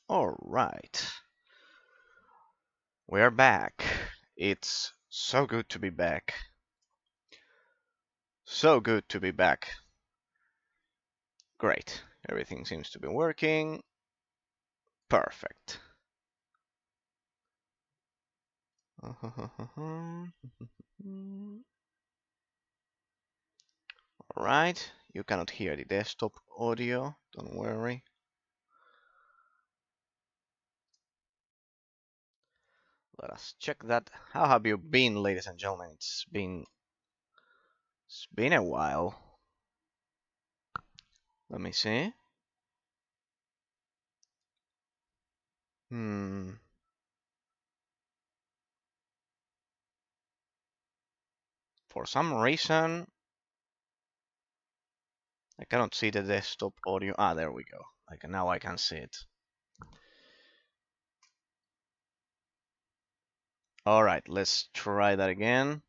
All right, we're back. It's so good to be back. So good to be back. Great. Everything seems to be working. Perfect. All right. You cannot hear the desktop audio. Don't worry. Let us check that. How have you been, ladies and gentlemen? It's been a while. Let me see. Hmm. For some reason, I cannot see the desktop audio. Ah, there we go. Now I can see it. All right, let's try that again.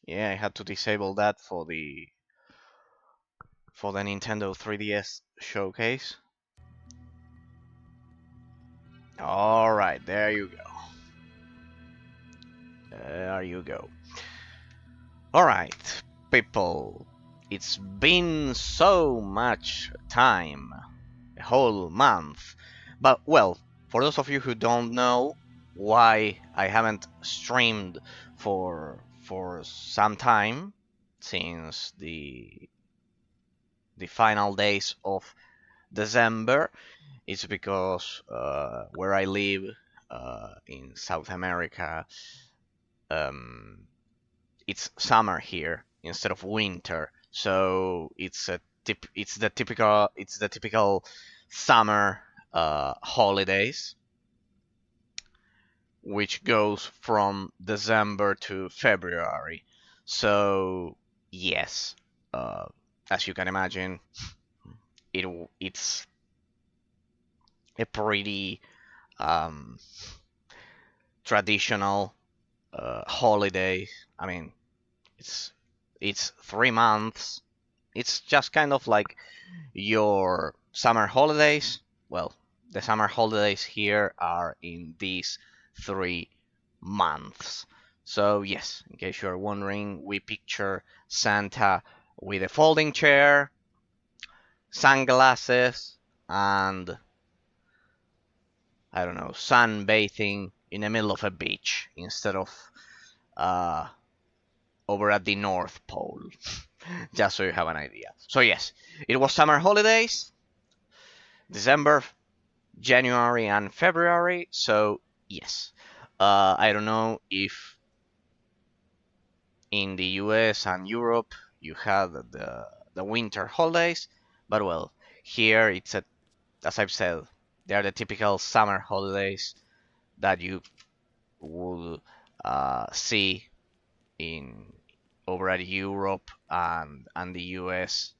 Yeah, I had to disable that for the Nintendo 3DS showcase. All right, there you go. There you go. All right, people. It's been so much time, a whole month. But well, for those of you who don't know why I haven't streamed for some time since the final days of December, it's because where I live in South America, um, it's summer here instead of winter, so it's the typical summer holidays, which goes from December to February. So yes, uh, as you can imagine, it's a pretty um, traditional holiday. I mean, it's it's 3 months. It's just kind of like your summer holidays. Well, the summer holidays here are in these 3 months. So yes, in case you're wondering, we picture Santa with a folding chair, sunglasses, and I don't know, sunbathing in the middle of a beach instead of uh, over at the North Pole. Just so you have an idea. So yes, it was summer holidays, December, January, and February. So yes, I don't know if in the US and Europe you had the winter holidays, but well, here as I've said, they are the typical summer holidays that you would see in over at Europe and the US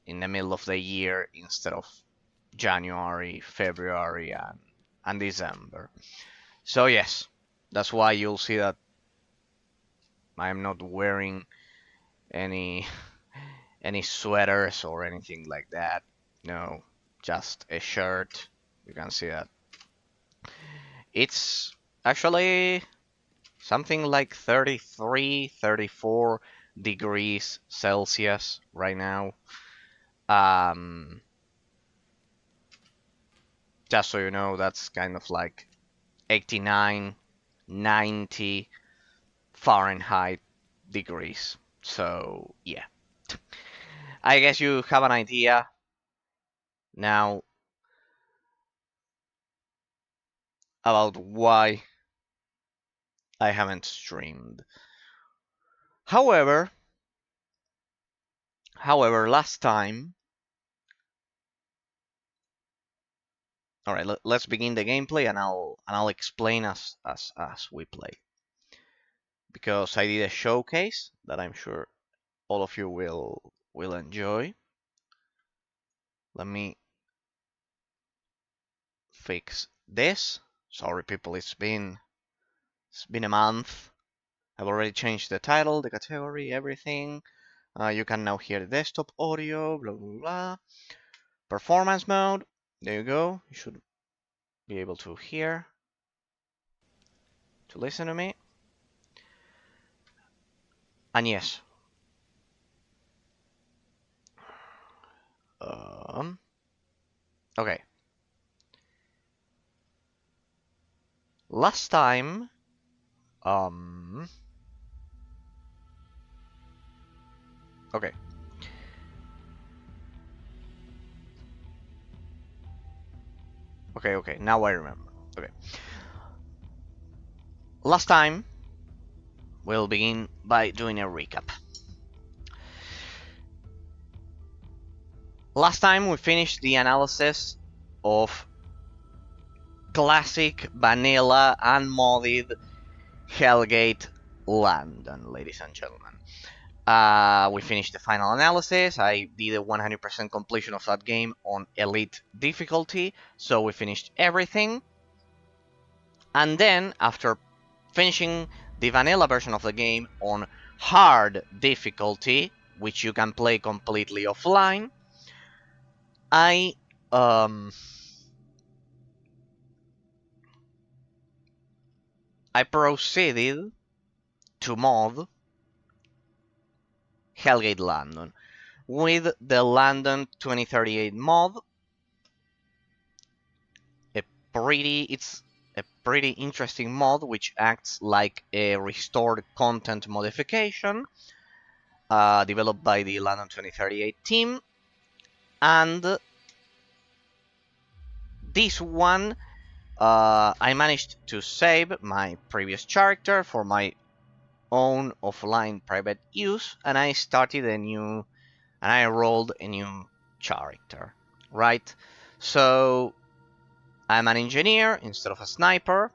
in the middle of the year instead of January, February, and December. So yes, that's why you'll see that I'm not wearing any any sweaters or anything like that. No, just a shirt. You can see that. It's actually something like 33, 34 degrees Celsius right now. Um, just so you know, that's kind of like 89, 90 Fahrenheit degrees. So, yeah. I guess you have an idea now about why I haven't streamed. However, last time. All right, let's begin the gameplay, and I'll explain as we play. Because I did a showcase that I'm sure all of you will enjoy. Let me fix this. Sorry, people, it's been a month. I've already changed the title, the category, everything. You can now hear the desktop audio, blah blah blah. Performance mode. There you go. You should be able to hear, to listen to me. And yes, um, okay. Last time, um, okay, okay. Now I remember. Okay, last time we'll begin by doing a recap. Last time we finished the analysis of classic, vanilla, unmodded Hellgate London, ladies and gentlemen. We finished the final analysis. I did a 100% completion of that game on Elite difficulty, so we finished everything. And then, after finishing the vanilla version of the game on hard difficulty, which you can play completely offline, I um, I proceeded to mod Hellgate London with the London 2038 mod. It's a pretty interesting mod which acts like a restored content modification developed by the London 2038 team, and this one I managed to save my previous character for my own offline private use, and I rolled a new character, right? So I'm an engineer instead of a sniper,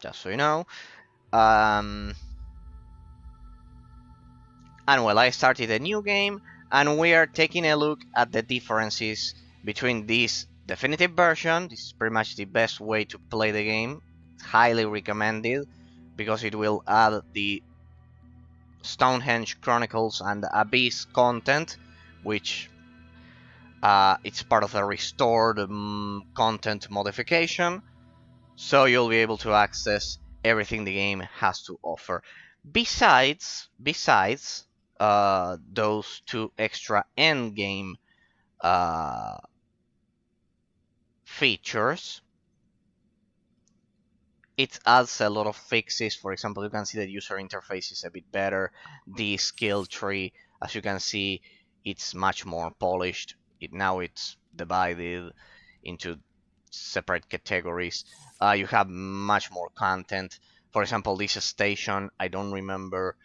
just so you know. Um, and well, I started a new game, and we are taking a look at the differences between this definitive version. This is pretty much the best way to play the game. It's highly recommended because it will add the Stonehenge Chronicles and Abyss content, which it's part of the restored content modification. So you'll be able to access everything the game has to offer. Besides those two extra end game uh, features, it adds a lot of fixes. For example, you can see the user interface is a bit better. The skill tree, as you can see, it's much more polished. Now it's divided into separate categories. You have much more content. For example, this station, I don't remember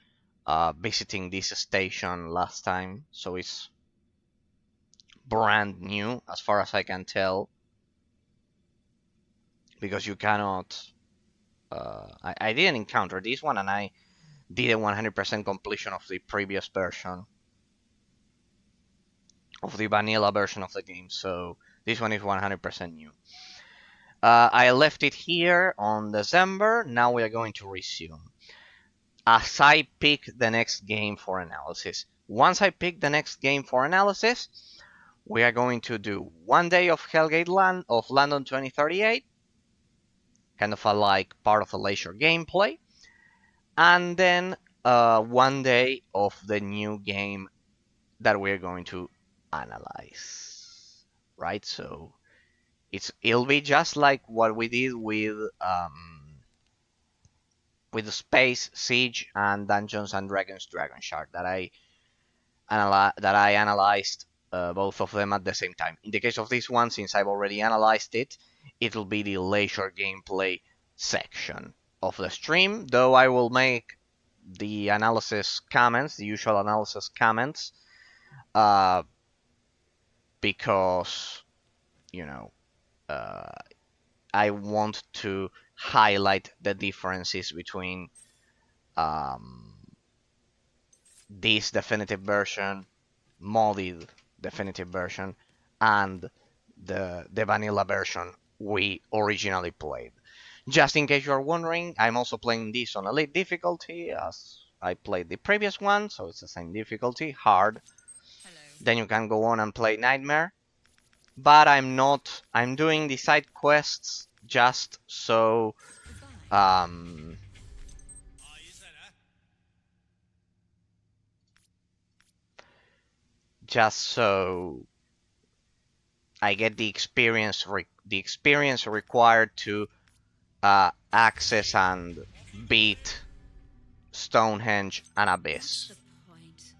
visiting this station last time, so it's brand new as far as I can tell, because you cannot. I didn't encounter this one, and I did a 100% completion of the previous version, of the vanilla version of the game, so this one is 100% new. I left it here on December. Now we are going to resume as I pick the next game for analysis. Once I pick the next game for analysis, we are going to do 1 day of Hellgate Land of London 2038, kind of a like part of a leisure gameplay, and then 1 day of the new game that we're going to analyze. Right, so it'll be just like what we did with Space Siege and Dungeons and Dragons Dragon Shard that I analyzed both of them at the same time. In the case of this one, since I've already analyzed it, it'll be the leisure gameplay section of the stream, though I will make the analysis comments, the usual analysis comments, uh, because, you know, uh, I want to highlight the differences between um, this definitive version, modded definitive version, and the vanilla version we originally played. Just in case you're wondering, I'm also playing this on Elite difficulty as I played the previous one, so it's the same difficulty, hard. Hello. Then you can go on and play Nightmare. but I'm not. I'm doing the side quests just so um just so I get the experience required to access and beat Stonehenge and What's Abyss. the point?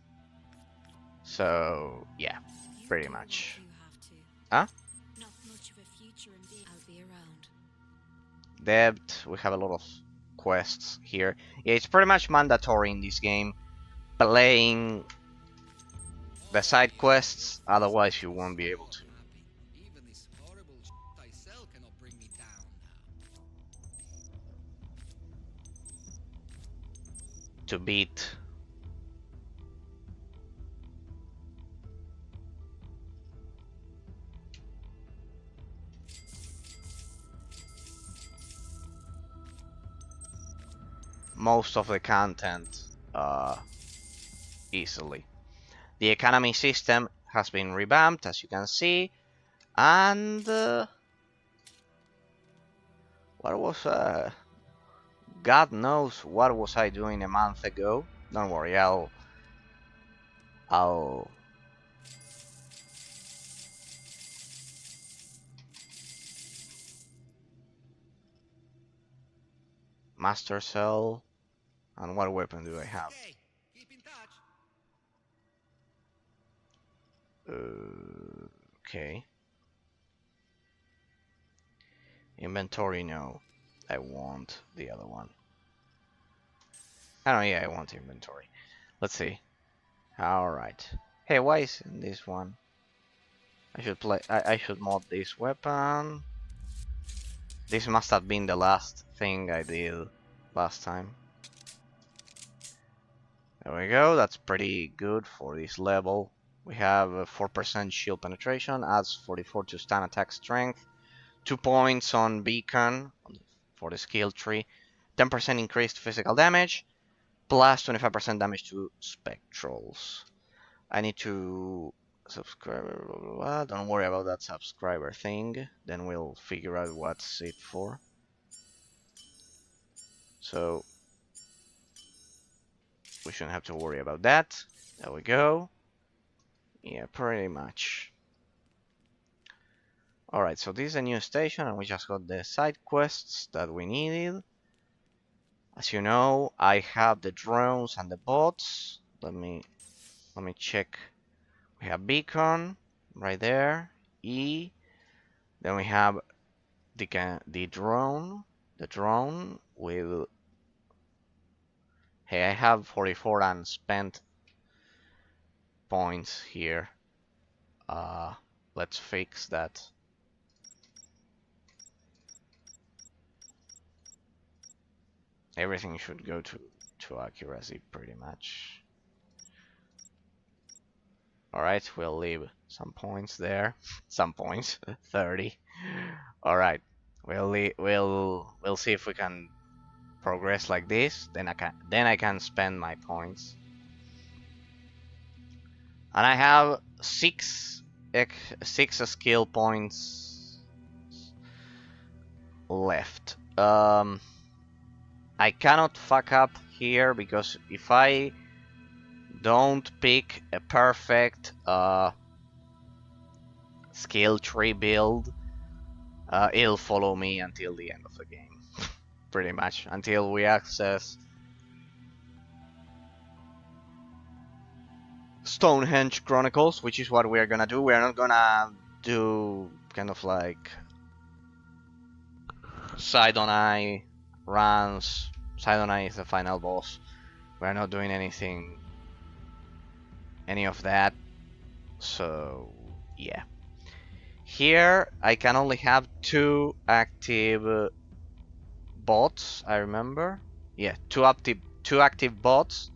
So yeah, You pretty do what much. you have to. Huh? Not much of a future in being. I'll be around. Depth. We have a lot of quests here. Yeah, it's pretty much mandatory in this game playing the side quests, otherwise you won't be able Even this horrible I sell cannot bring me down now. to beat most of the content easily. The economy system has been revamped, as you can see, and what was God knows what was I doing a month ago. Don't worry, I'll master cell. And what weapon do I have? Okay, keep in touch. Okay. Inventory, no. I want the other one. Oh yeah, I want inventory. Let's see. Alright. Hey, why is in this one? I should mod this weapon. This must have been the last thing I did last time. There we go, that's pretty good for this level. We have a 4% shield penetration, adds 44 to stun attack strength, 2 points on beacon for the skill tree, 10% increased physical damage, plus 25% damage to spectrals. I need to subscriber, blah, blah, blah. Don't worry about that subscriber thing. Then we'll figure out what's it for. So we shouldn't have to worry about that. There we go. Yeah, pretty much. Alright, so this is a new station and we just got the side quests that we needed. As you know, I have the drones and the bots. Let me check. We have beacon right there. E. Then we have the drone. The drone will. Hey, I have 44 unspent points here. Uh, let's fix that. Everything should go to accuracy pretty much. All right, we'll leave some points there. Some points, 30. All right, we'll see if we can progress like this. Then I can spend my points. And I have six skill points left. I cannot fuck up here because if I don't pick a perfect skill tree build, it'll follow me until the end of the game. Pretty much until we access Stonehenge Chronicles, which is what we're gonna do. We're not gonna do kind of like side on eye runs. Side on eye is the final boss. We're not doing any of that. So yeah. Here I can only have 2 active bots, I remember. Yeah, two active bots.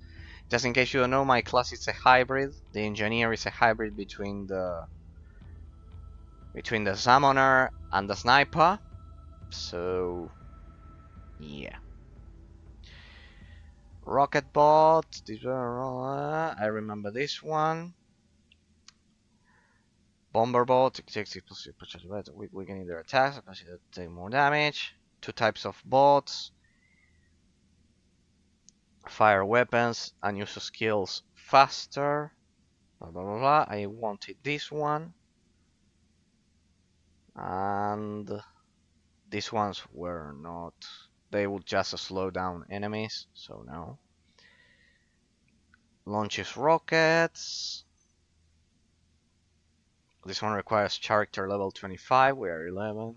Just in case you don't know, my class is a hybrid. The engineer is a hybrid between the summoner and the sniper. So yeah. Rocket bot. I remember this one. Bomberbot takes weakening their attacks, take more damage. Two types of bots. Fire weapons and use skills faster. Blah blah blah blah. I wanted this one. And these ones were not. They would just slow down enemies, so no. Launches rockets. This one requires character level 25, we are 11.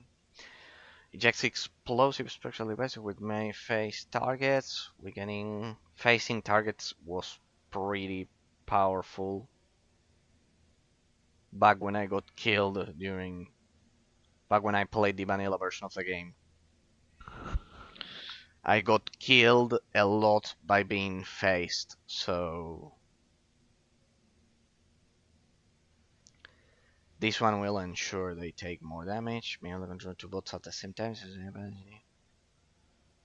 Ejects explosive special devices with many face targets. Weakening facing targets was pretty powerful back when I got killed back when I played the vanilla version of the game. I got killed a lot by being faced, so this one will ensure they take more damage. May only control two bots at the same time.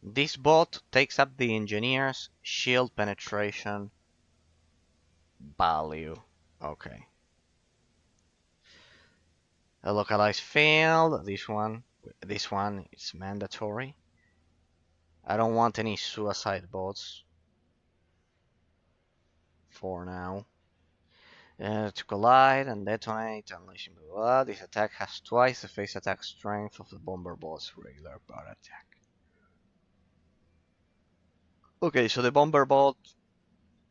This bot takes up the engineer's shield penetration value. Okay. A localized field. This one is mandatory. I don't want any suicide bots for now. To collide and detonate, unleashing blah, blah. This attack has twice the face attack strength of the bomber bot's regular bar attack. Okay, so the bomber bot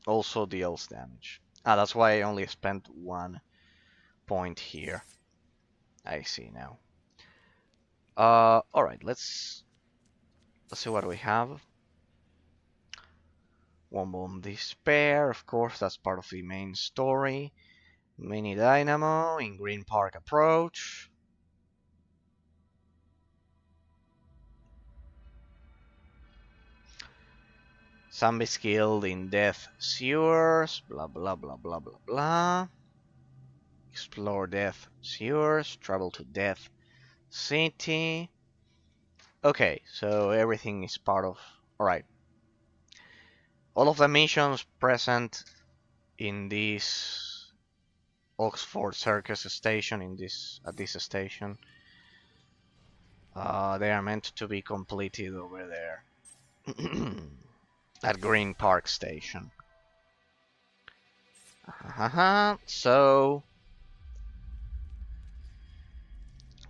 also deals damage. That's why I only spent 1 point here. I see now. All right, let's see what we have. One bomb despair, of course, that's part of the main story. Mini dynamo in Green Park approach. Zombies killed in death sewers. Blah blah blah blah blah blah. Explore death sewers. Travel to death city. Okay, so everything is part of. All right. All of the missions present in this Oxford Circus station at this station, they are meant to be completed over there at Green Park Station. So,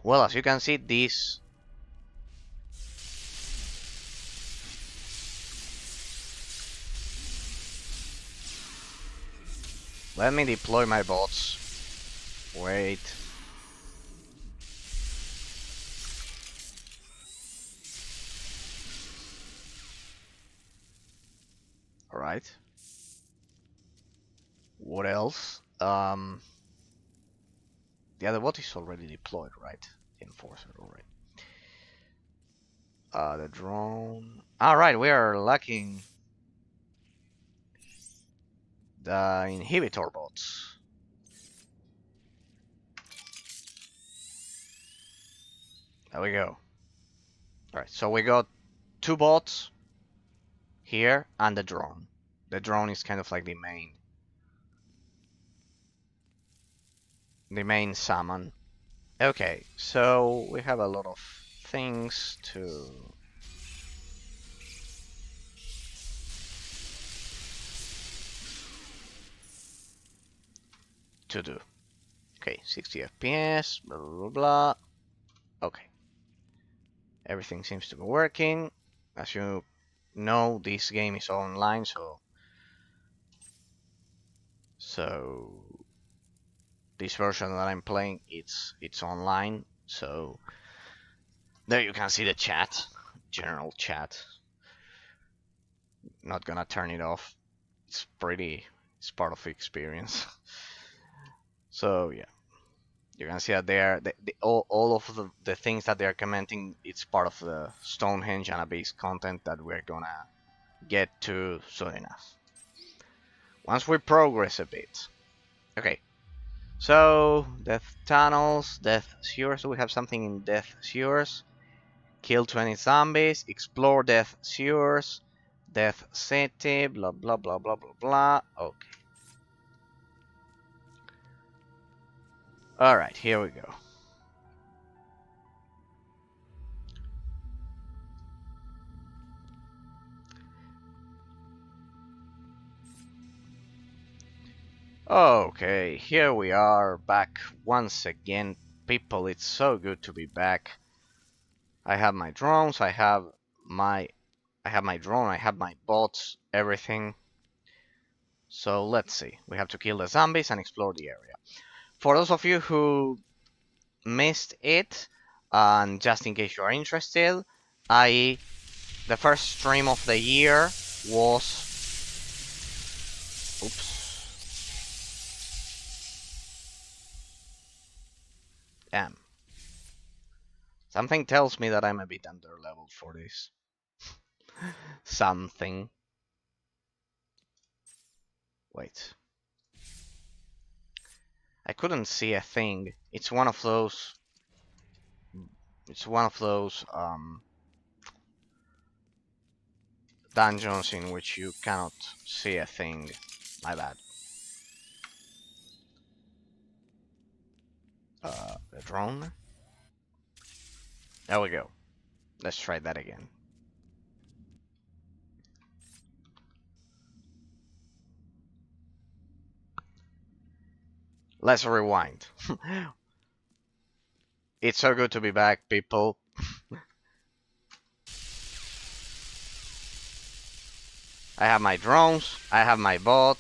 well, as you can see, this let me deploy my bots. Wait. Alright. What else? The other bot is already deployed, right? The enforcer, alright. The drone. Alright, we are lacking the inhibitor bots. There we go. Alright, so we got 2 bots here and the drone. The drone is kind of like the main summon. Okay, so we have a lot of things to do. Okay, 60 FPS, blah blah blah blah. Okay. Everything seems to be working. As you know, this game is online, so this version that I'm playing, it's online. So there you can see the chat, general chat. Not gonna turn it off. It's part of the experience. So yeah, you can see that all of the things that they're commenting, it's part of the Stonehenge and Abyss content that we're gonna get to soon enough. Once we progress a bit. Okay, so death tunnels, death sewers. Do we have something in death sewers? Kill 20 zombies, explore death sewers, death city, blah blah blah blah blah blah. Okay. Alright, here we go. Okay, here we are back once again. People, it's so good to be back. I have my drones, I have my drone, I have my bots, everything. So let's see. We have to kill the zombies and explore the area. For those of you who missed it, and just in case you are interested, I the first stream of the year was oops. Damn. Something tells me that I'm a bit under leveled for this. Something. Wait. I couldn't see a thing. It's one of those dungeons in which you cannot see a thing. My bad. The drone. There we go. Let's try that again. Let's rewind. It's so good to be back, people. I have my drones, I have my bot,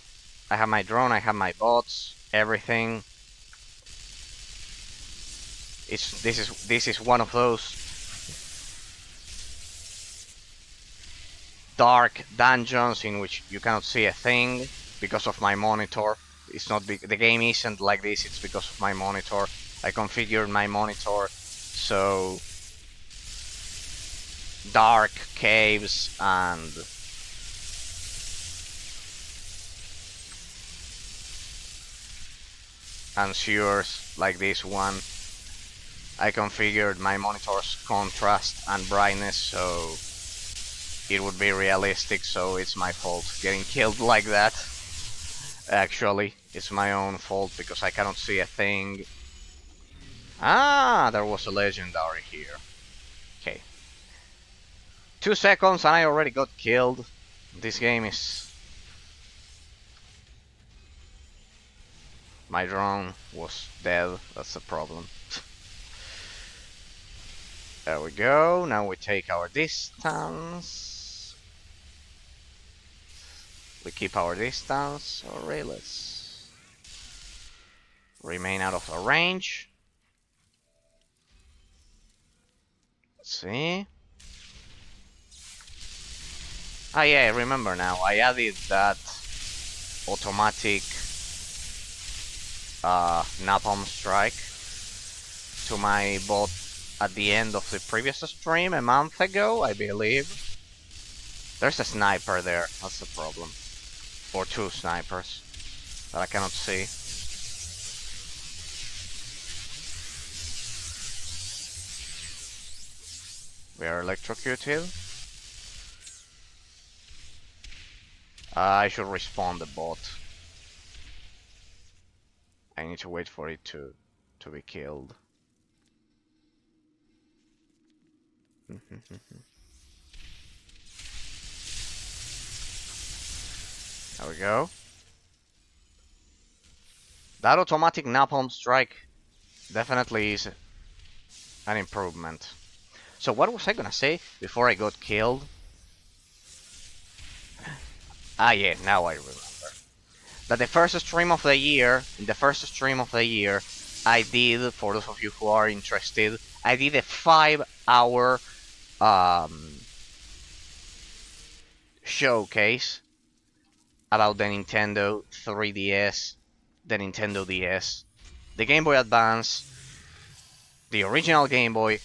I have my drone, I have my bots, everything. This is one of those dark dungeons in which you cannot see a thing because of my monitor. It's not the game isn't like this, it's because of my monitor. I configured my monitor so dark caves and sewers like this one. I configured my monitor's contrast and brightness so it would be realistic, so it's my fault getting killed like that. Actually, it's my own fault because I cannot see a thing. Ah, there was a legendary here. Okay. 2 seconds and I already got killed. This game is... My drone was dead, that's the problem. There we go, now we take our distance. We keep our distance, alright, let's remain out of the range. Let's see. Ah yeah, I remember now, I added that automatic napalm strike to my bot at the end of the previous stream a month ago, I believe. There's a sniper there, that's the problem. Or two snipers that I cannot see. We are electrocuted. I should respawn the bot. I need to wait for it to be killed. There we go. That automatic napalm strike definitely is an improvement. So what was I gonna say before I got killed? Ah yeah, now I remember. That the first stream of the year, I did, for those of you who are interested, I did a 5-hour showcase about the Nintendo 3DS, the Nintendo DS, the Game Boy Advance, the original Game Boy,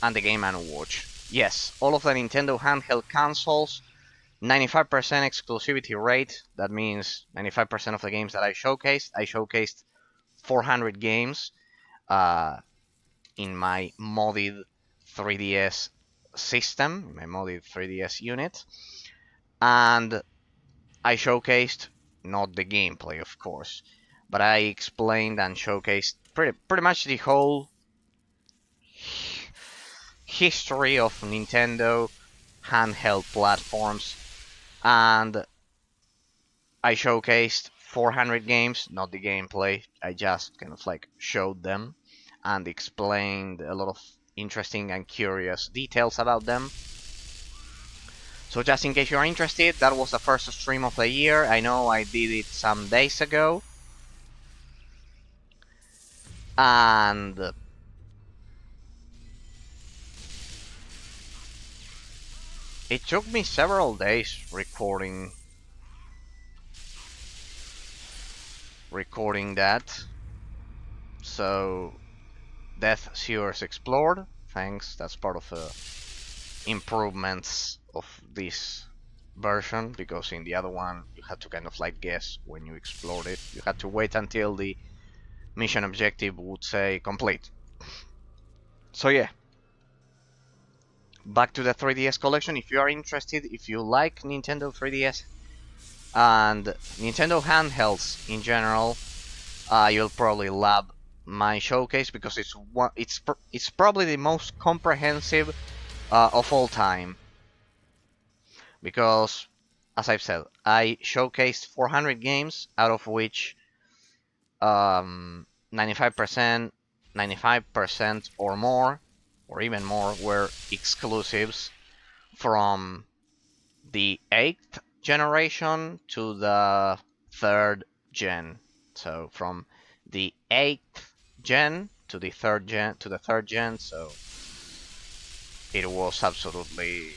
and the Game & Watch. Yes, all of the Nintendo handheld consoles, 95% exclusivity rate, that means 95% of the games that I showcased 400 games in my modded 3DS system, my modded 3DS unit, and I showcased not the gameplay, of course, but I explained and showcased pretty much the whole history of Nintendo handheld platforms, and I showcased 400 games, not the gameplay. I just kind of like showed them and explained a lot of interesting and curious details about them. So just in case you're interested, that was the first stream of the year. I know I did it some days ago, and it took me several days recording that. So Death Sewers Explored, thanks. That's part of the improvements of this version, because in the other one you had to kind of like guess when you explored it. You had to wait until the mission objective would say complete. So yeah, back to the 3DS collection. If you are interested, if you like Nintendo 3DS and Nintendo handhelds in general, you'll probably love my showcase, because it's probably the most comprehensive of all time. Because, as I've said, I showcased 400 games, out of which 95%, 95% or more, or even more, were exclusives from the 8th generation to the 3rd gen. So from the 8th gen to the 3rd gen to the 3rd gen. So it was absolutely,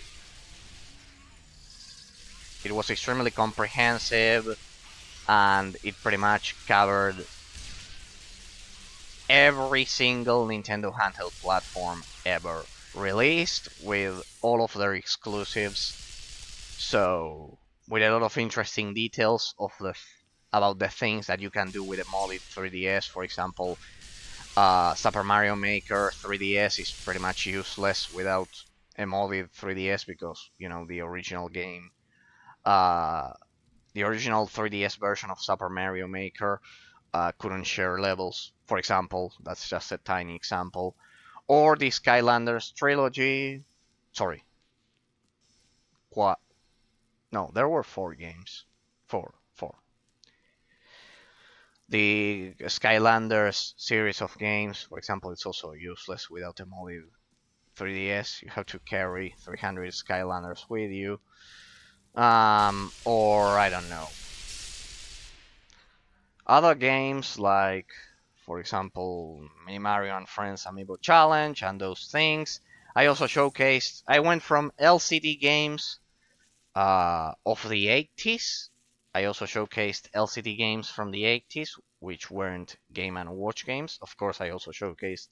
it was extremely comprehensive, and it pretty much covered every single Nintendo handheld platform ever released, with all of their exclusives. So, with a lot of interesting details about the things that you can do with a modded 3DS. For example, Super Mario Maker 3DS is pretty much useless without a modded 3DS, because the original game, uh, the original 3DS version of Super Mario Maker couldn't share levels. For example, that's just a tiny example. Or the Skylanders trilogy. Sorry, no, there were 4 games. Four. The Skylanders series of games, for example, it's also useless without a modded 3DS. You have to carry 300 Skylanders with you. Or I don't know. Other games like, for example, Mini Mario and Friends Amiibo Challenge and those things. I also showcased. I went from LCD games of the 80s. I also showcased LCD games from the 80s, which weren't Game and Watch games. Of course, I also showcased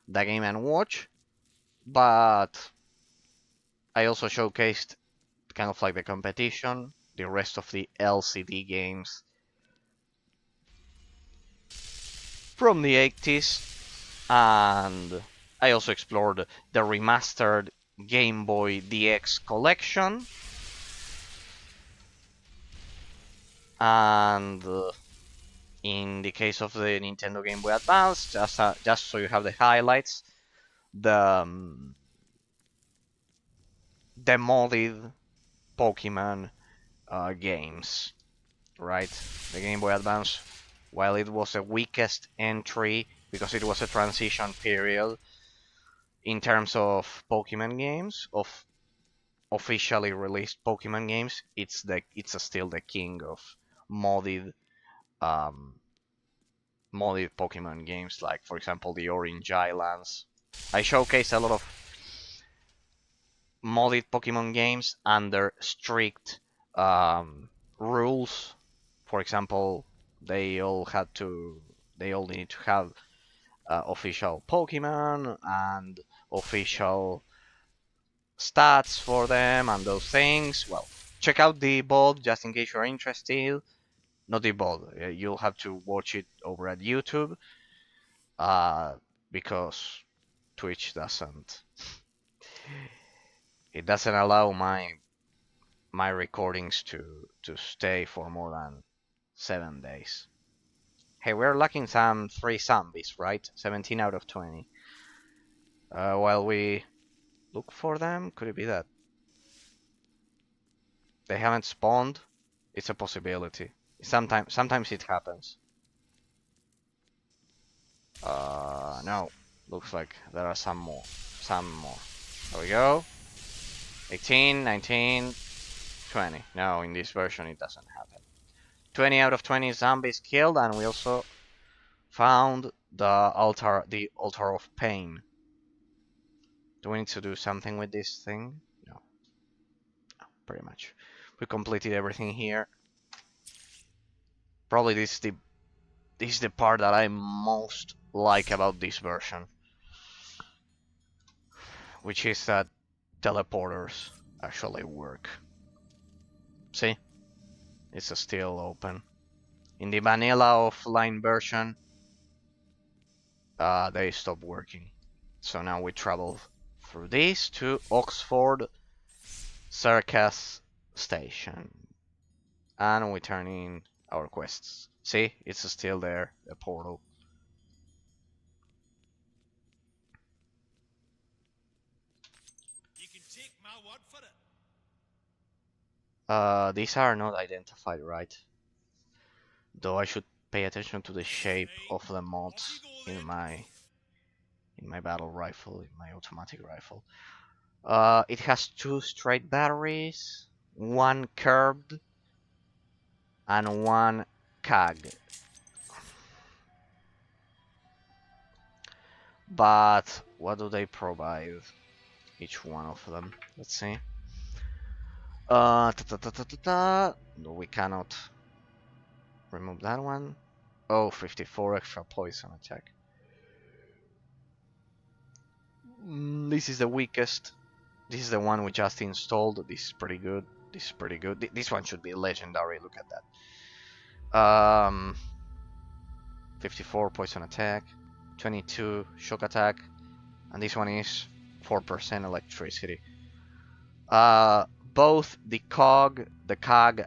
the Game and Watch, but I also showcased kind of like the competition, the rest of the LCD games from the 80s, and I also explored the remastered Game Boy DX collection, and in the case of the Nintendo Game Boy Advance, just so you have the highlights, the the modded Pokemon games, right? The Game Boy Advance, while it was a weakest entry because it was a transition period in terms of Pokemon games, of officially released Pokemon games, it's still the king of modded um, modded Pokemon games, like for example the Orange Islands. I showcased a lot of modded Pokemon games under strict rules. For example, they all had to, they all need to have official Pokemon and official stats for them and those things. Well, check out the VOD just in case you're interested. Not the VOD, you'll have to watch it over at YouTube uh, because Twitch doesn't, it doesn't allow my recordings to stay for more than 7 days. Hey, we're lacking some 3 zombies, right? 17 out of 20. While we look for them, could it be that they haven't spawned? It's a possibility. Sometimes it happens. No. Looks like there are some more. Some more. There we go. 18, 19, 20. No, in this version it doesn't happen. 20 out of 20 zombies killed, and we also found the altar of pain. Do we need to do something with this thing? No, pretty much. We completed everything here. Probably this is the part that I most like about this version, which is that teleporters actually work. See? It's still open. In the vanilla offline version, they stopped working. So now we travel through this to Oxford Circus Station. And we turn in our quests. See? It's still there, the portal. You can take my word for it. These are not identified, right? Though I should pay attention to the shape Right. of the Off you mods go in then. my battle rifle, in my automatic rifle. It has 2 straight batteries, 1 curved, and 1 cag. But what do they provide? Each one of them. Let's see. No, we cannot remove that one. Oh, 54 extra poison attack. This is the weakest. This is the one we just installed. This is pretty good. This is pretty good. This one should be legendary. Look at that. 54 poison attack, 22 shock attack, and this one is 4% electricity. Both the cog,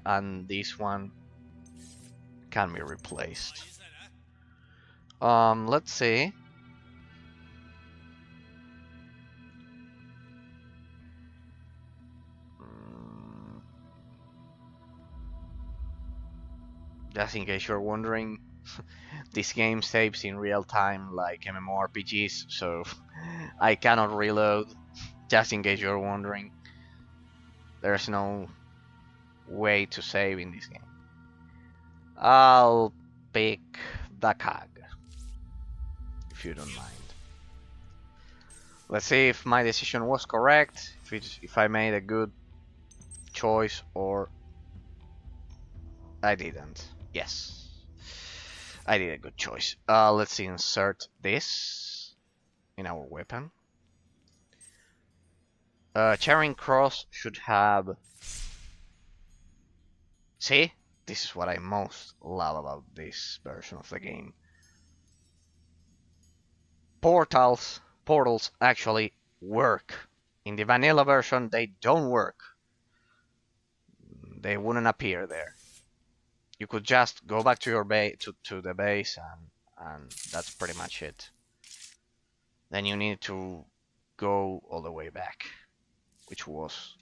and this one can be replaced. Is it, eh? Let's see. Mm, Just in case you're wondering, this game saves in real time like MMORPGs, so I cannot reload. Just in case you're wondering, there's no way to save in this game. I'll pick the cog, if you don't mind. Let's see if my decision was correct, if I made a good choice or I didn't. Yes, I did a good choice. Let's insert this in our weapon. Charing Cross should have... See? This is what I most love about this version of the game. Portals actually work. In the vanilla version, they don't work. They wouldn't appear there. You could just go back to your to the base, and that's pretty much it. Then you need to go all the way back, which was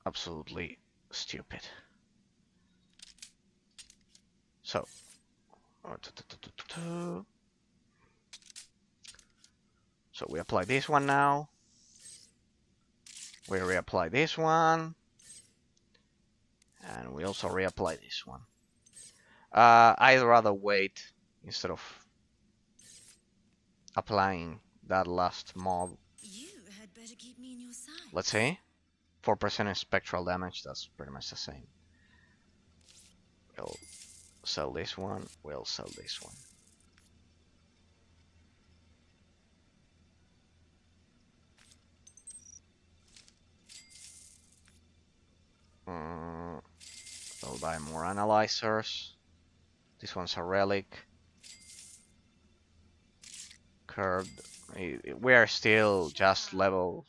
absolutely stupid. So, so we apply this one now. We reapply this one, and we also reapply this one. I'd rather wait instead of applying that last mob. You had better keep me in your sight. Let's see. 4% spectral damage, that's pretty much the same. We'll sell this one, we'll sell this one. We'll buy more analyzers. This one's a relic. Curved. We are still just level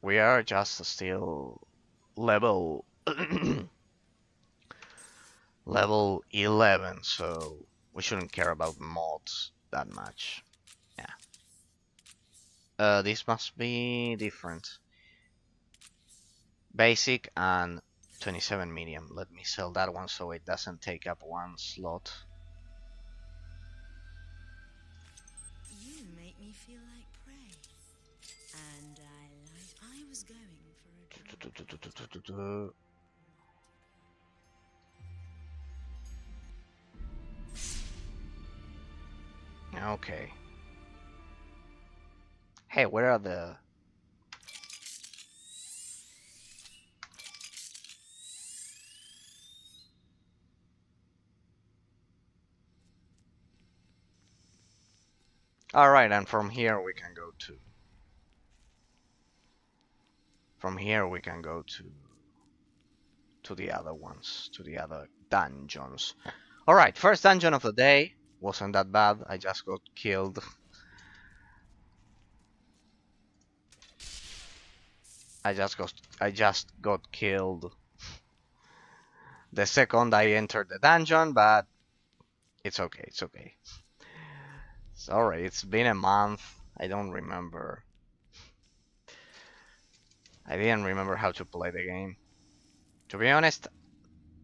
We are just still level level 11, so we shouldn't care about mods that much. Yeah. This must be different. Basic and 27 medium. Let me sell that one so it doesn't take up one slot. You make me feel like prey. And I was going for a draw. Okay. Hey, where are the... Alright, and from here we can go to... From here we can go to the other ones, to the other dungeons. Alright, first dungeon of the day. Wasn't that bad, I just got killed. I just got killed the second I entered the dungeon, but it's okay, it's okay. Sorry, it's been a month. I don't remember. I didn't remember how to play the game. To be honest,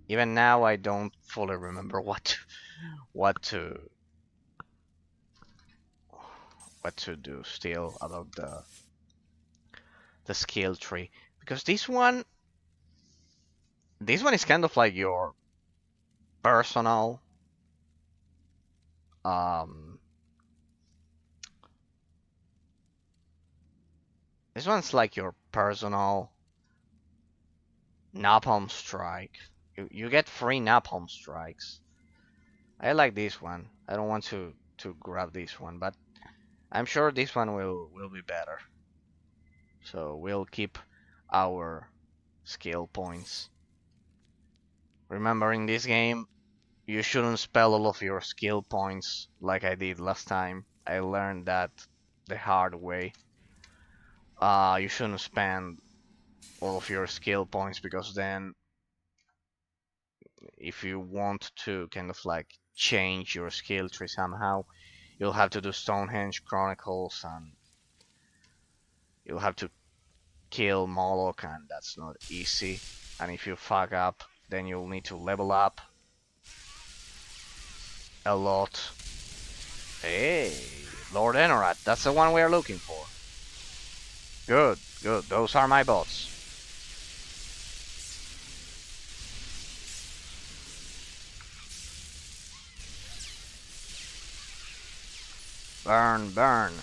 even now I don't fully remember what to what to do still about the skill tree, because this one is kind of like your personal um this one's like your personal napalm strike. You get free napalm strikes. I like this one. I don't want to grab this one, but I'm sure this one will be better. So we'll keep our skill points. Remember, in this game, you shouldn't spell all of your skill points like I did last time. I learned that the hard way. You shouldn't spend all of your skill points, because then if you want to kind of like change your skill tree somehow, you'll have to do Stonehenge Chronicles, and you'll have to kill Moloch, and that's not easy. And if you fuck up, then you'll need to level up a lot. Hey, Lord Enorat, that's the one we are looking for. Good, good, those are my bots. Burn, burn.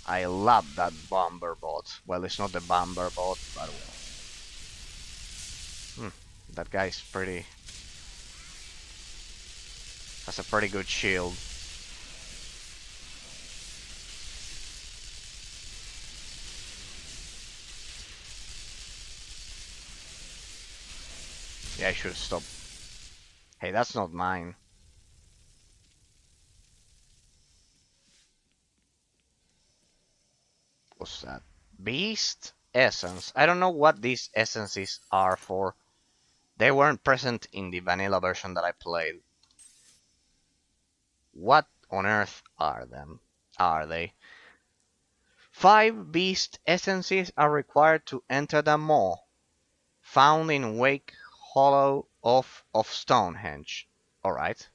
I love that bomber bot. Well, it's not the bomber bot, but well. That guy's pretty... has a pretty good shield. Yeah, I should stop. Hey, that's not mine. What's that? Beast Essence. I don't know what these essences are for. They weren't present in the vanilla version that I played. What on earth are them? Are they? 5 beast essences are required to enter the maw, found in Wake Hollow of Stonehenge. Alright.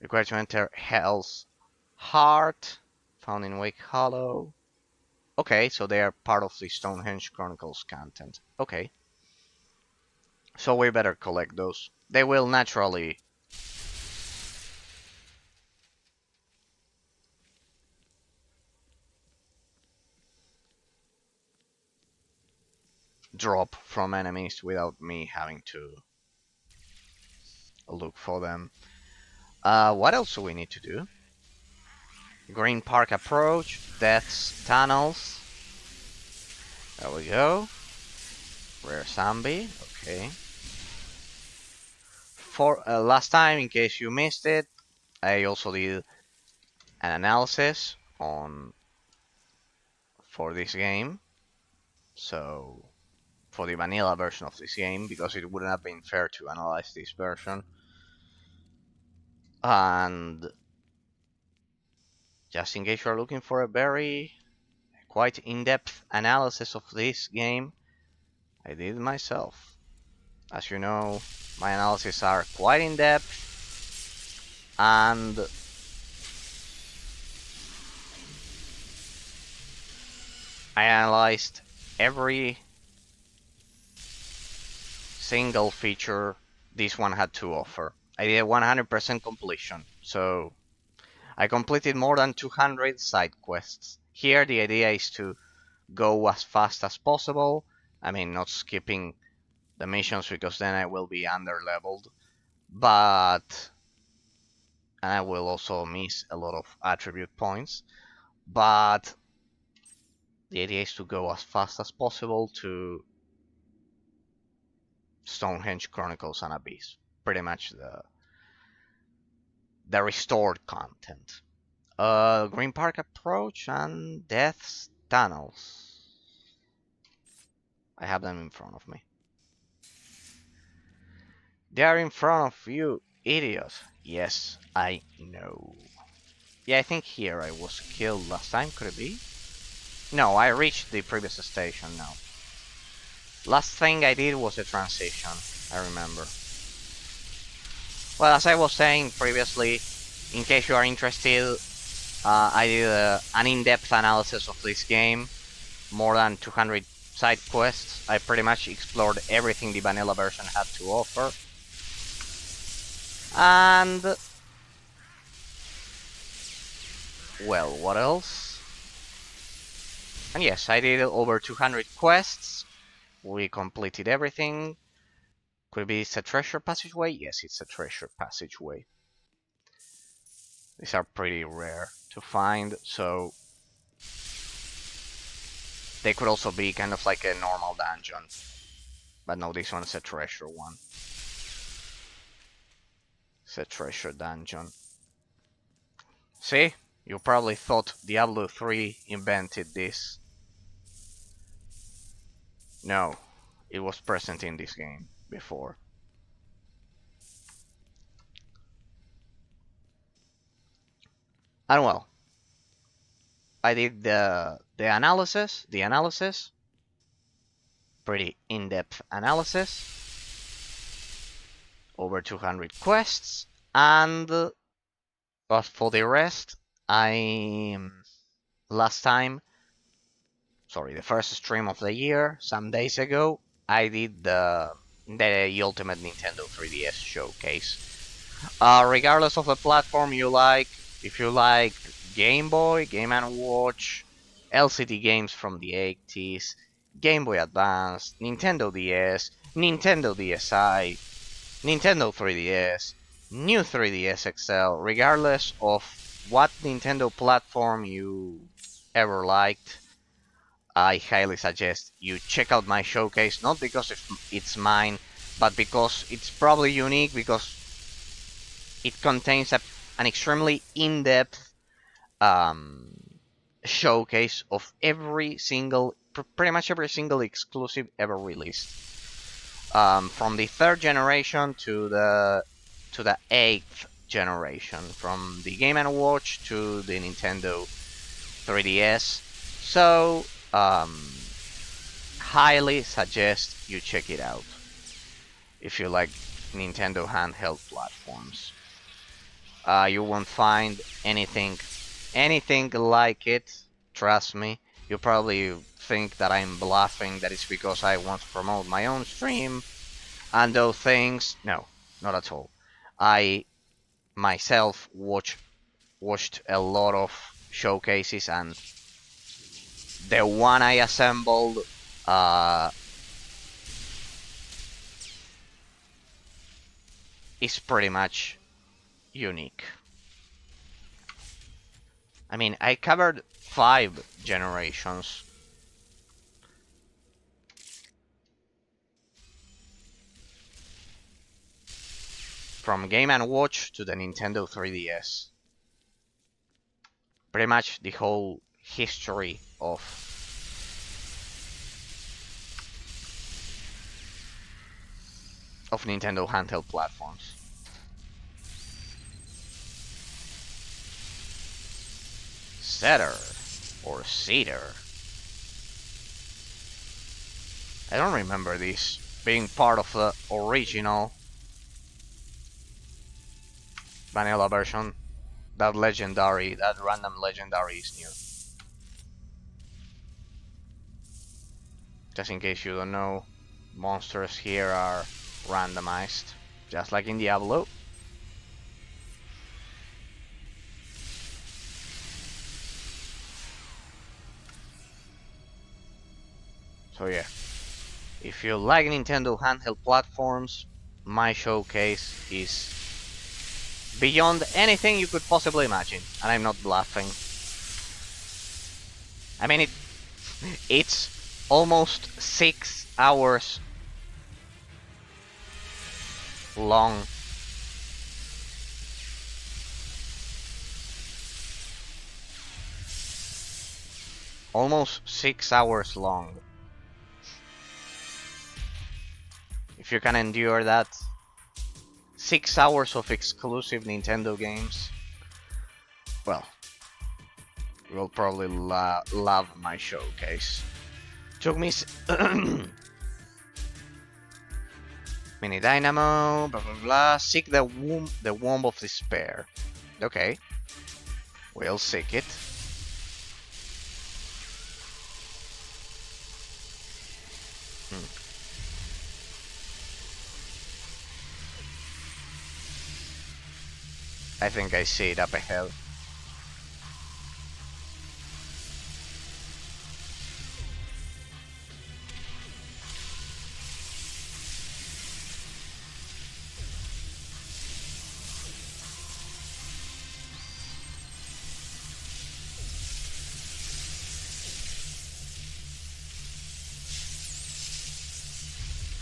Required to enter Hell's Heart, found in Wake Hollow. Okay, so they are part of the Stonehenge Chronicles content. Okay. So we better collect those. They will naturally drop from enemies without me having to look for them. What else do we need to do? Green Park Approach, Death's Tunnels. There we go. Rare zombie, okay. For last time, in case you missed it, I also did an analysis on for this game. So for the vanilla version of this game, because it wouldn't have been fair to analyze this version. And just in case you're looking for a very quite in-depth analysis of this game, I did it myself. As you know, my analyses are quite in-depth, and I analyzed every single feature this one had to offer. I did a 100% completion, so I completed more than 200 side quests. Here the idea is to go as fast as possible. I mean, not skipping the missions because then I will be under leveled, but and I will also miss a lot of attribute points. But the idea is to go as fast as possible to Stonehenge Chronicles and Abyss. Pretty much the restored content. Green Park Approach and Death's Tunnels. I have them in front of me. They are in front of you, idiot. Yes, I know. Yeah, I think here I was killed last time, could it be? No, I reached the previous station now. Last thing I did was a transition, I remember. Well, as I was saying previously, in case you are interested, I did an in-depth analysis of this game, more than 200 side quests. I pretty much explored everything the vanilla version had to offer. And well, what else? And yes, I did over 200 quests. We completed everything. Could it be it's a treasure passageway? Yes, it's a treasure passageway. These are pretty rare to find, so they could also be kind of like a normal dungeon. But no, this one's a treasure one. It's a treasure dungeon. See? You probably thought Diablo 3 invented this. No, it was present in this game before. And well, I did the analysis, pretty in-depth analysis, over 200 quests, and but for the rest, last time, sorry, the first stream of the year, some days ago, I did the Ultimate Nintendo 3DS showcase. Regardless of the platform you like, if you like Game Boy, Game & Watch, LCD games from the 80s, Game Boy Advance, Nintendo DS, Nintendo DSi, Nintendo 3DS, new 3DS XL, regardless of what Nintendo platform you ever liked, I highly suggest you check out my showcase, not because it's mine, but because it's probably unique, because it contains an extremely in-depth um, showcase of pretty much every single exclusive ever released, from the third generation to the eighth generation, from the Game & Watch to the Nintendo 3DS. So, highly suggest you check it out if you like Nintendo handheld platforms. You won't find anything like it. Trust me. You probably think that I'm bluffing, that it's because I want to promote my own stream and those things. No, not at all. I myself watched a lot of showcases, and the one I assembled is pretty much unique. I mean, I covered 5 generations. From Game & Watch to the Nintendo 3DS. Pretty much the whole history of of Nintendo handheld platforms. Setter or Cedar. I don't remember this being part of the original vanilla version. That random legendary is new. Just in case you don't know, monsters here are randomized, just like in Diablo. So yeah, if you like Nintendo handheld platforms, my showcase is beyond anything you could possibly imagine, and I'm not bluffing. I mean, it's almost 6 hours long. Almost 6 hours long. If you can endure that, 6 hours of exclusive Nintendo games, well, you'll probably love my showcase. Took me Mini Dynamo, blah blah blah. Seek the womb of despair. Okay, we'll seek it. I think I see it up ahead.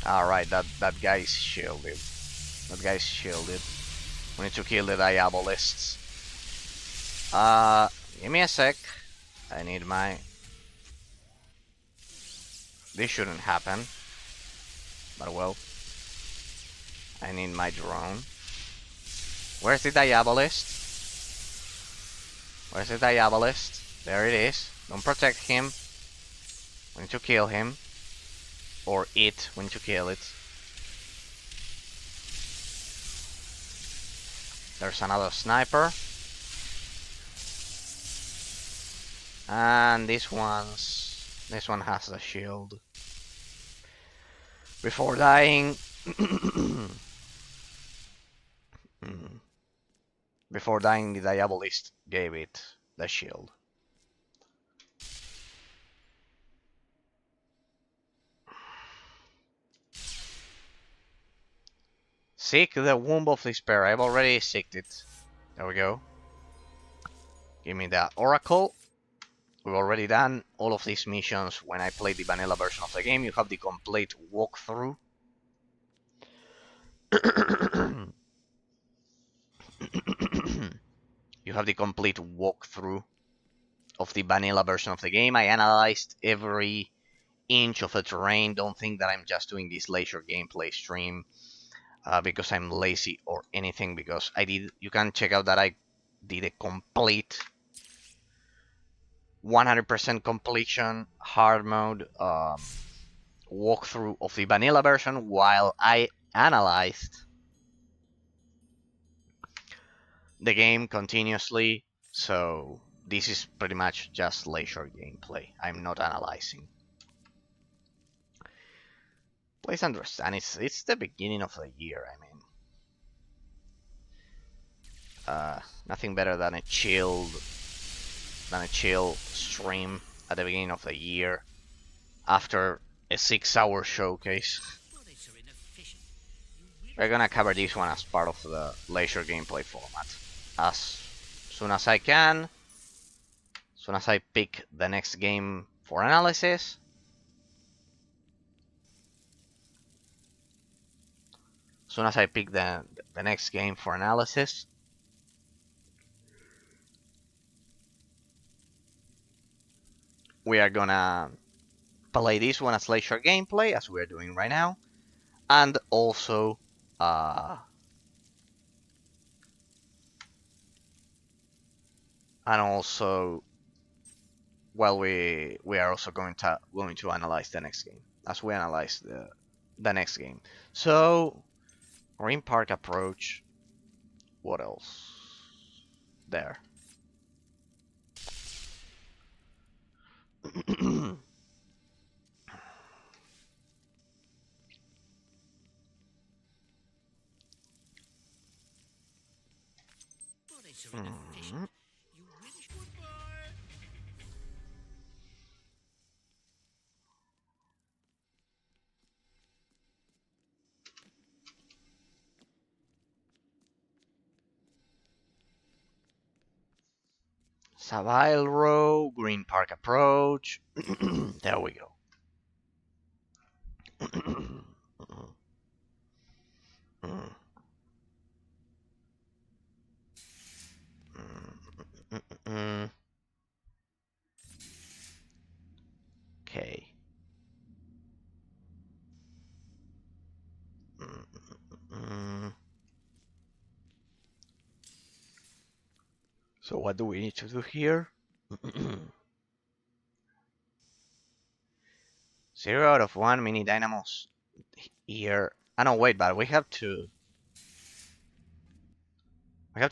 Alright, that guy's shielded. That guy's shielded. We need to kill the diabolists. Give me a sec. I need my... This shouldn't happen. But well. I need my drone. Where's the diabolist? Where's the diabolist? There it is. Don't protect him. We need to kill him. Or it. We need to kill it. There's another sniper. And this one has a shield. Before dying... Before dying, the diabolist gave it the shield. Seek the womb of despair. I've already seeked it. There we go. Give me that oracle. We've already done all of these missions when I played the vanilla version of the game. You have the complete walkthrough. You have the complete walkthrough of the vanilla version of the game. I analyzed every inch of the terrain. Don't think that I'm just doing this leisure gameplay stream because I'm lazy or anything, because you can check out that I did a complete 100% completion hard mode walkthrough of the vanilla version while I analyzed the game continuously. So this is pretty much just leisure gameplay. I'm not analyzing. Please understand, it's the beginning of the year. I mean, nothing better than a chill stream at the beginning of the year after a 6-hour showcase. We're gonna cover this one as part of the leisure gameplay format. As soon as I can, as soon as I pick the next game for analysis. As soon as I pick the next game for analysis, we are gonna play this one as leisure gameplay, as we're doing right now, and also Uh, and also, well, we are also going to analyze the next game as we analyze the next game. So, Green Park approach. What else? There. But it's so inefficient. You wish goodbye. Savile Row, Green Park approach. There we go. Okay. So what do we need to do here? 0 out of 1 mini dynamos here. I don't wait, but we have to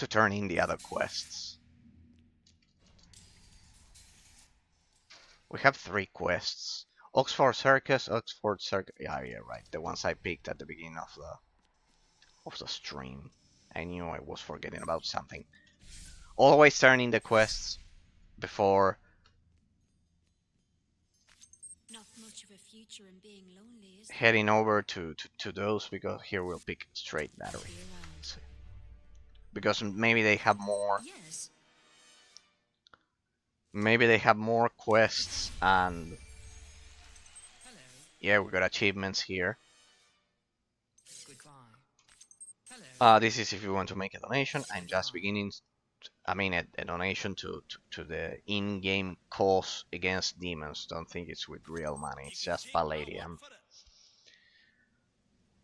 turn in the other quests. We have 3 quests. Oxford Circus. Yeah, yeah, right. The ones I picked at the beginning of the stream. I knew I was forgetting about something. Always turn in the quests before Not much of a future in being lonely, is there? heading over to those, because here we'll pick straight battery. Be around. Because maybe they have more. Yes. Maybe they have more quests, and Hello. yeah, we got achievements here. Goodbye. Hello. This is if you want to make a donation. I'm just beginning. I mean, a donation to the in-game cause against demons. Don't think it's with real money. It's You can just take my palladium. word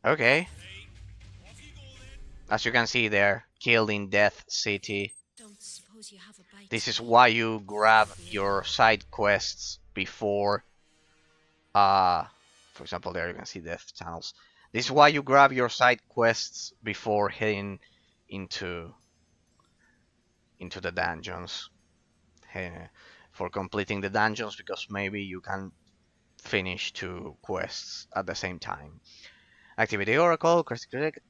for it. Okay. Hey, off you go then. As you can see there, killed in Death City. Don't suppose you have a bite. This to is eat? why you grab your side quests before. For example, there you can see death tunnels. This is why you grab your side quests before heading into the dungeons. For completing the dungeons, because maybe you can finish 2 quests at the same time. Activity Oracle,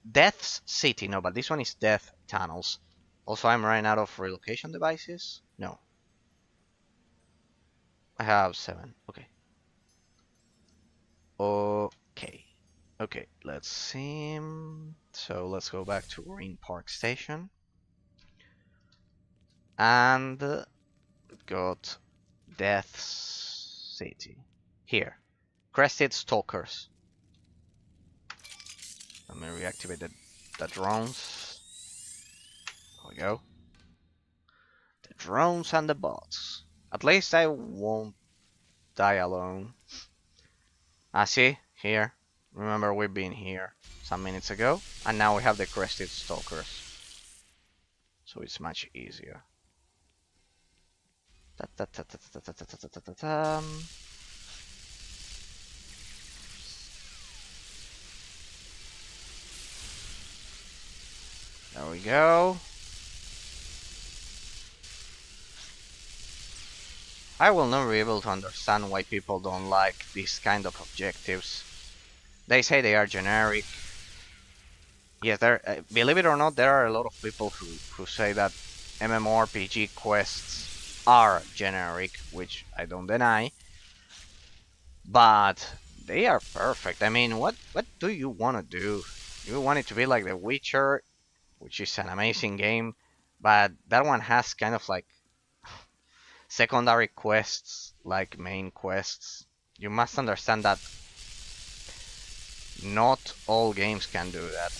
Death's City. No, but this one is Death Tunnels. Also, I'm running out of relocation devices. No. I have 7. Okay. Okay. Okay, let's see. So let's go back to Green Park Station. And got Death City. Here. Crested Stalkers. Let me reactivate the drones. There we go. The drones and the bots. At least I won't die alone. Ah, see? Here. Remember, we've been here some minutes ago. And now we have the Crested Stalkers. So it's much easier. There we go. I will never be able to understand why people don't like these kind of objectives. They say they are generic. Yes, believe it or not, there are a lot of people who say that MMORPG quests are generic, which I don't deny. But they are perfect. I mean, what do you want to do? You want it to be like The Witcher, which is an amazing game, but that one has kind of like secondary quests like main quests. You must understand that not all games can do that.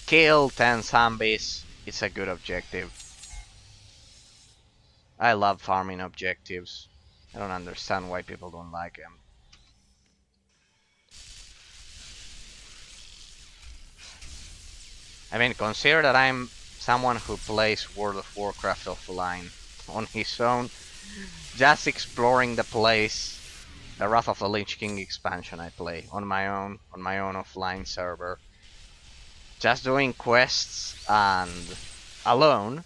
Kill 10 zombies, it's a good objective. I love farming objectives. I don't understand why people don't like them. I mean, consider that I'm someone who plays World of Warcraft offline on his own, just exploring the place. The Wrath of the Lich King expansion I play on my own offline server. Just doing quests and alone,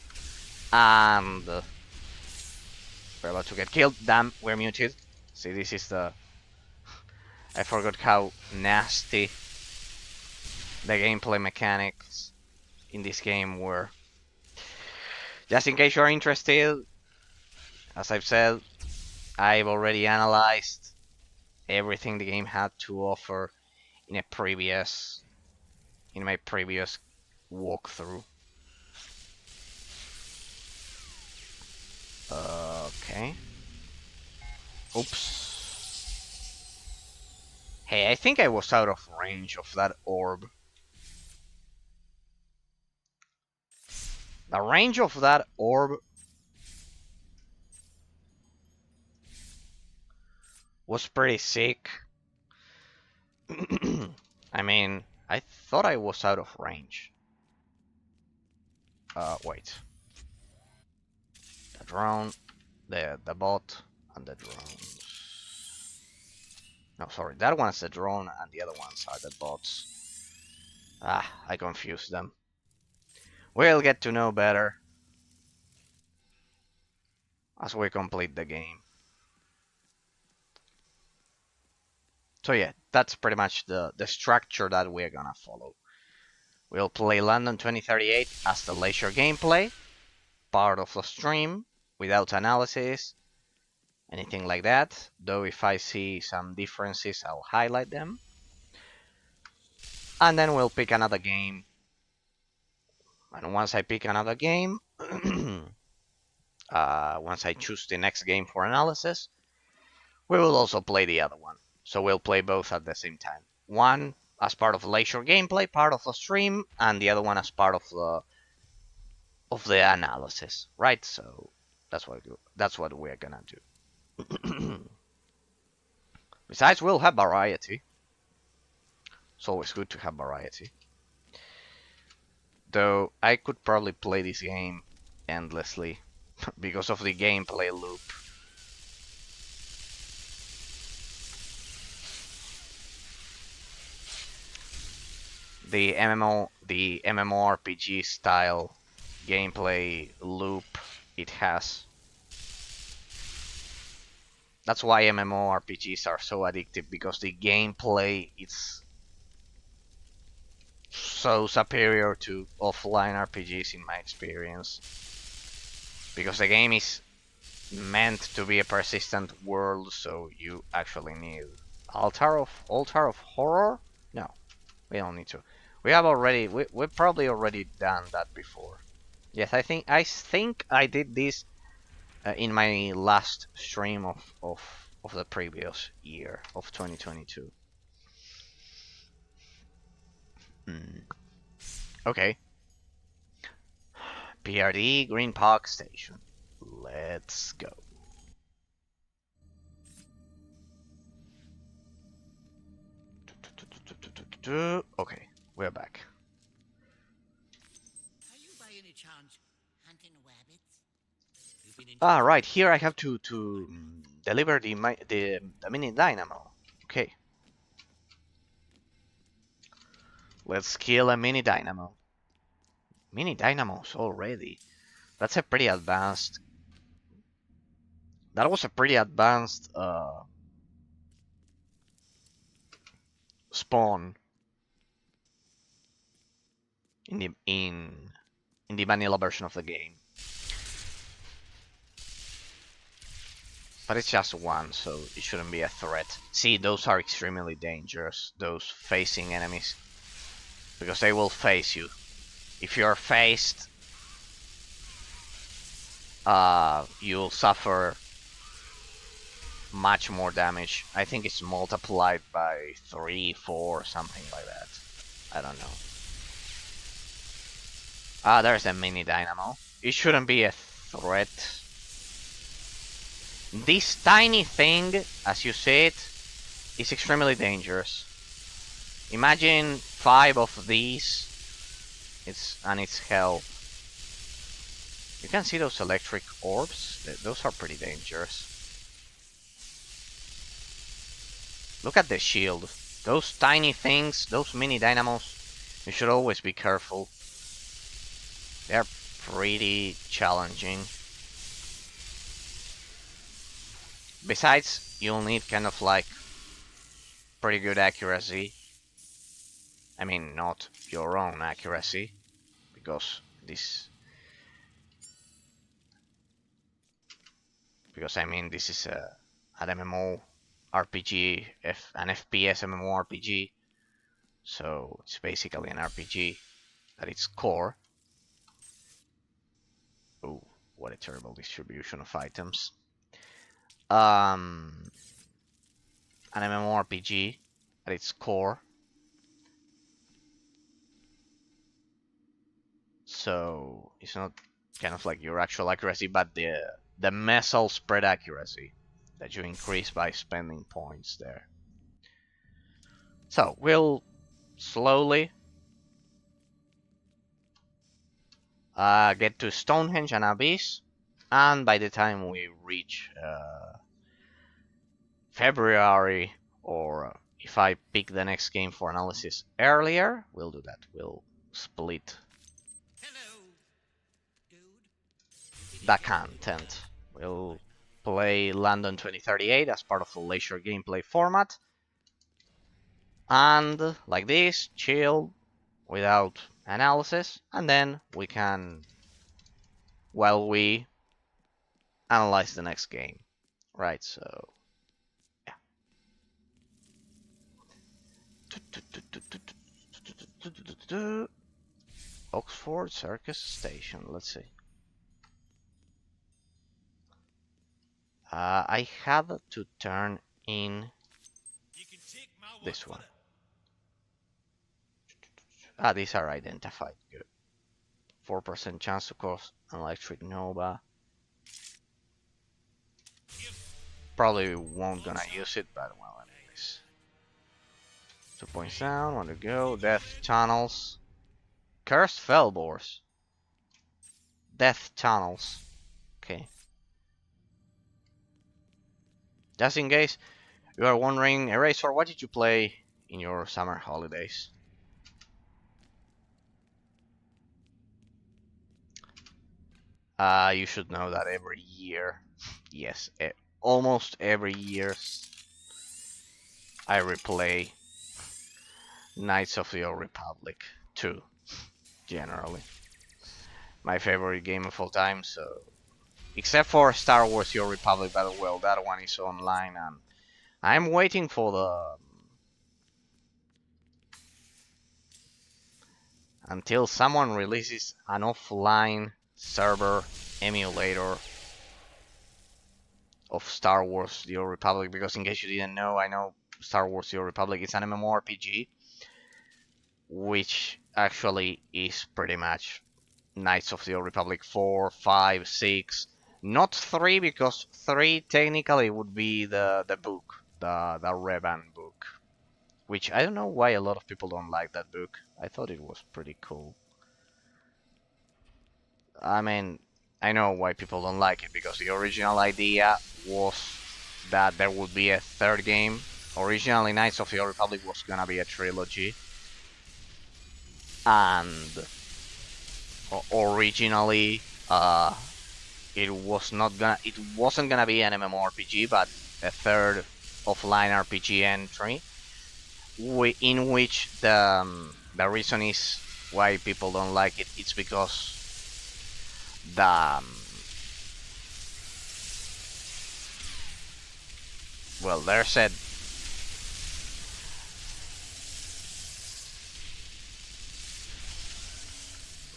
and we're about to get killed. Damn, we're muted. See, this is the... I forgot how nasty the gameplay mechanics in this game were. Just in case you're interested, as I've said, I've already analyzed everything the game had to offer in my previous walkthrough. Okay. Oops. Hey, I think I was out of range of that orb. The range of that orb was pretty sick. I mean, I thought I was out of range. Wait. The drone, the bot, and the drones. No, sorry, that one's the drone, and the other ones are the bots. Ah, I confused them. We'll get to know better as we complete the game. So yeah, that's pretty much the structure that we're gonna follow. We'll play London 2038 as the leisure gameplay, part of the stream, without analysis, anything like that. Though if I see some differences, I'll highlight them. And then we'll pick another game. And once I pick another game, once I choose the next game for analysis, we will also play the other one. So we'll play both at the same time. One as part of leisure gameplay, part of the stream, and the other one as part of the analysis, right? So that's what we're gonna do. Besides, we'll have variety. It's always good to have variety. Though I could probably play this game endlessly because of the gameplay loop. The MMORPG style gameplay loop it has. That's why MMORPGs are so addictive, because the gameplay is so superior to offline RPGs in my experience. Because the game is meant to be a persistent world, so you actually need altar of horror? No, we don't need to. We've probably already done that before. Yes, I think I did this in my last stream of the previous year of 2022. Okay. PRD Green Park Station. Let's go. Okay, we're back. Are you by any chance hunting rabbits? Ah, right. Here I have to deliver the mini dynamo. Okay. Let's kill a mini dynamo. Mini dynamos already. That's a pretty advanced. That was a pretty advanced spawn in the vanilla version of the game. But it's just one, so it shouldn't be a threat. See, those are extremely dangerous, those facing enemies. Because they will face you. If you're faced, you'll suffer much more damage. I think it's multiplied by 3, 4, something like that. I don't know. Ah, there's a mini dynamo. It shouldn't be a threat. This tiny thing, as you see it, is extremely dangerous. Imagine 5 of these it's hell. You can see those electric orbs. Those are pretty dangerous. Look at the shield. Those tiny things, those mini dynamos. You should always be careful. They're pretty challenging. Besides, you'll need kind of like pretty good accuracy. I mean, not your own accuracy, because I mean this is an MMO RPG, an FPS MMO RPG, so it's basically an RPG at its core. Oh, what a terrible distribution of items. An MMORPG at its core. So it's not kind of like your actual accuracy, but the missile spread accuracy that you increase by spending points there. So we'll slowly get to Stonehenge and Abyss, and by the time we reach February, or if I pick the next game for analysis earlier, we'll do that. We'll split Hello, dude. the content. We'll play London 2038 as part of the leisure gameplay format. And like this, chill, without analysis, and then we can, while we analyze the next game. Right, so yeah. Oxford Circus Station, let's see. I had to turn in You can take my word this for one. it. Ah, these are identified. Good. 4% chance to cause an electric nova. Probably won't gonna use it, but well, anyways. 2 points down, 1 to go. Death tunnels. Cursed fellbores. Death tunnels. Okay. Just in case you are wondering, Eraser, what did you play in your summer holidays? You should know that every year, yes, almost every year, I replay Knights of the Old Republic 2, generally. My favorite game of all time, so... Except for Star Wars The Old Republic Battle, well, that one is online, and I'm waiting for the... until someone releases an offline server emulator of Star Wars The Old Republic, because in case you didn't know, I know Star Wars The Old Republic is an MMORPG, which actually is pretty much Knights of the Old Republic 4, 5, 6, not 3, because 3 technically would be the book, the Revan book, which I don't know why a lot of people don't like that book. I thought it was pretty cool. I mean, I know why people don't like it, because the original idea was that there would be a third game. Originally, Knights of the Old Republic was gonna be a trilogy, and originally it wasn't gonna be an MMORPG, but a third offline RPG entry, in which the reason is why people don't like it. It's because the well, there's a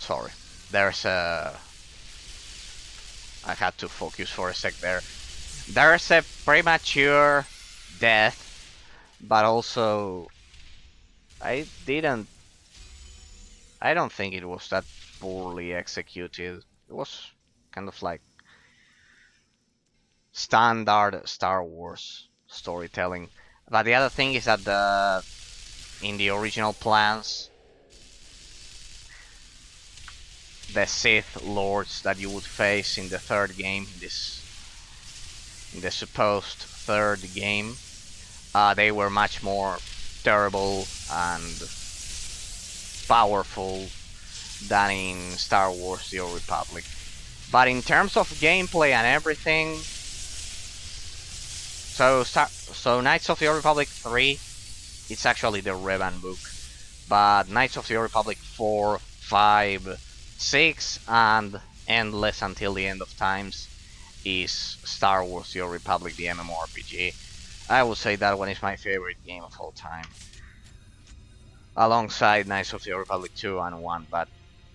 sorry, there's a I had to focus for a sec there. There's a premature death, but also I didn't. I don't think it was that poorly executed. It was kind of like standard Star Wars storytelling. But the other thing is that in the original plans, the Sith lords that you would face in the third game, in the supposed third game, they were much more terrible and powerful than in Star Wars: The Old Republic. But in terms of gameplay and everything, so Knights of the Old Republic 3, it's actually the Revan book. But Knights of the Old Republic 4, 5, 6, and Endless Until the End of Times is Star Wars: The Old Republic, the MMORPG. I would say that one is my favorite game of all time. Alongside Knights of the Old Republic 2 and 1, but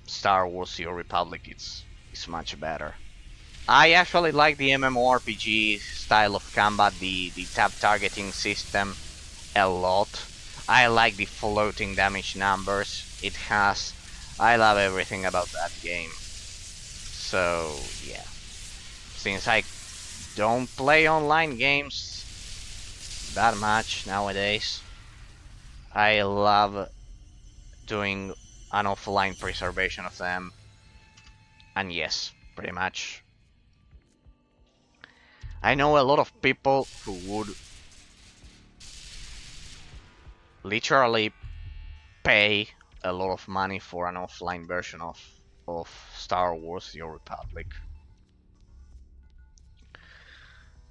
Star Wars: The Old Republic is much better. I actually like the MMORPG style of combat, the tab targeting system a lot. I like the floating damage numbers it has. I love everything about that game. So yeah, since I don't play online games that much nowadays, I love doing an offline preservation of them. And yes, pretty much. I know a lot of people who would literally pay a lot of money for an offline version of Star Wars: The Old Republic.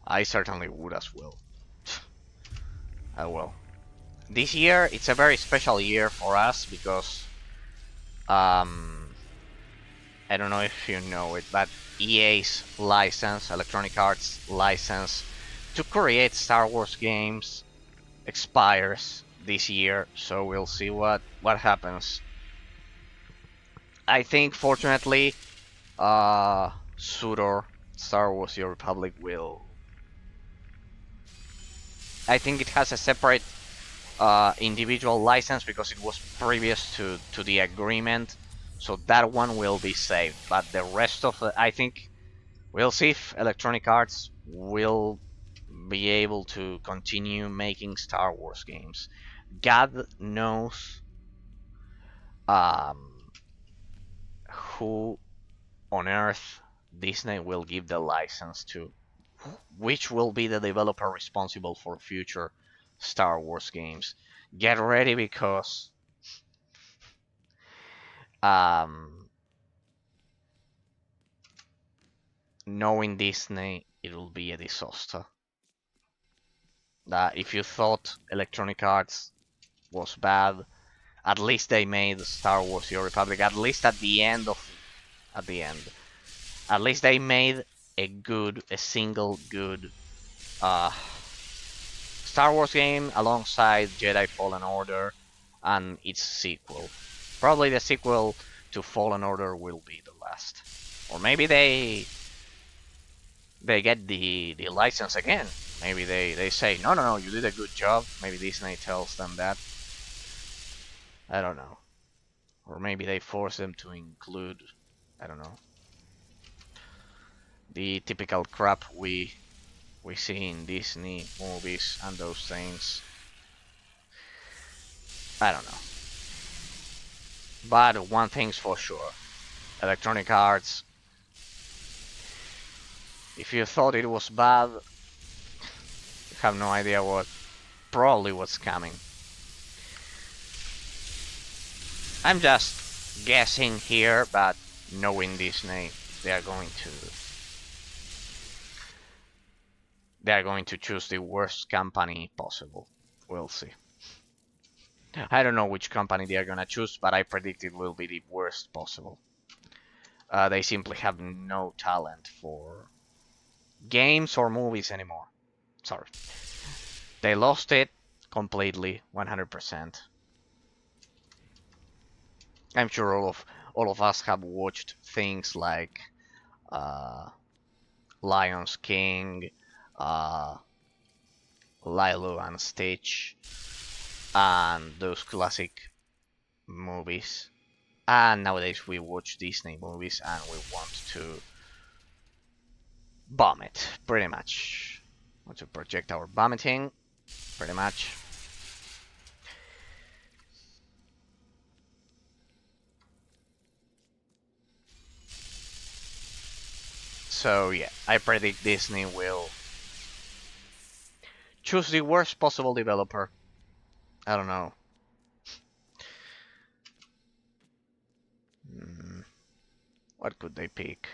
I certainly would as well. Oh well. This year it's a very special year for us because I don't know if you know it, but EA's license, Electronic Arts license to create Star Wars games expires this year, so we'll see what happens. I think fortunately Sudor Star Wars: The Old Republic will, I think it has a separate individual license because it was previous to the agreement, so that one will be saved. But the rest of the, I think we'll see if Electronic Arts will be able to continue making Star Wars games. God knows um, who on earth Disney will give the license to, which will be the developer responsible for future Star Wars games. Get ready because um, knowing Disney, it will be a disaster. If you thought Electronic Arts was bad, at least they made Star Wars: The Old Republic. At least at the end, at least they made a single good Star Wars game alongside Jedi Fallen Order and its sequel. Probably the sequel to Fallen Order will be the last, or maybe they get the license again. Maybe they say no, you did a good job. Maybe Disney tells them that. I don't know. Or maybe they force them to include, I don't know, the typical crap we see in Disney movies and those things. I don't know. But one thing's for sure. Electronic Arts, if you thought it was bad, you have no idea probably what's coming. I'm just guessing here, but knowing Disney, they are going to choose the worst company possible. We'll see. I don't know which company they are gonna choose, but I predict it will be the worst possible. They simply have no talent for games or movies anymore. Sorry. They lost it completely, 100%. I'm sure all of us have watched things like Lion's King, uh, Lilo and Stitch, and those classic movies. And nowadays we watch Disney movies and we want to bomb it, pretty much. Want to project our vomiting, pretty much. So yeah, I predict Disney will choose the worst possible developer. I don't know. Hmm, what could they pick?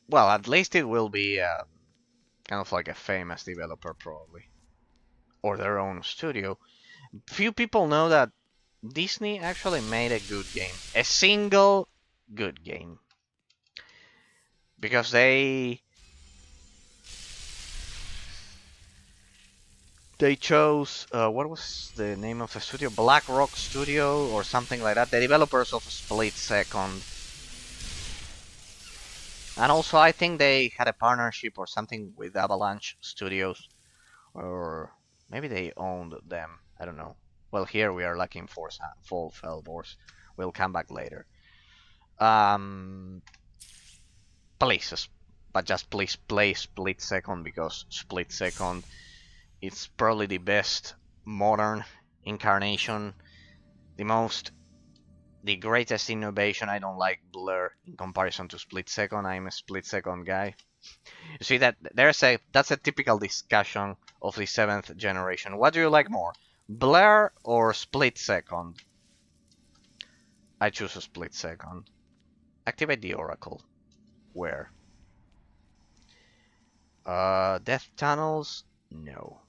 Well, at least it will be kind of like a famous developer, probably, or their own studio. Few people know that Disney actually made a good game, a single good game, because they chose what was the name of the studio? Black Rock Studio or something like that. The developers of Split Second, and also I think they had a partnership or something with Avalanche Studios, or maybe they owned them. I don't know. Well, here we are looking for full Felbors. We'll come back later. Um, please, but just please play Split Second, because Split Second it's probably the best modern incarnation, the greatest innovation. I don't like Blur in comparison to Split Second. I'm a Split Second guy. You see that that's a typical discussion of the seventh generation. What do you like more, Blur or Split Second? I choose a Split Second. Activate the Oracle. Where? Death tunnels? No.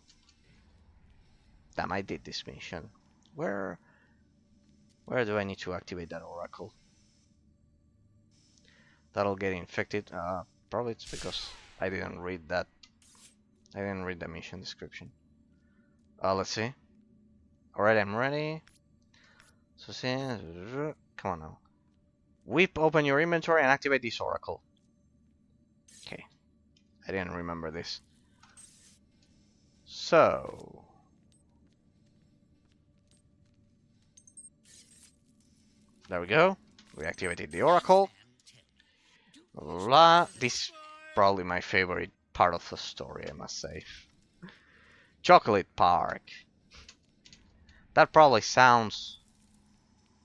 Damn, I did this mission. Where? Where do I need to activate that Oracle? That'll get infected. Probably it's because I didn't read that. I didn't read the mission description. Let's see. Alright, I'm ready. So see, come on now. Whip open your inventory and activate this Oracle. Okay, I didn't remember this. So there we go. We activated the Oracle. This is probably my favorite part of the story, I must say. Chocolate Park. That probably sounds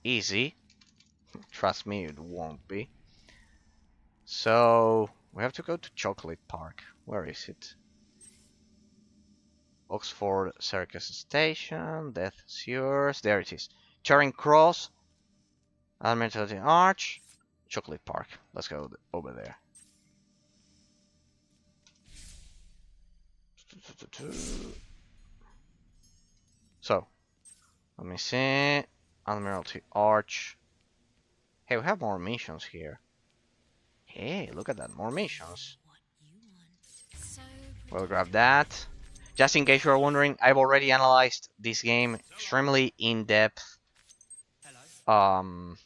easy. Trust me, it won't be. So we have to go to Chocolate Park. Where is it? Oxford Circus Station, Death Sewers. There it is. Charing Cross, Admiralty Arch, Chocolate Park. Let's go over there. So, let me see. Admiralty Arch. Hey, we have more missions here. Hey, look at that, more missions. We'll grab that. Just in case you are wondering, I've already analyzed this game extremely in depth. I've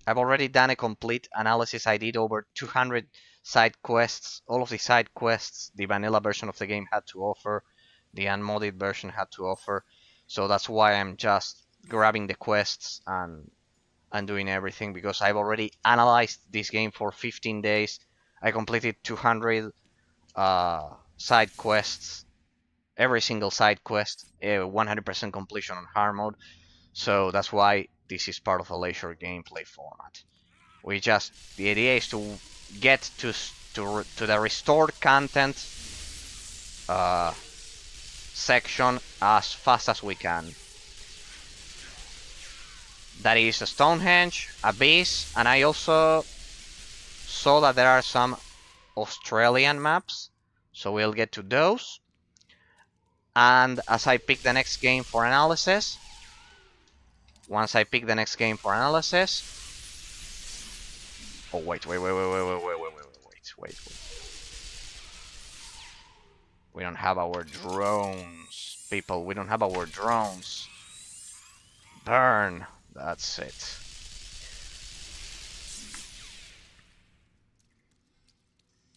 already done a complete analysis. I did over 200 side quests. All of the side quests the vanilla version of the game had to offer, the unmodded version had to offer. So that's why I'm just grabbing the quests and doing everything, because I've already analyzed this game for 15 days. I completed 200 side quests, every single side quest, 100% completion on hard mode. So that's why this is part of a leisure gameplay format. The idea is to get to the restored content section as fast as we can. That is Stonehenge, Abyss, and I also saw that there are some Australian maps, so we'll get to those. And as I pick the next game for analysis, once I pick the next game for analysis, oh wait, we don't have our drones, people. We don't have our drones. Burn. That's it.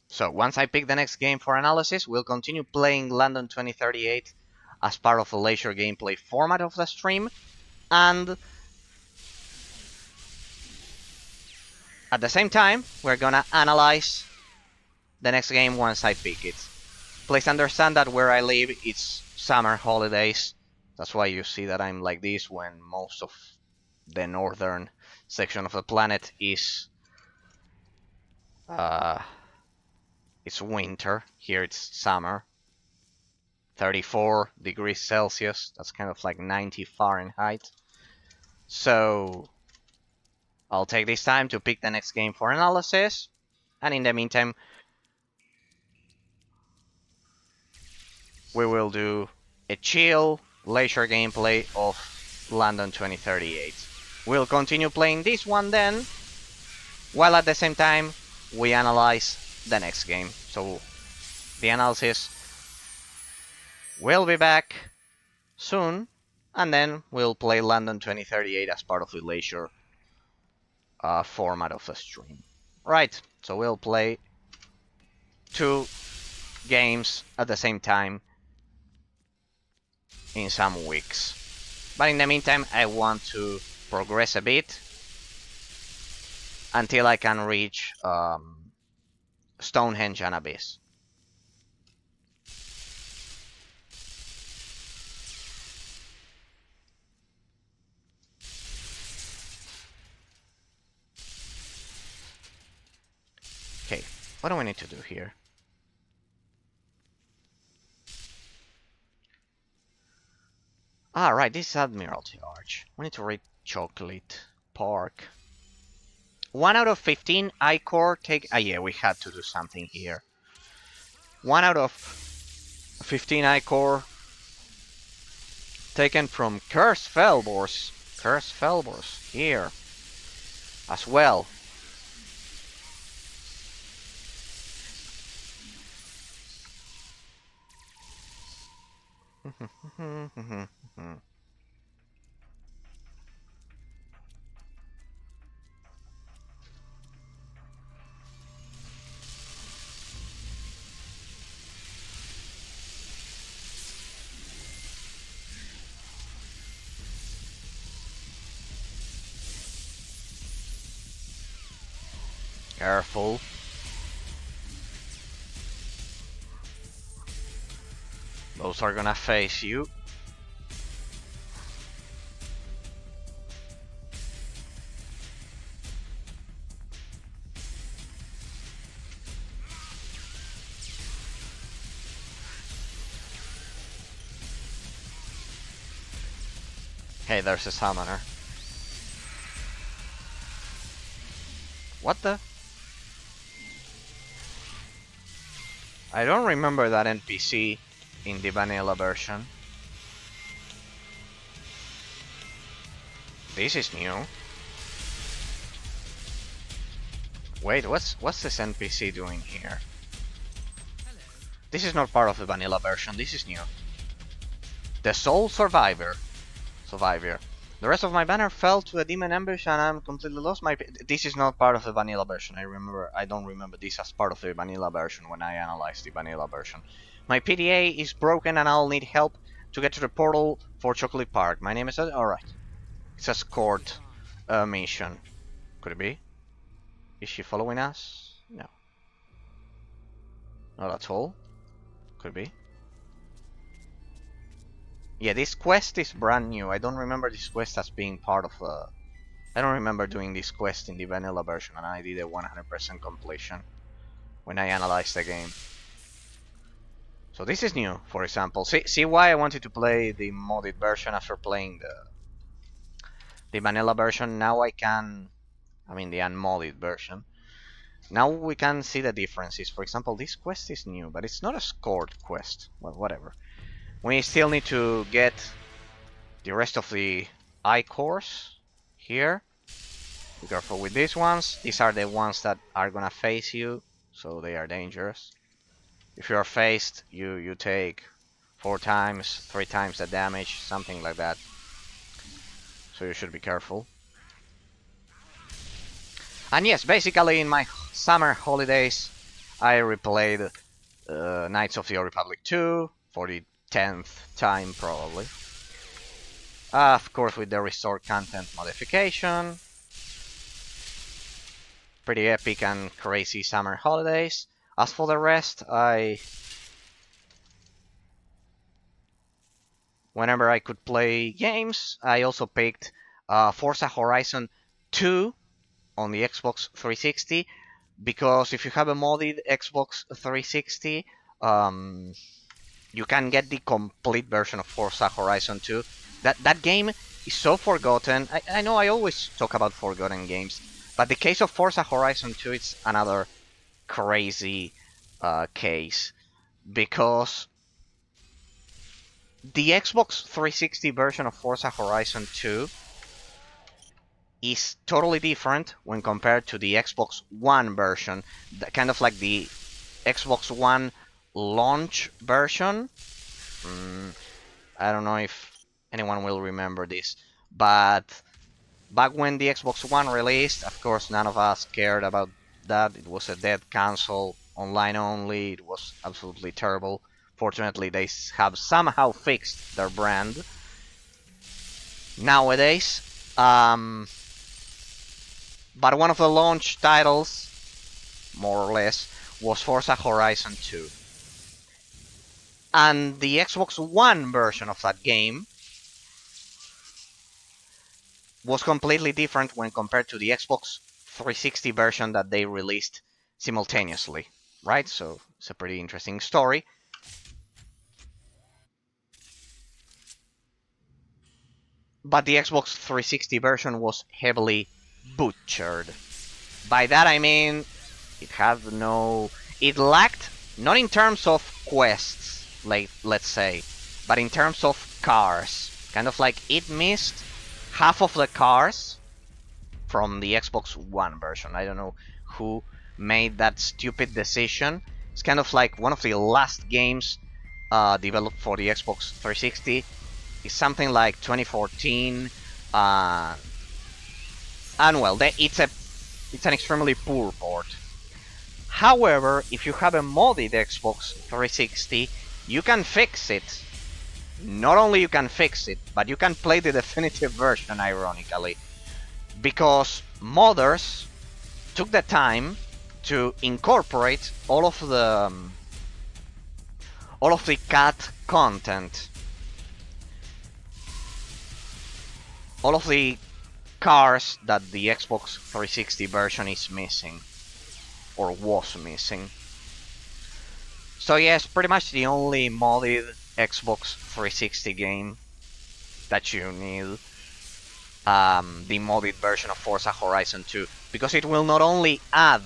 So once I pick the next game for analysis, we'll continue playing London 2038 as part of the leisure gameplay format of the stream, and at the same time, we're gonna analyze the next game once I pick it. Please understand that where I live, it's summer holidays, That's why you see that I'm like this when most of the northern section of the planet is uh, it's winter. Here it's summer. 34 degrees Celsius. That's kind of like 90 Fahrenheit. So I'll take this time to pick the next game for analysis. And in the meantime, we will do a chill leisure gameplay of London 2038. We'll continue playing this one then, while at the same time we analyze the next game. So the analysis will be back soon, and then we'll play London 2038 as part of the leisure format of the stream. Right, so we'll play 2 games at the same time in some weeks. But in the meantime, I want to progress a bit until I can reach Stonehenge and Abyss. Okay, what do we need to do here? Ah, right, this is Admiralty Arch. We need to read Chocolate Park. 1 out of 15 I-core take... Ah, yeah, we had to do something here. 1 out of 15 I-core taken from Cursed Felbors. Cursed Felbors here as well. Careful. Those are gonna face you. Hey, there's a summoner. What the? I don't remember that NPC in the vanilla version. This is new. Wait, what's this NPC doing here? Hello. This is not part of the vanilla version, this is new. The sole survivor. The rest of my banner fell to a demon ambush and I'm completely lost. This is not part of the vanilla version. I don't remember this as part of the vanilla version when I analyzed the vanilla version. My PDA is broken and I'll need help to get to the portal for Chocolate Park. My name is... Alright. It's a escort mission. Could it be? Is she following us? No. Not at all. Could be. Yeah, this quest is brand new. I don't remember this quest as being part of I don't remember doing this quest in the vanilla version, and I did a 100% completion when I analyzed the game. So this is new, for example. See why I wanted to play the modded version after playing the vanilla version? Now I can... I mean the unmodded version. Now we can see the differences. For example, this quest is new, but it's not a scored quest. Well, whatever. We still need to get the rest of the I-cores here. Be careful with these ones. These are the ones that are gonna face you, so they are dangerous. If you are faced, you take 4 times, 3 times the damage, something like that. So you should be careful. And yes, basically in my summer holidays, I replayed Knights of the Old Republic 2 for the 10th time probably. Of course with the restored content modification. Pretty epic and crazy summer holidays. As for the rest, I whenever I could play games. I also picked Forza Horizon 2 on the Xbox 360 because if you have a modded Xbox 360, um, you can get the complete version of Forza Horizon 2. That game is so forgotten. I know I always talk about forgotten games, but the case of Forza Horizon 2 it's another crazy case because the Xbox 360 version of Forza Horizon 2 is totally different when compared to the Xbox One version, kind of like the Xbox One launch version. Mm, I don't know if anyone will remember this, but back when the Xbox One released, of course, none of us cared about that. It was a dead console, online only. It was absolutely terrible. Fortunately, they have somehow fixed their brand nowadays. But one of the launch titles, more or less, was Forza Horizon 2. And the Xbox One version of that game was completely different when compared to the Xbox 360 version that they released simultaneously, right? So it's a pretty interesting story. But the Xbox 360 version was heavily butchered. By that I mean it had no. It lacked, not in terms of quests, like let's say, but in terms of cars. Kind of like it missed half of the cars from the Xbox One version. I don't know who made that stupid decision. It's kind of like one of the last games developed for the Xbox 360. It's something like 2014, uh, and well, it's an extremely poor port. However, if you have a modded Xbox 360, you can fix it. Not only you can fix it, but you can play the definitive version, ironically, because modders took the time to incorporate all of the cut content, all of the cars that the Xbox 360 version is missing or was missing. So yes, pretty much the only modded Xbox 360 game that you need, the modded version of Forza Horizon 2, because it will not only add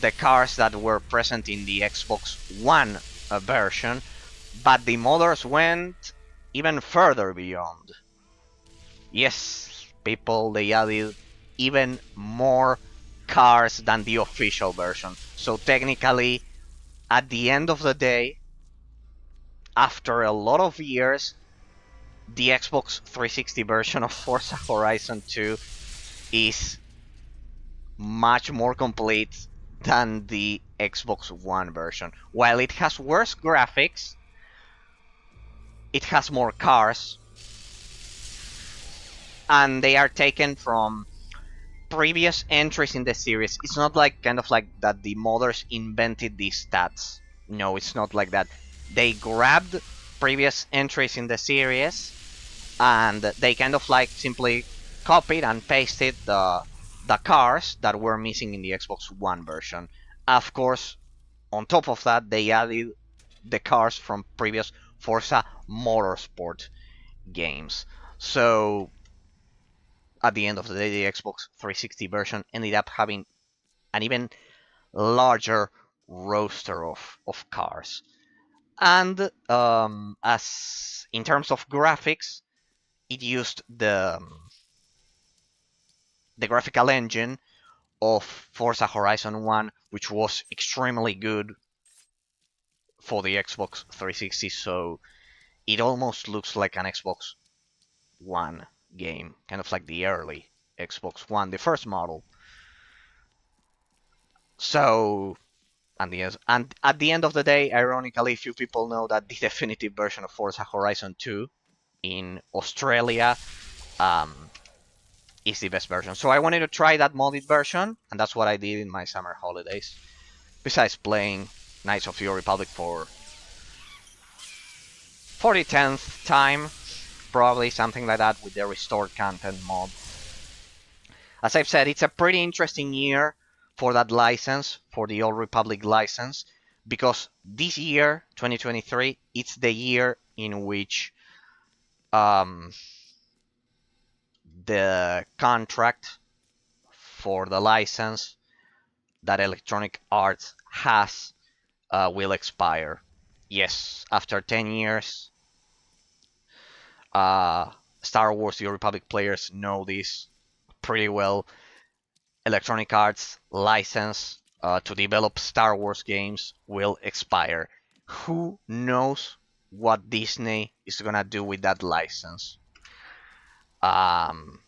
the cars that were present in the Xbox One version, but the modders went even further beyond. Yes, people, they added even more cars than the official version. So technically, at the end of the day, after a lot of years, the Xbox 360 version of Forza Horizon 2 is much more complete than the Xbox One version. While it has worse graphics, it has more cars, and they are taken from previous entries in the series. It's not like kind of like that the modders invented these stats. No, it's not like that. They grabbed previous entries in the series and they kind of like simply copied and pasted the cars that were missing in the Xbox One version. Of course, on top of that, they added the cars from previous Forza Motorsport games. So at the end of the day, the Xbox 360 version ended up having an even larger roster of cars. And as in terms of graphics, it used the graphical engine of Forza Horizon 1, which was extremely good for the Xbox 360, so it almost looks like an Xbox One game, kind of like the early Xbox One, the first model. So, and at the end of the day, ironically, few people know that the definitive version of Forza Horizon 2 in Australia um, is the best version. So I wanted to try that modded version, and that's what I did in my summer holidays. Besides playing Knights of the Old Republic for for the 10th time, probably something like that with the restored content mod. As I've said, it's a pretty interesting year for that license, for the Old Republic license, because this year, 2023, it's the year in which um, the contract for the license that Electronic Arts has will expire. Yes, after 10 years, uh, Star Wars: The Old Republic players know this pretty well. Electronic Arts license to develop Star Wars games will expire. Who knows what Disney is gonna do with that license? Um,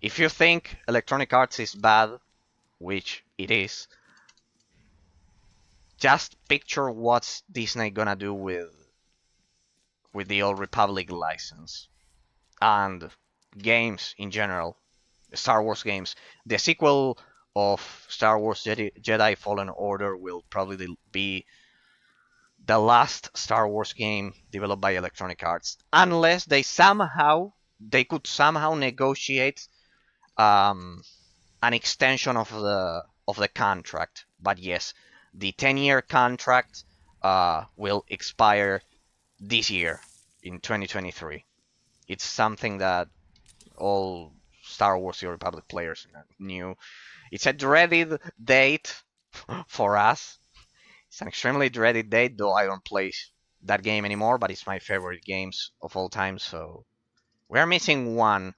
if you think Electronic Arts is bad, which it is, just picture what's Disney gonna do with the Old Republic license and games in general, Star Wars games. The sequel of Star Wars Jedi Fallen Order will probably be the last Star Wars game developed by Electronic Arts, unless they could somehow negotiate um, an extension of the contract. But yes, the 10-year contract will expire this year in 2023. It's something that all Star Wars: The Republic players knew. It's a dreaded date for us. It's an extremely dreaded date, though I don't play that game anymore, but it's my favorite games of all time, so we're missing one.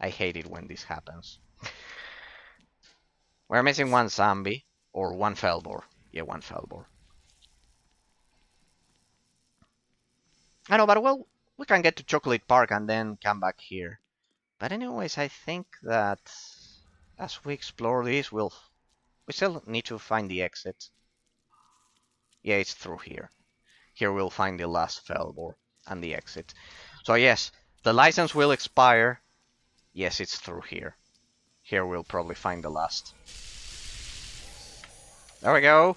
I hate it when this happens. We're missing one zombie, or one Felbor. Yeah, one Felbor. I know, but well, we can get to Chocolate Park and then come back here. But anyways, I think that as we explore this, we still need to find the exit. Yeah, it's through here. Here we'll find the last Felbor and the exit. So yes, the license will expire. Yes, it's through here. Here we'll probably find the last. There we go.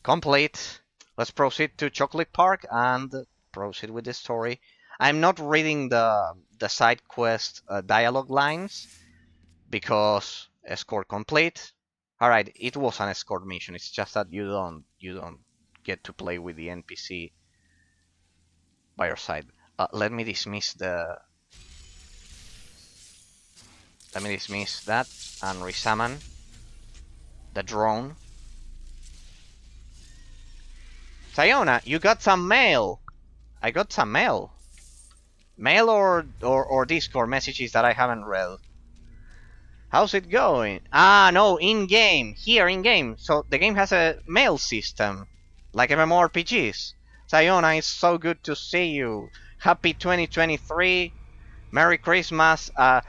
Complete. Let's proceed to Chocolate Park and proceed with the story. I'm not reading the side quest dialogue lines because escort complete. All right, it was an escort mission. It's just that you don't get to play with the NPC by your side. Let me dismiss that and resummon the drone. Sayona, you got some mail. I got some mail. Mail or Discord messages that I haven't read. How's it going? Ah, no, in-game. Here, in-game. So the game has a mail system. Like MMORPGs. Sayona, it's so good to see you. Happy 2023. Merry Christmas. I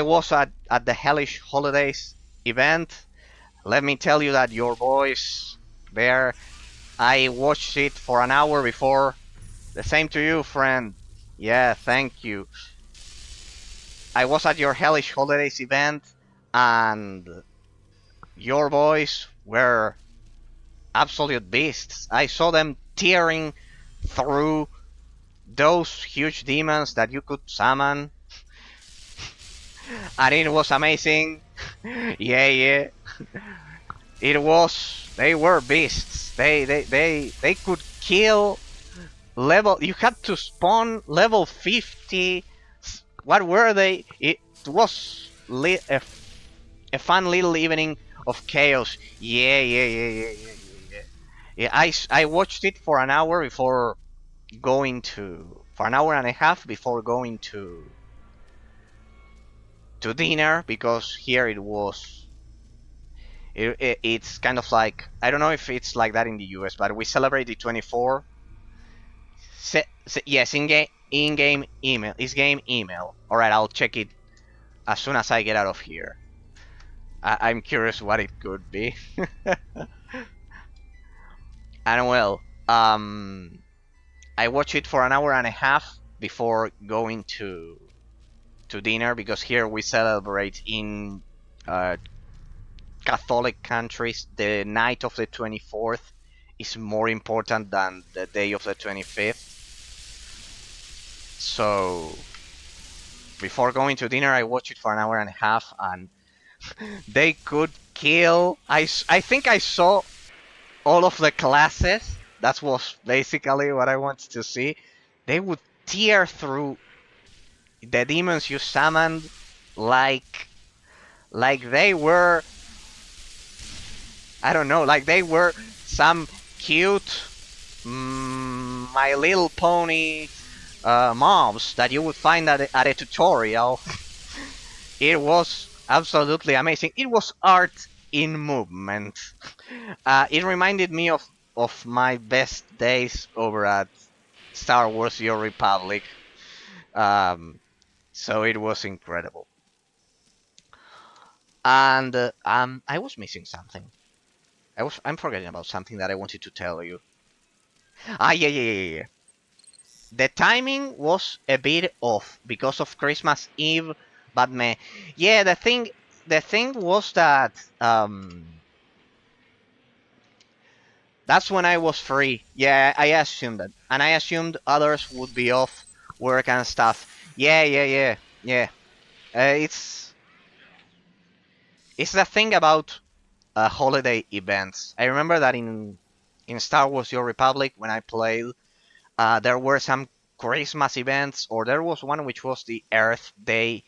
was at the Hellish Holidays event. Let me tell you that your voice there, I watched it for an hour before. The same to you, friend. Yeah, thank you. I was at your Hellish Holidays event, and your boys were absolute beasts. I saw them tearing through those huge demons that you could summon, and it was amazing. Yeah, yeah. It was. They were beasts. They could kill level. You had to spawn level 50. What were they? It was a fun little evening of chaos. Yeah, yeah, yeah, yeah, yeah, yeah. Yeah, I watched it for an hour before for an hour and a half before going to dinner, because here it's kind of like, I don't know if it's like that in the US, but we celebrate the 24. Yes, in-game email. It's game email. All right, I'll check it as soon as I get out of here. I'm curious what it could be. And well, I watched it for an hour and a half before going to dinner, because here we celebrate in Catholic countries the night of the 24th is more important than the day of the 25th. So before going to dinner, I watched it for an hour and a half, and they could kill. I think I saw all of the classes. That was basically what I wanted to see. They would tear through the demons you summoned like they were, I don't know, like they were some cute My Little Pony mobs that you would find at a tutorial. It was absolutely amazing. It was art in movement. It reminded me of my best days over at Star Wars: The Old Republic. Um, so it was incredible. And I was missing something. I'm forgetting about something that I wanted to tell you. Yeah. The timing was a bit off because of Christmas Eve, but yeah, the thing was that that's when I was free. Yeah, I assumed that, and I assumed others would be off work and stuff. Yeah. It's the thing about holiday events. I remember that in Star Wars: The Old Republic when I played, there were some Christmas events, or there was one which was the Earth Day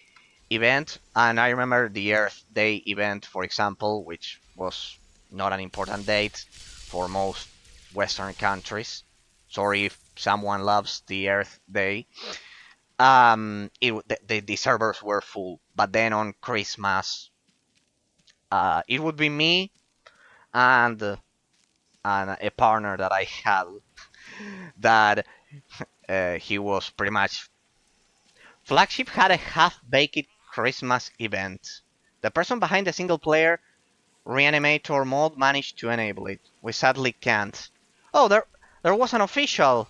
event, and I remember the Earth Day event, for example, which was not an important date for most Western countries. Sorry if someone loves the Earth Day. The servers were full, but then on Christmas, it would be me and a partner that I had that he was pretty much. Flagship had a half-baked Christmas event. The person behind the single-player reanimator mode managed to enable it. We sadly can't. Oh, there was an official.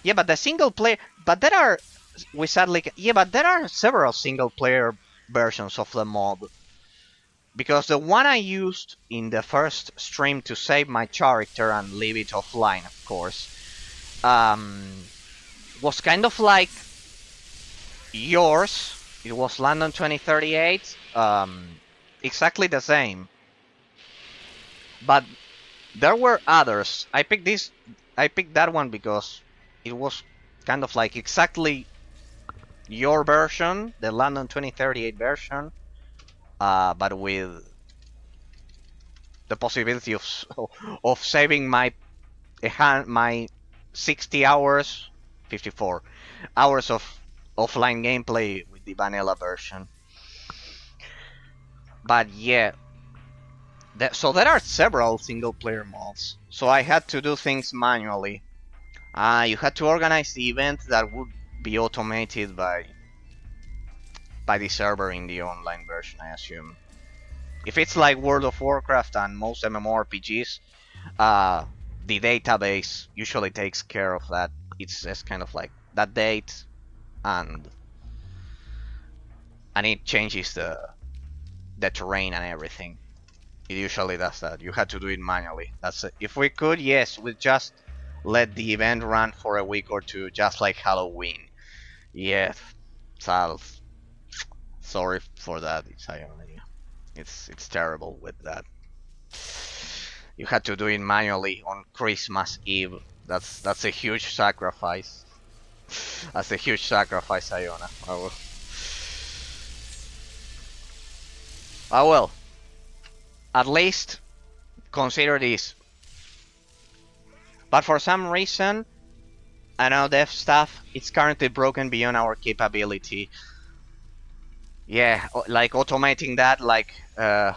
Yeah, but the single player. But there are. We sadly. Yeah, but there are several single-player versions of the mod. Because the one I used in the first stream to save my character and leave it offline, of course, was kind of like yours. It was London 2038. Exactly the same. But there were others. I picked that one because it was kind of like exactly your version, the London 2038 version, but with the possibility of saving my 60 hours, 54 hours of offline gameplay with the vanilla version. But yeah, so there are several single player modes. So I had to do things manually. You had to organize the event that would be automated by the server in the online version, I assume. If it's like World of Warcraft and most MMORPGs, the database usually takes care of that. It's just kind of like that date, and it changes the terrain and everything. It usually does that. You had to do it manually. That's it. If we could, yes, we'd just let the event run for a week or two, just like Halloween. Yeah, Sal, sorry for that. It's terrible with that. You had to do it manually on Christmas Eve. That's a huge sacrifice. That's a huge sacrifice, Iona. Well. At least consider this. But for some reason, I know dev stuff, it's currently broken beyond our capability. Yeah, like automating that, like, yeah,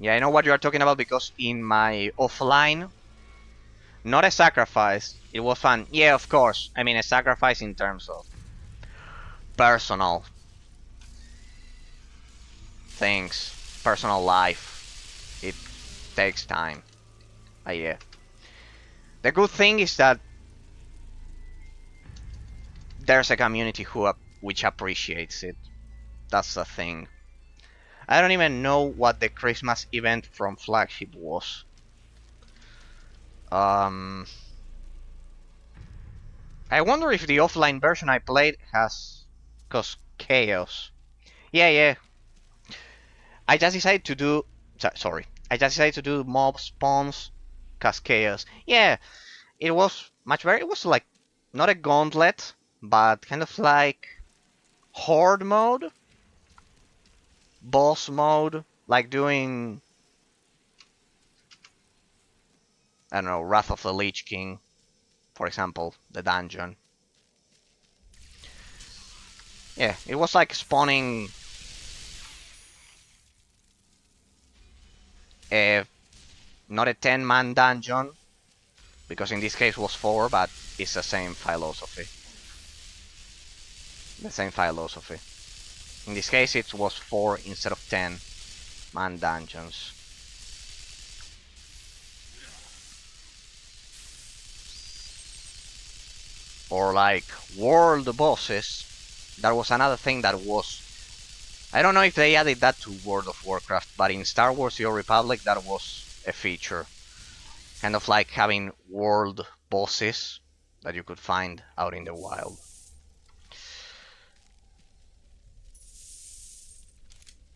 I know what you are talking about because in my offline, not a sacrifice, it was fun. Yeah, of course. I mean, a sacrifice in terms of personal things, personal life. It takes time. Yeah. The good thing is that there's a community which appreciates it. That's the thing. I don't even know what the Christmas event from Flagship was. Um, I wonder if the offline version I played has caused chaos. Yeah, yeah. I just decided to do. Sorry. I just decided to do mob spawns cause chaos. Yeah, it was much better. It was like not a gauntlet, but kind of like horde mode, boss mode, like doing I don't know, Wrath of the Lich King, for example, the dungeon. Yeah, it was like spawning a not a 10-man dungeon because in this case it was 4, but it's the same philosophy. The same philosophy. In this case it was 4 instead of 10-man dungeons. Or like world bosses. That was another thing that was. I don't know if they added that to World of Warcraft, but in Star Wars The Old Republic that was a feature. Kind of like having world bosses that you could find out in the wild.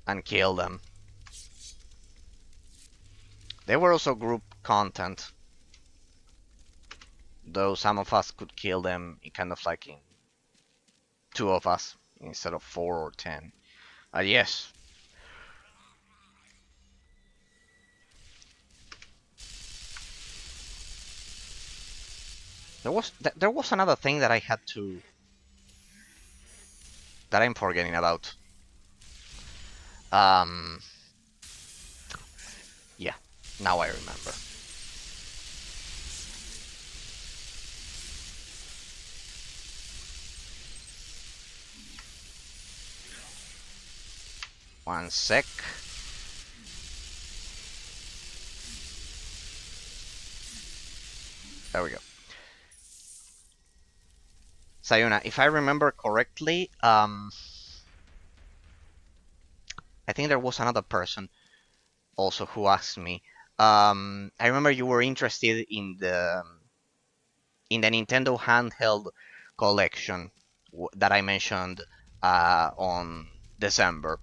And kill them. They were also group content. Though some of us could kill them in kind of like in 2 of us instead of 4 or 10. Yes. There was another thing that I had to that I'm forgetting about. Um yeah, now I remember. One sec. There we go. Sayuna, if I remember correctly, I think there was another person also who asked me. I remember you were interested in the Nintendo handheld collection that I mentioned on December.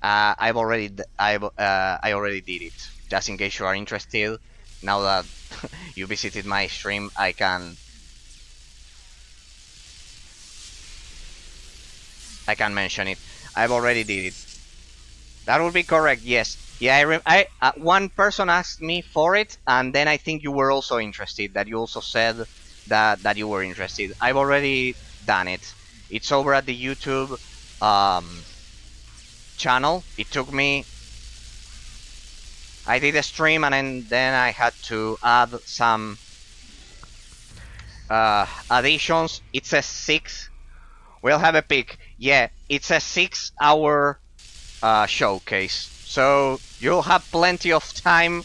I already did it. Just in case you are interested, now that you visited my stream, I can mention it. I've already did it. That would be correct. Yes. Yeah. One person asked me for it, and then I think you were also interested. That you also said that you were interested. I've already done it. It's over at the YouTube um, channel. It took me. I did a stream, and then I had to add some additions. It's a 6. We'll have a pick. Yeah, it's a 6-hour showcase. So you'll have plenty of time.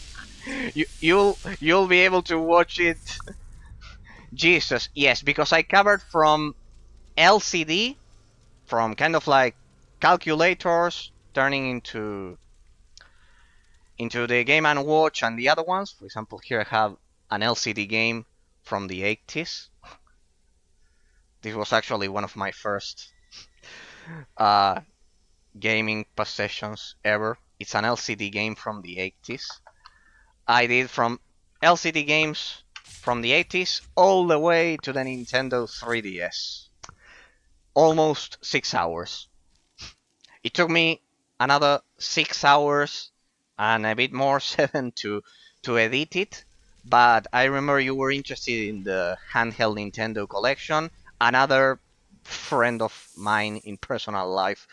You'll be able to watch it. Jesus, yes, because I covered from LCD, from kind of like calculators turning into the Game and Watch and the other ones. For example, here I have an LCD game from the 80s. This was actually one of my first uh, gaming possessions ever. It's an LCD game from the 80s. I did from LCD games from the 80s all the way to the Nintendo 3DS. Almost 6 hours. It took me another 6 hours and a bit more, 7 to edit it. But I remember you were interested in the handheld Nintendo collection. Another friend of mine in personal life,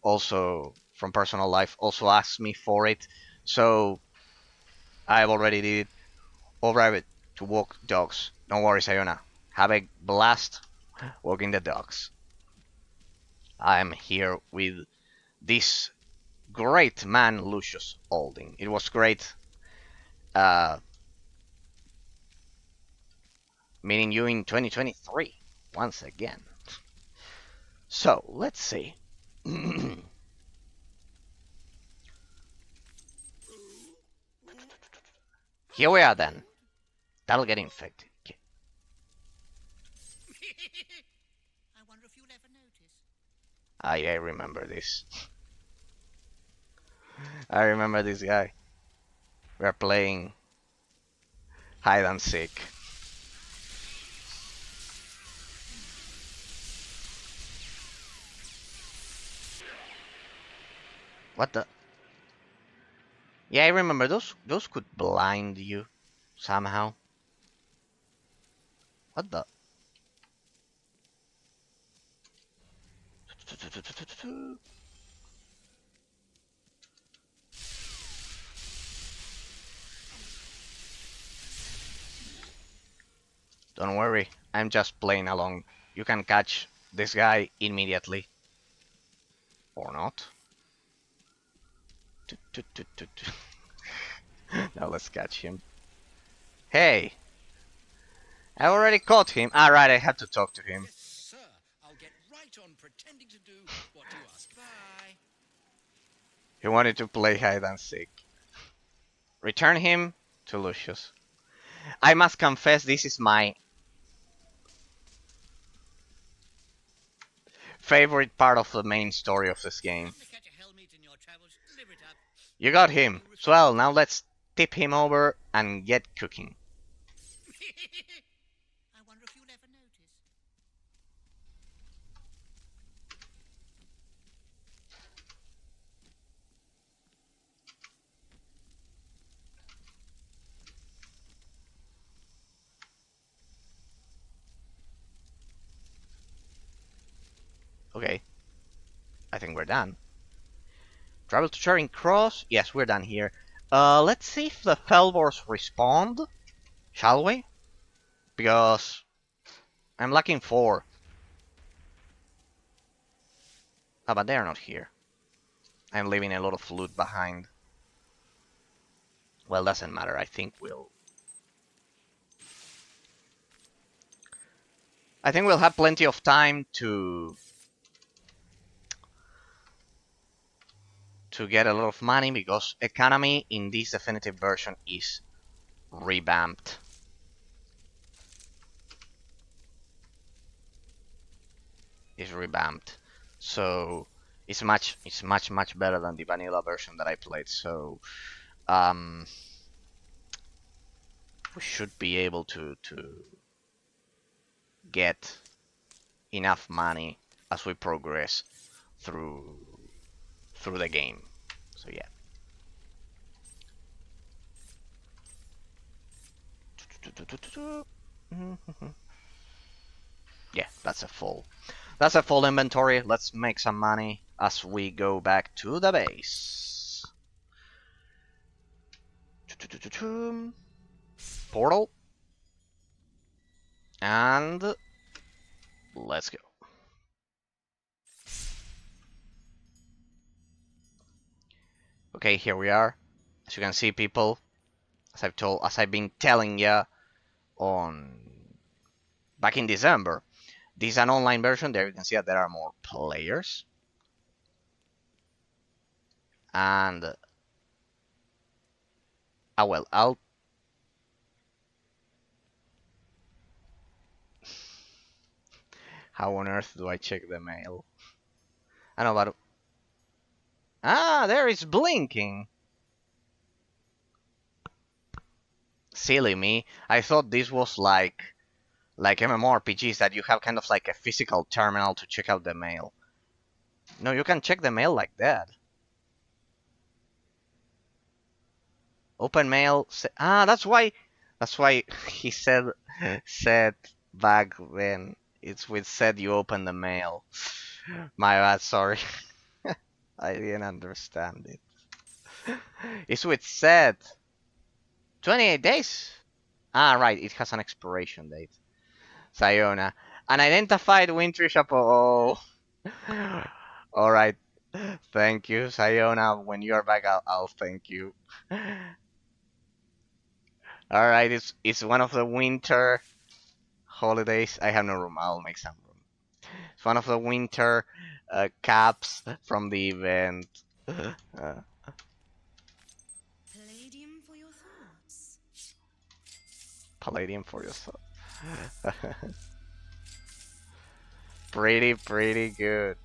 also from personal life, also asked me for it. So I've already did it. Over to walk dogs. Don't worry, Sayona. Have a blast walking the dogs. I'm here with this great man, Lucius Alding. It was great uh, meeting you in 2023 once again. So, let's see. Here we are then. That'll get infected. I wonder if you'll ever notice. I remember this. I remember this guy. We're playing hide and seek. What the? Yeah, I remember those. Those could blind you somehow. What the? Don't worry, I'm just playing along. You can catch this guy immediately. Or not. Now let's catch him. Hey! I already caught him. Ah, right, I had to talk to him. Yes, sir. I'll get right on pretending to do what you ask. Bye. He wanted to play hide and seek. Return him to Lucius. I must confess, this is my favorite part of the main story of this game. Happen to catch a hellmeat in your travels? Deliver it up. You got him. Swell, now let's tip him over and get cooking. I wonder if you'll ever notice. Okay, I think we're done. Travel to Charing Cross. Yes, we're done here. Let's see if the Felvors respond, shall we? Because I'm lacking 4. Ah, but they're not here. I'm leaving a lot of loot behind. Well, doesn't matter. I think we'll have plenty of time to get a lot of money because economy in this definitive version is revamped. So it's much better than the vanilla version that I played. So we should be able to get enough money as we progress through the game. So yeah. Yeah, that's a full inventory. Let's make some money as we go back to the base. Portal. And let's go. Okay, here we are. As you can see, people, as I've been telling ya on back in December, this is an online version. There you can see that there are more players. And well, how on earth do I check the mail? I know, but there it's blinking. Silly me. I thought this was like MMORPGs that you have kind of like a physical terminal to check out the mail. No, you can check the mail like that. Open mail. That's why he said back then. It's with said you open the mail. My bad, sorry. I didn't understand it. It's with said 28 days. Right, it has an expiration date. Sayona. Unidentified wintry chapeau. Oh. Alright. Thank you, Sayona. When you're back, I'll thank you. Alright, it's one of the winter holidays. I have no room. I'll make some room. It's one of the winter caps from the event. Palladium for your thoughts. Palladium for yourself. Pretty good.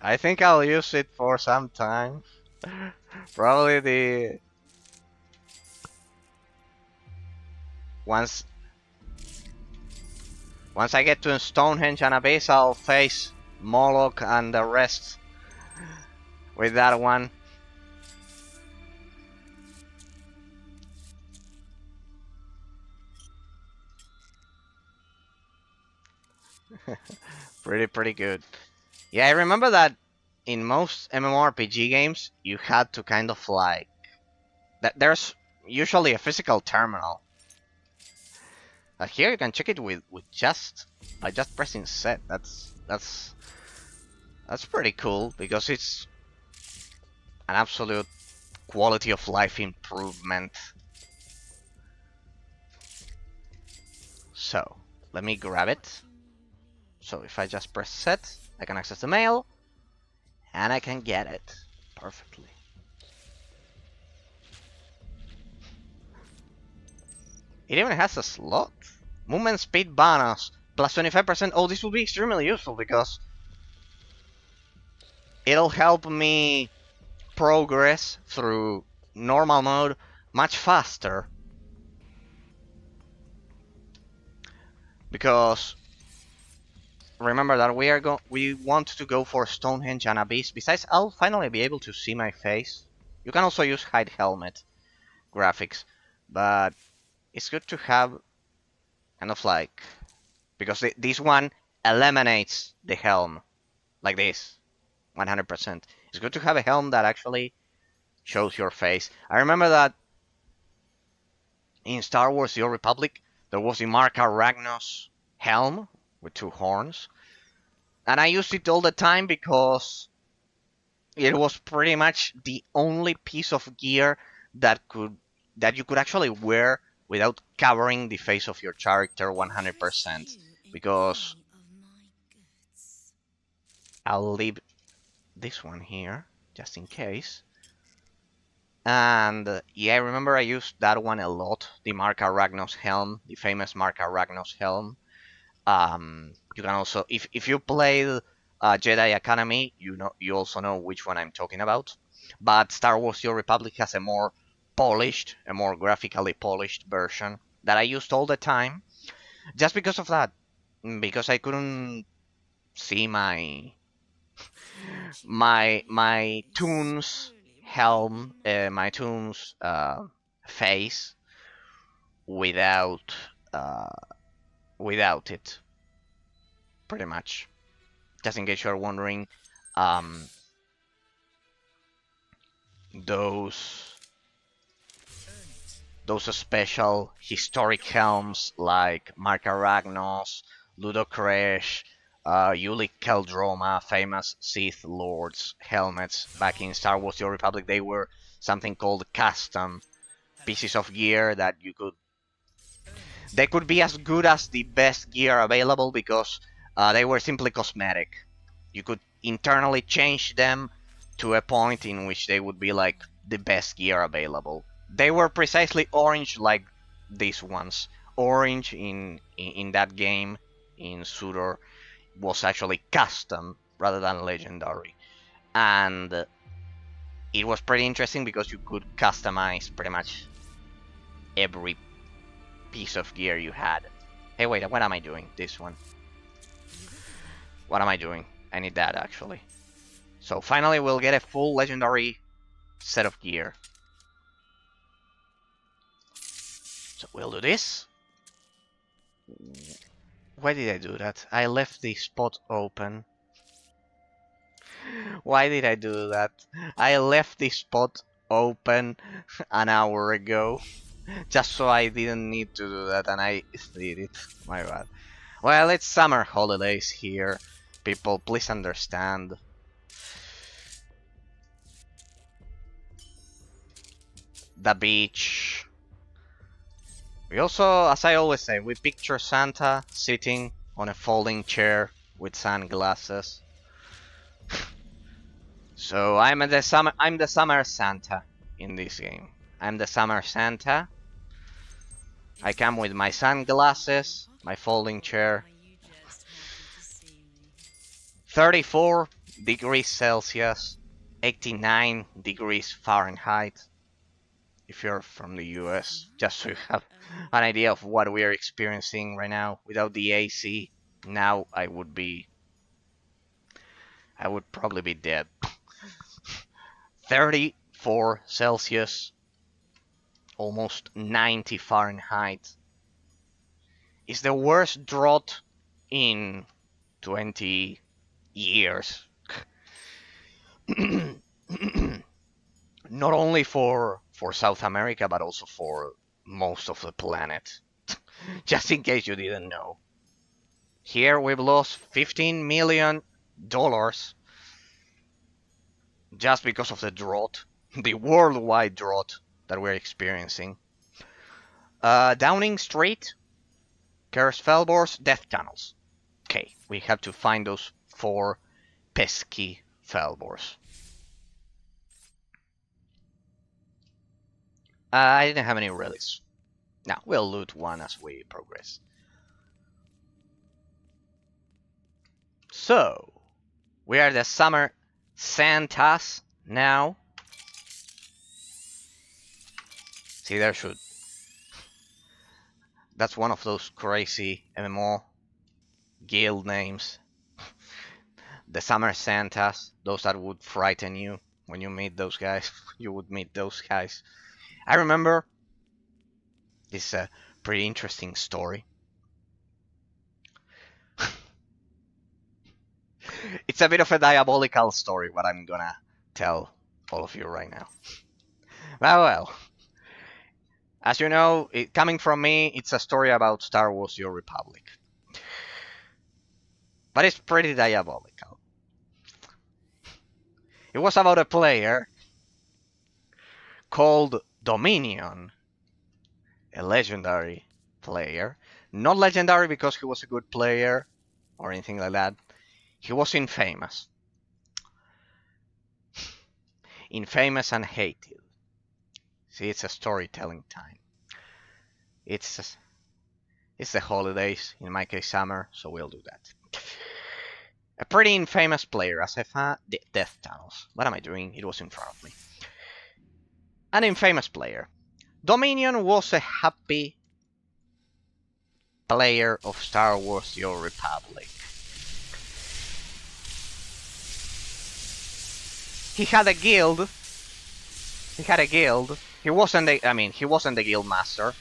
I think I'll use it for some time. Probably the once once I get to Stonehenge and Abyss, I'll face Moloch and the rest with that one. Pretty good. Yeah, I remember that in most MMORPG games, you had to kind of like that. There's usually a physical terminal. Here you can check it with just by just pressing set. That's pretty cool because it's an absolute quality of life improvement. So let me grab it. So if I just press set, I can access the mail, and I can get it perfectly. It even has a slot. Movement speed bonus, plus 25%. Oh, this will be extremely useful because it'll help me progress through normal mode much faster. Because remember that we want to go for Stonehenge and Abyss. Besides, I'll finally be able to see my face. You can also use hide helmet graphics, but it's good to have kind of like because this one eliminates the helm like this 100%. It's good to have a helm that actually shows your face. I remember that in Star Wars: The Old Republic there was the Marka Ragnos helm with two horns, and I used it all the time because it was pretty much the only piece of gear that you could actually wear without covering the face of your character 100%. Because I'll leave this one here just in case. And yeah, I remember I used that one a lot, the Marka Ragnos helm, the famous Marka Ragnos helm. You can also, if you played Jedi Academy, you also know which one I'm talking about. But Star Wars: The Old Republic has a more polished, a more graphically polished version that I used all the time, just because of that, because I couldn't see my Toon's helm, my Toon's face without uh, without it, pretty much. Just in case you're wondering, um, those those special historic helms like Marka Ragnos, Ludocresh, Ulic Keldroma, famous Sith Lords helmets back in Star Wars: The Old Republic, they were something called custom pieces of gear that you could. They could be as good as the best gear available because they were simply cosmetic. You could internally change them to a point in which they would be like the best gear available. They were precisely orange like these ones. Orange in that game in Sutor was actually custom rather than legendary. And it was pretty interesting because you could customize pretty much every piece of gear you had. Hey, wait, what am I doing? This one. What am I doing? I need that actually. So finally we'll get a full legendary set of gear. So we'll do this. Why did I do that? I left the spot open. Why did I do that? I left the spot open an hour ago. Just so I didn't need to do that and I did it. My bad. Well, it's summer holidays here. People, please understand. The beach. We also, as I always say, we picture Santa sitting on a folding chair with sunglasses. So I'm the summer Santa in this game. I'm the summer Santa. I come with my It's a bit sunglasses, of a my pocket, folding or chair. are you just happy to see me? 34 degrees Celsius, 89 degrees Fahrenheit. If you're from the It's US, not just so you have a an idea of what we are experiencing right now without the AC. Now I would probably be dead. 34 Celsius, almost 90 Fahrenheit, is the worst drought in 20 years. Not only for South America, but also for most of the planet. Just in case you didn't know. Here we've lost $15 million just because of the drought, the worldwide drought that we're experiencing. Downing Street, Curse Felbors, Death Tunnels. Okay, we have to find those 4 pesky Felbors. I didn't have any relics. Now, we'll loot one as we progress. So, we are the Summer Santas now. See, there should. That's one of those crazy MMO guild names. The Summer Santas, those that would frighten you when you meet those guys. You would meet those guys. I remember this is a pretty interesting story. It's a bit of a diabolical story, what I'm gonna tell all of you right now. Well, as you know, coming from me, it's a story about Star Wars: The Old Republic. But it's pretty diabolical. It was about a player called Dominion, a legendary player. Not legendary because he was a good player or anything like that. He was infamous. Infamous and hated. See, it's a storytelling time. It's it's the holidays, in my case summer, so we'll do that. A pretty infamous player, as I found Death Tunnels. What am I doing? It was in front of me. An infamous player. Dominion was a happy player of Star Wars: The Old Republic. He had a guild. He had a guild. He wasn't the guild master,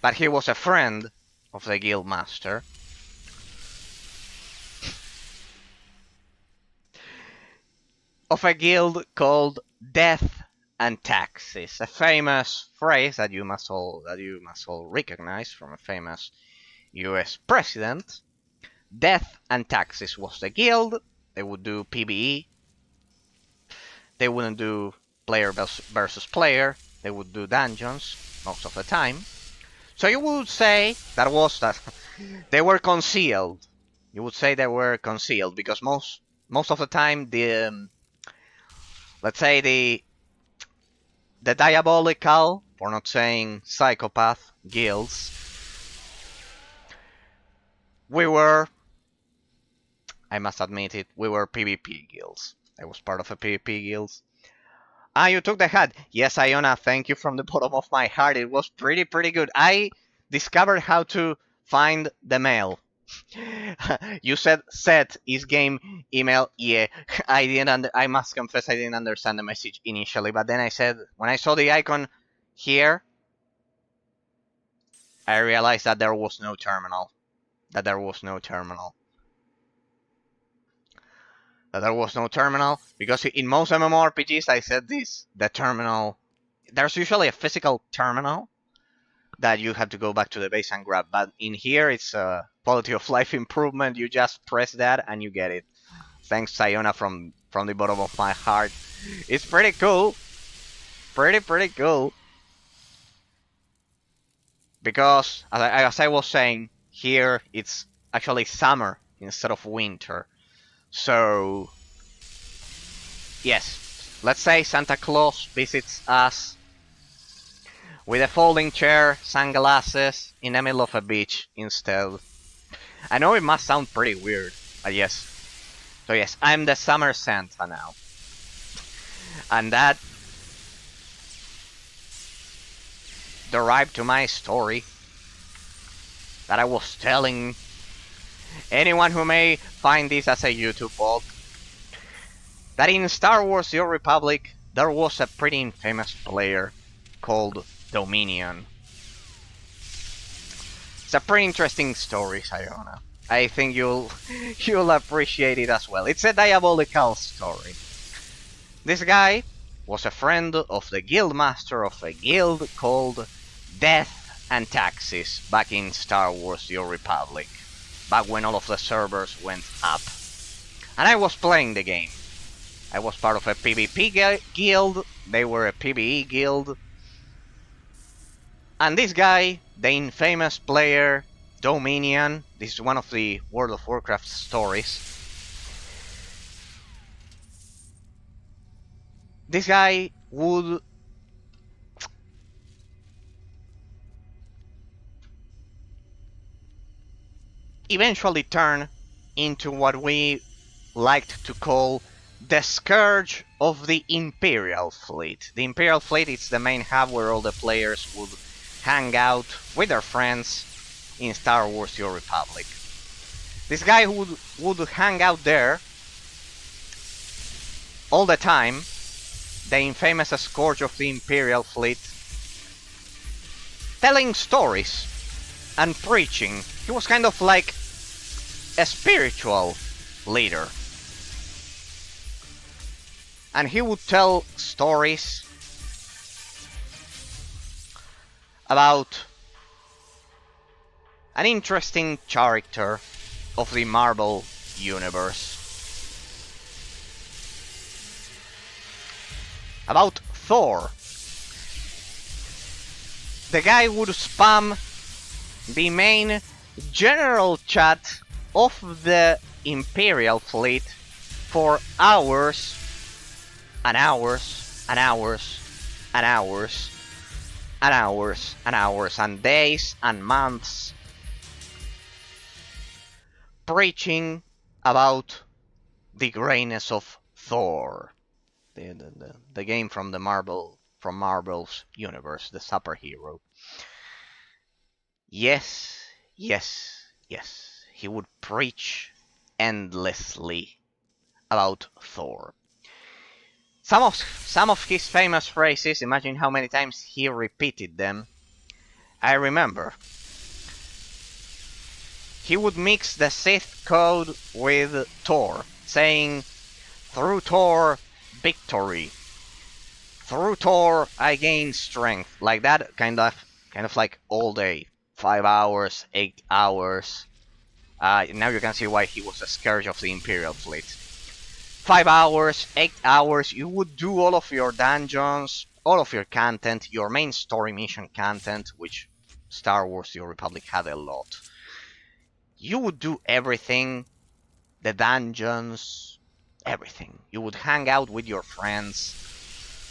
but he was a friend of the guild master. Of a guild called Death and Taxes, a famous phrase that you must all recognize from a famous US president. Death and Taxes was the guild. They would do PvE. They wouldn't do player versus player. They would do dungeons most of the time. So you would say that they were concealed. You would say they were concealed because most of the time the let's say the diabolical, for not saying psychopath guilds, we were, I must admit it, we were PvP guilds. I was part of a PvP guild. Ah, you took the hat. Yes, Iona, thank you from the bottom of my heart. It was pretty good. I discovered how to find the mail. You said set is game email. Yeah, I didn't. I must confess I didn't understand the message initially, but then I said when I saw the icon here, I realized that there was no terminal. That there was no terminal. That there was no terminal because in most MMORPGs I said this. The terminal. There's usually a physical terminal that you have to go back to the base and grab. But in here, it's a quality of life improvement. You just press that and you get it. Thanks, Sayona, from the bottom of my heart. It's pretty cool. Pretty cool. Because, as I was saying, here it's actually summer instead of winter. So, yes, let's say Santa Claus visits us with a folding chair, sunglasses, in the middle of a beach instead. I know it must sound pretty weird, but yes. So yes, I'm the summer Santa now. And that derived to my story that I was telling anyone who may find this as a YouTube vlog, that in Star Wars The Old Republic there was a pretty infamous player called Dominion. It's a pretty interesting story, Sayona. I think you'll appreciate it as well. It's a diabolical story. This guy was a friend of the guildmaster of a guild called Death and Taxes back in Star Wars The Old Republic, back when all of the servers went up. And I was playing the game. I was part of a PvP guild, they were a PvE guild. And this guy, the infamous player Dominion, this is one of the World of Warcraft stories. This guy would eventually turn into what we liked to call the Scourge of the Imperial Fleet. The Imperial Fleet is the main hub where all the players would hang out with their friends in Star Wars The Old Republic. This guy would hang out there all the time, the infamous Scourge of the Imperial Fleet, telling stories and preaching. He was kind of like a spiritual leader. And he would tell stories about an interesting character of the Marvel universe. About Thor. The guy would spam the main general chat of the Imperial Fleet for hours and hours and hours and hours and hours and hours and days and months, preaching about the greatness of Thor, the game from Marvel's universe, the superhero. Yes, yes, yes. He would preach endlessly about Thor. Some of his famous phrases, imagine how many times he repeated them. I remember. He would mix the Sith code with Thor, saying, "Through Thor, victory. Through Thor, I gain strength." Like that, kind of like all day. 5 hours, 8 hours. Now you can see why he was a scourge of the Imperial Fleet. 5 hours, 8 hours, you would do all of your dungeons, all of your content, your main story mission content, which Star Wars The Old Republic had a lot. You would do everything, the dungeons, everything. You would hang out with your friends,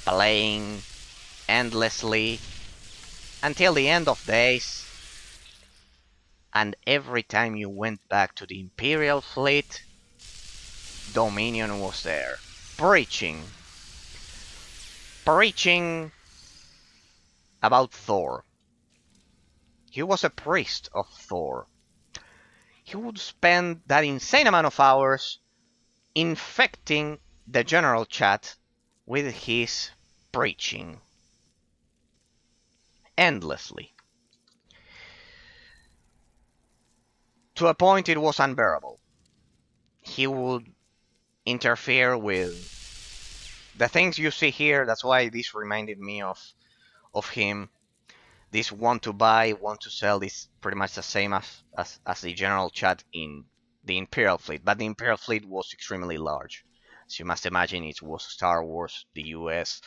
playing endlessly, until the end of days. And every time you went back to the Imperial Fleet, Dominion was there, preaching about Thor. He was a priest of Thor. He would spend that insane amount of hours infecting the general chat with his preaching. Endlessly. To a point it was unbearable. He would interfere with the things you see here. That's why this reminded me of him. This want to buy, want to sell is pretty much the same as the general chat in the Imperial Fleet. But the Imperial Fleet was extremely large. As you must imagine, it was Star Wars, the US.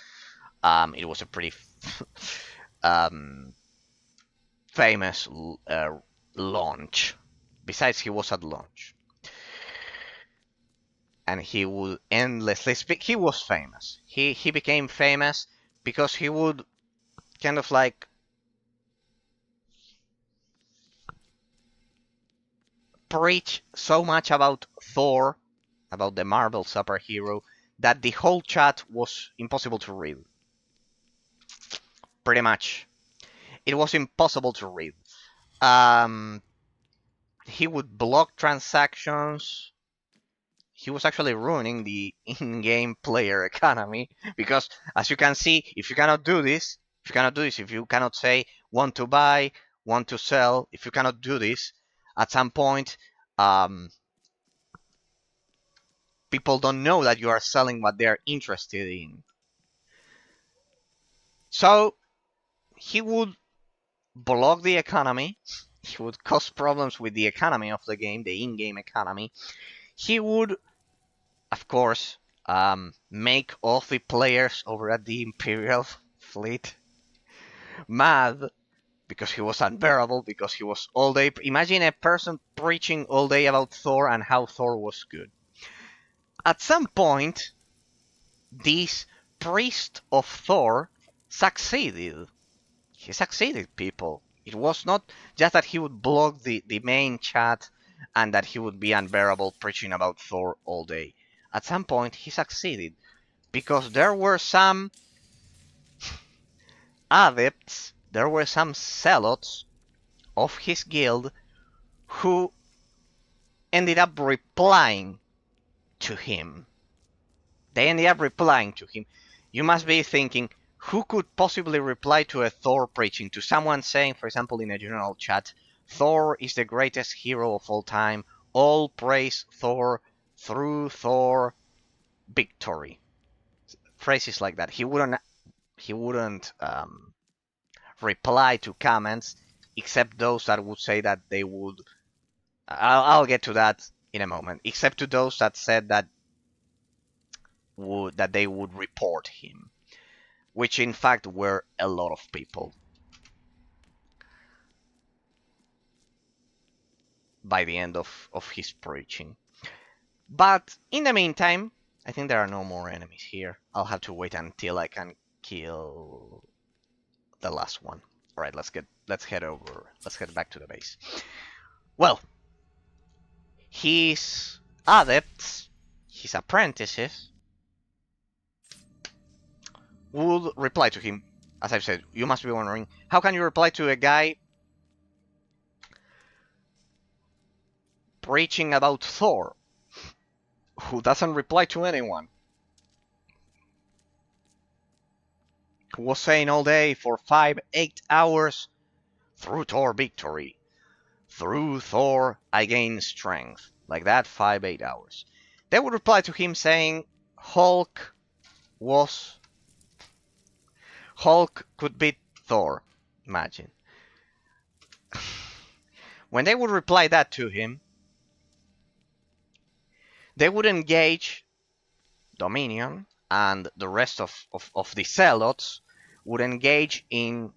It was a pretty famous launch. Besides, he was at launch. And he would endlessly speak. He was famous. He became famous because he would kind of like preach so much about Thor, about the Marvel superhero, that the whole chat was impossible to read. Pretty much. It was impossible to read. Um, he would block transactions. He was actually ruining the in-game player economy because, as you can see, if you cannot do this, if you cannot say want to buy, want to sell, if you cannot do this, at some point, um, people don't know that you are selling what they're interested in. So he would block the economy. He would cause problems with the economy of the game, the in-game economy. He would, of course, make all the players over at the Imperial fleet mad because he was unbearable, because he was all day. Imagine a person preaching all day about Thor and how Thor was good. At some point, this priest of Thor succeeded. He succeeded, people. It was not just that he would block the main chat and that he would be unbearable preaching about Thor all day. At some point, he succeeded because there were some adepts, there were some zealots of his guild who ended up replying to him. They ended up replying to him. You must be thinking, who could possibly reply to a Thor preaching? To someone saying, for example, in a general chat, Thor is the greatest hero of all time. All praise Thor, through Thor, victory. Phrases like that. He wouldn't reply to comments except those that would say that they would. I'll get to that in a moment. Except to those that said that they would report him, which in fact were a lot of people by the end of his preaching. But in the meantime, I think there are no more enemies here. I'll have to wait until I can kill the last one. All right, let's head back to the base. Well, his adepts, his apprentices, would reply to him. As I've said, you must be wondering, how can you reply to a guy preaching about Thor who doesn't reply to anyone? Who was saying all day for 5-8 hours, through Thor victory. Through Thor I gain strength. Like that, 5-8 hours. They would reply to him saying Hulk could beat Thor. Imagine. When they would reply that to him, they would engage Dominion and the rest of the Zealots would engage in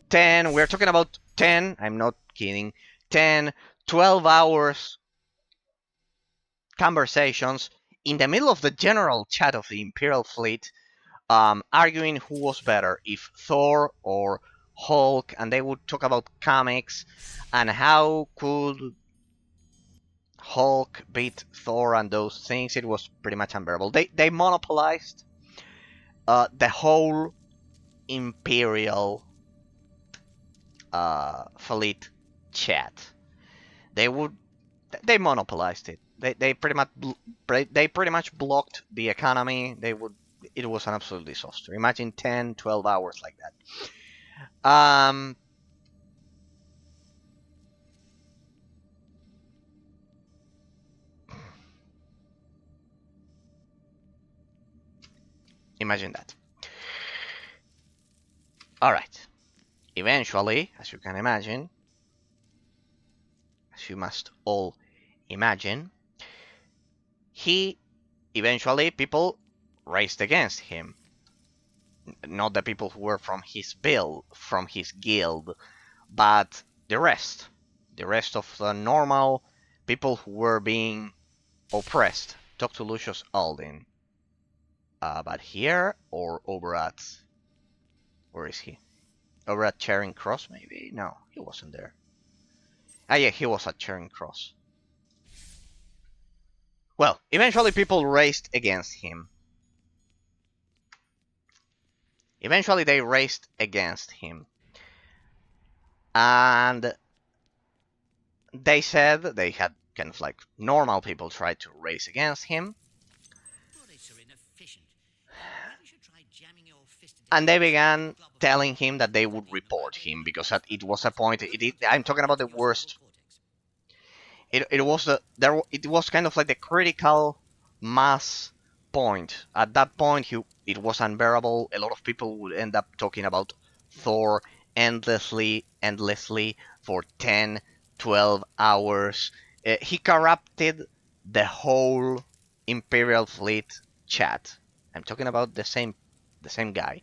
10, we're talking about 10, I'm not kidding, 10, 12 hours conversations in the middle of the general chat of the Imperial fleet, arguing who was better, if Thor or Hulk, and they would talk about comics and how could Hulk beat Thor and those things. It was pretty much unbearable. They monopolized the whole Imperial fleet chat. They would they monopolized it. They pretty much blocked the economy. It was an absolute disaster. Imagine 10, 12 hours like that. Imagine that. All right. Eventually, as you can imagine, as you must all imagine, people raised against him. Not the people who were from his guild, but the rest. The rest of the normal people who were being oppressed. Talk to Lucius Aldin. But here or over at... Where is he? Over at Charing Cross, maybe? No, he wasn't there. Ah, yeah, he was at Charing Cross. Well, eventually people raced against him. Eventually they raced against him. And they said they had kind of like normal people try to race against him. Bullets are inefficient. Maybe you should try jamming your fist into And they the began glob of telling fire him that they rather would than the report battle him that because goes it through was a it. point. Good I'm contact talking about the activating your cerebral worst. cortex. It was it was kind of like the critical mass point. At that point, it was unbearable. A lot of people would end up talking about Thor endlessly for 10, 12 hours. He corrupted the whole Imperial fleet chat. I'm talking about the same guy.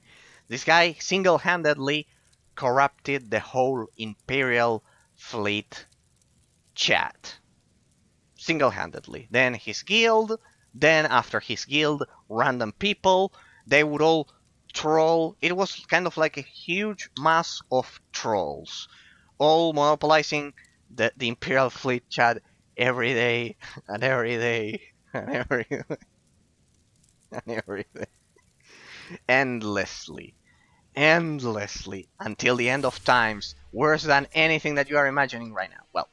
This guy single-handedly corrupted the whole Imperial fleet chat single-handedly. Then his guild, then after his guild, random people, they would all troll. It was kind of like a huge mass of trolls, all monopolizing the Imperial Fleet chat every day and every day and every day, endlessly, endlessly, until the end of times, worse than anything that you are imagining right now. Well,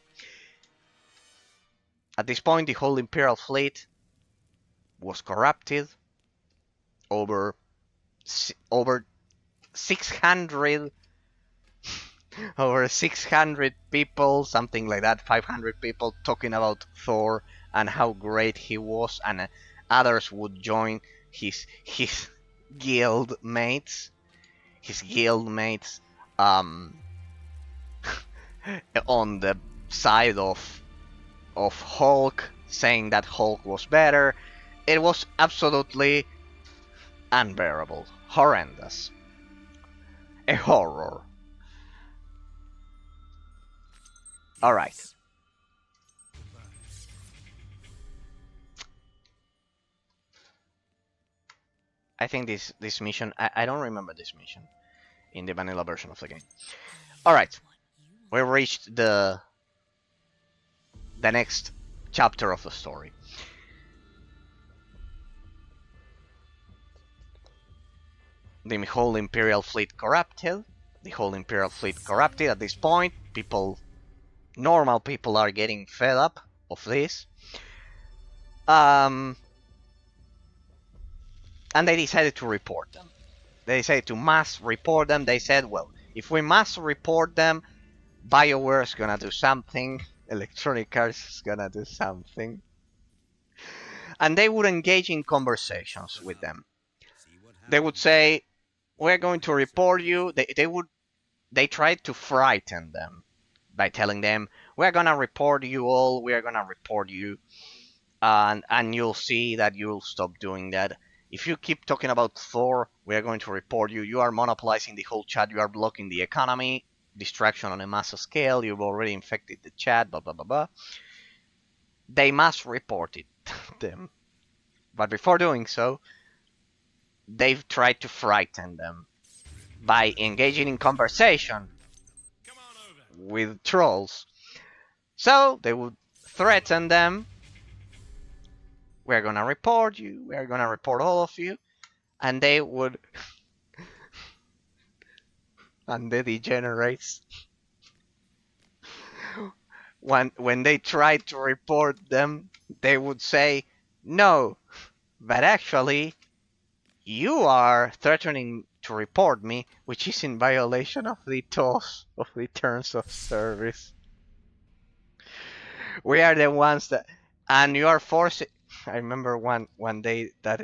at this point, the whole Imperial Fleet was corrupted over over 600 over 600 people, something like that, 500 people talking about Thor and how great he was, and others would join his guild mates, his guild mates, um, on the side of Hulk, saying that Hulk was better. It was absolutely unbearable, horrendous, a horror. All right. Yes. I think this mission. I don't remember this mission in the vanilla version of the game. I All know right, what you we want. reached the next chapter of the story. The whole Imperial fleet corrupted. The whole Imperial fleet corrupted. At this point, normal people, are getting fed up of this. Um, and they decided to report them. They decided to mass report them. They said, well, if we mass report them, BioWare is gonna do something. Electronic Arts is gonna do something. And they would engage in conversations with them. See what They would happens. say, "We're going to report you." They tried to frighten them by telling them, "We're gonna report you all. We're gonna report you, and you'll see that you'll stop doing that. If you keep talking about Thor, we're going to report you. You are monopolizing the whole chat. You are blocking the economy, distraction on a massive scale. You've already infected the chat. Blah blah blah blah." They must report it them, but before doing so, they've tried to frighten them by engaging in conversation Come on over. with trolls. So they would threaten them. We're gonna report you. We're gonna report all of you. And they would, and the degenerates, when they tried to report them, they would say, "No, but actually, you are threatening to report me, which is in violation of the TOS, of the terms of service. We are the ones that, and you are forcing." I remember one day that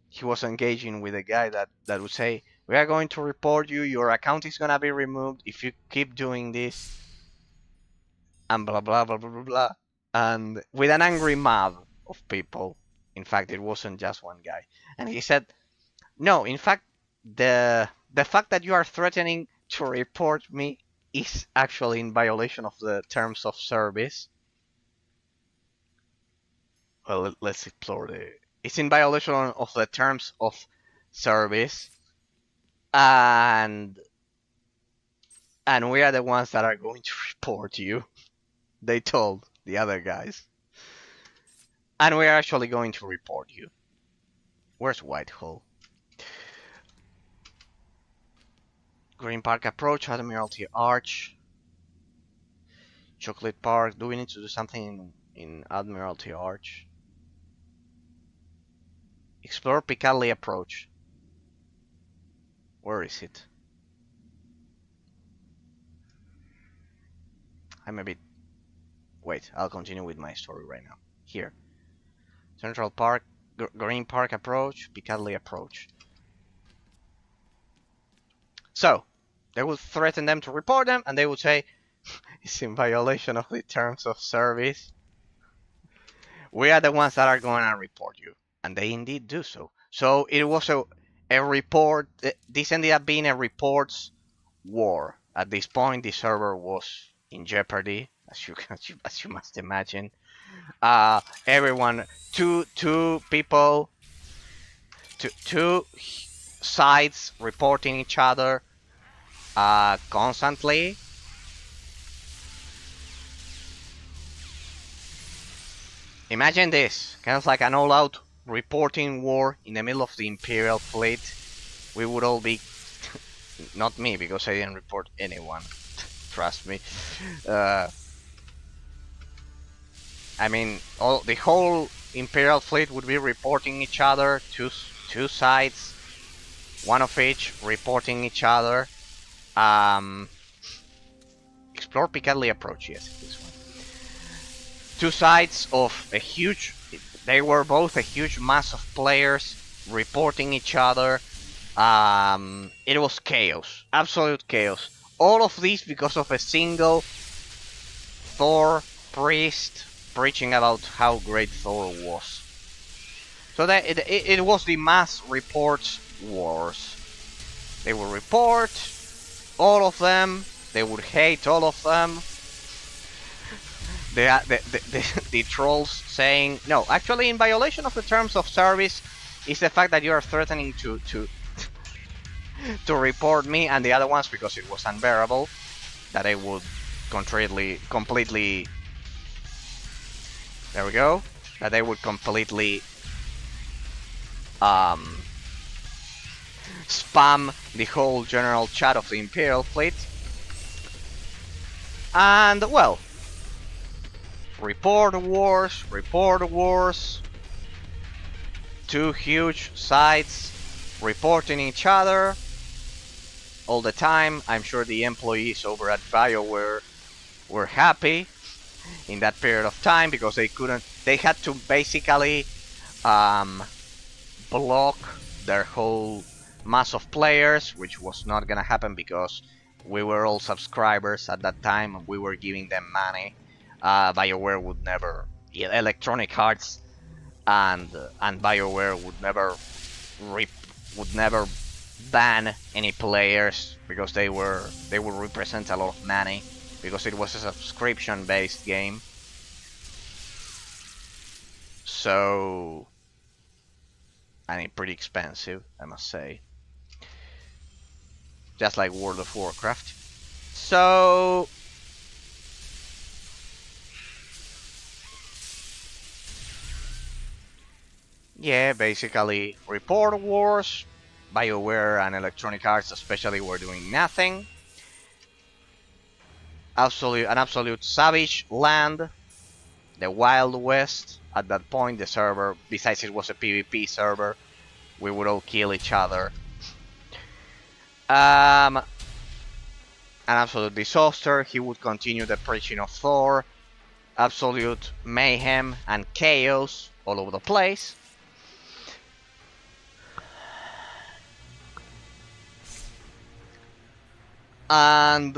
he was engaging with a guy that would say, "We are going to report you. Your account is gonna be removed if you keep doing this," and blah blah blah blah blah blah, and with an angry mob of people. In fact, it wasn't just one guy, and he said, "No, in fact, the fact that you are threatening to report me is actually in violation of the terms of service." Well, let's explore the. It's in violation of the terms of service, and we are the ones that are going to report you. They told the other guys. And we're actually going to report you. Where's Whitehall? Green Park Approach, Admiralty Arch, Chocolate Park. Do we need to do something in Admiralty Arch? Explore Piccadilly Approach. Where is it? I'm a bit... Wait, I'll continue with my story right now. Here. Central Park, Green Park Approach, Piccadilly Approach. So, they would threaten them to report them, and they would say, it's in violation of the terms of service. We are the ones that are going to report you. And they indeed do so. So it was a report. This ended up being a reports war. At this point, the server was in jeopardy, as you must imagine. Everyone, two people, two sides reporting each other constantly. Imagine this, kind of like an all-out reporting war in the middle of the Imperial fleet. We would all be, not me, because I didn't report anyone. Trust me. Uh, I mean, the whole Imperial fleet would be reporting each other, two sides, one of each reporting each other. Explore Piccadilly Approach, yes, this one. Two sides of a huge... They were both a huge mass of players reporting each other. It was chaos. Absolute chaos. All of this because of a single Thor priest preaching about how great Thor was. So that it was the mass reports wars. They would report all of them. They would hate all of them. The trolls saying, no, actually in violation of the terms of service is the fact that you are threatening to report me and the other ones because it was unbearable that I would completely there we go, that they would completely spam the whole general chat of the Imperial fleet. And well, report wars, two huge sides reporting each other all the time. I'm sure the employees over at BioWare were happy in that period of time because they had to basically block their whole mass of players, which was not gonna happen because we were all subscribers at that time and we were giving them money. BioWare would never, Electronic Arts and BioWare would never ban any players because they would represent a lot of money because it was a subscription based game. So, and pretty expensive, I must say. Just like World of Warcraft. So, yeah, basically report wars. BioWare and Electronic Arts especially were doing nothing. An absolute savage land. The Wild West. At that point, the server, besides it was a PvP server, we would all kill each other. An absolute disaster. He would continue the preaching of Thor. Absolute mayhem and chaos all over the place. And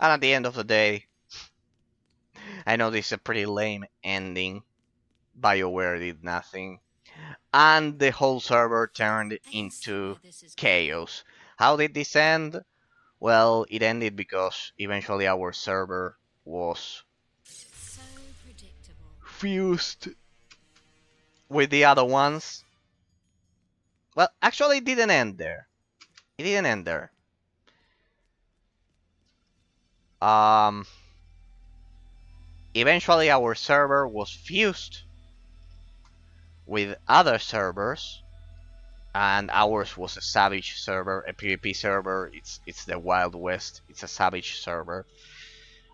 at the end of the day, I know this is a pretty lame ending. BioWare did nothing. And the whole server turned into chaos. How did this end? Well, it ended because eventually our server was So predictable. fused with the other ones. Well, actually, it didn't end there. It didn't end there. Um, Eventually, our server was fused with other servers, and ours was a savage server, a PvP server. It's the Wild West. It's a savage server,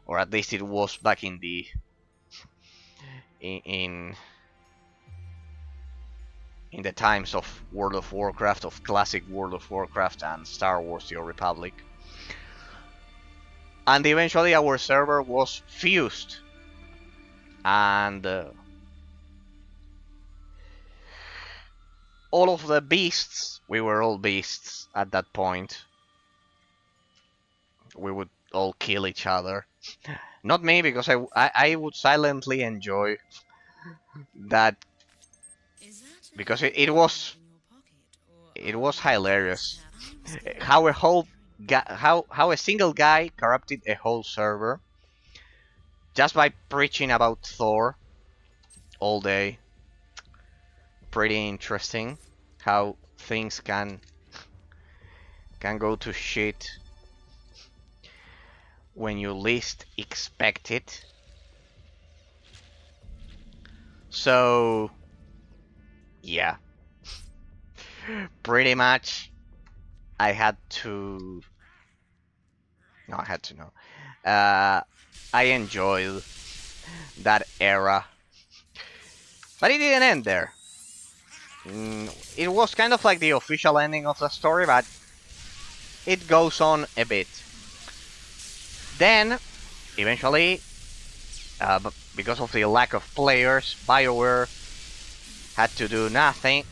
or at least it was back in the in in the times of World of Warcraft, of classic World of Warcraft and Star Wars: The Old Republic. And eventually, our server was fused, and all of the beasts. We were all beasts at that point. We would all kill each other. Not me, because I would silently enjoy that, Is that a because hellgate it was in your pocket, or it are was you just hilarious. I was going How a for a whole drink. how a single guy corrupted a whole server just by preaching about Thor all day. Pretty interesting how things can go to shit when you least expect it. So yeah, pretty much I had to. No, I had to know. I enjoyed that era, but it didn't end there. It was kind of like the official ending of the story, but it goes on a bit. Then, eventually, because of the lack of players, BioWare had to do nothing.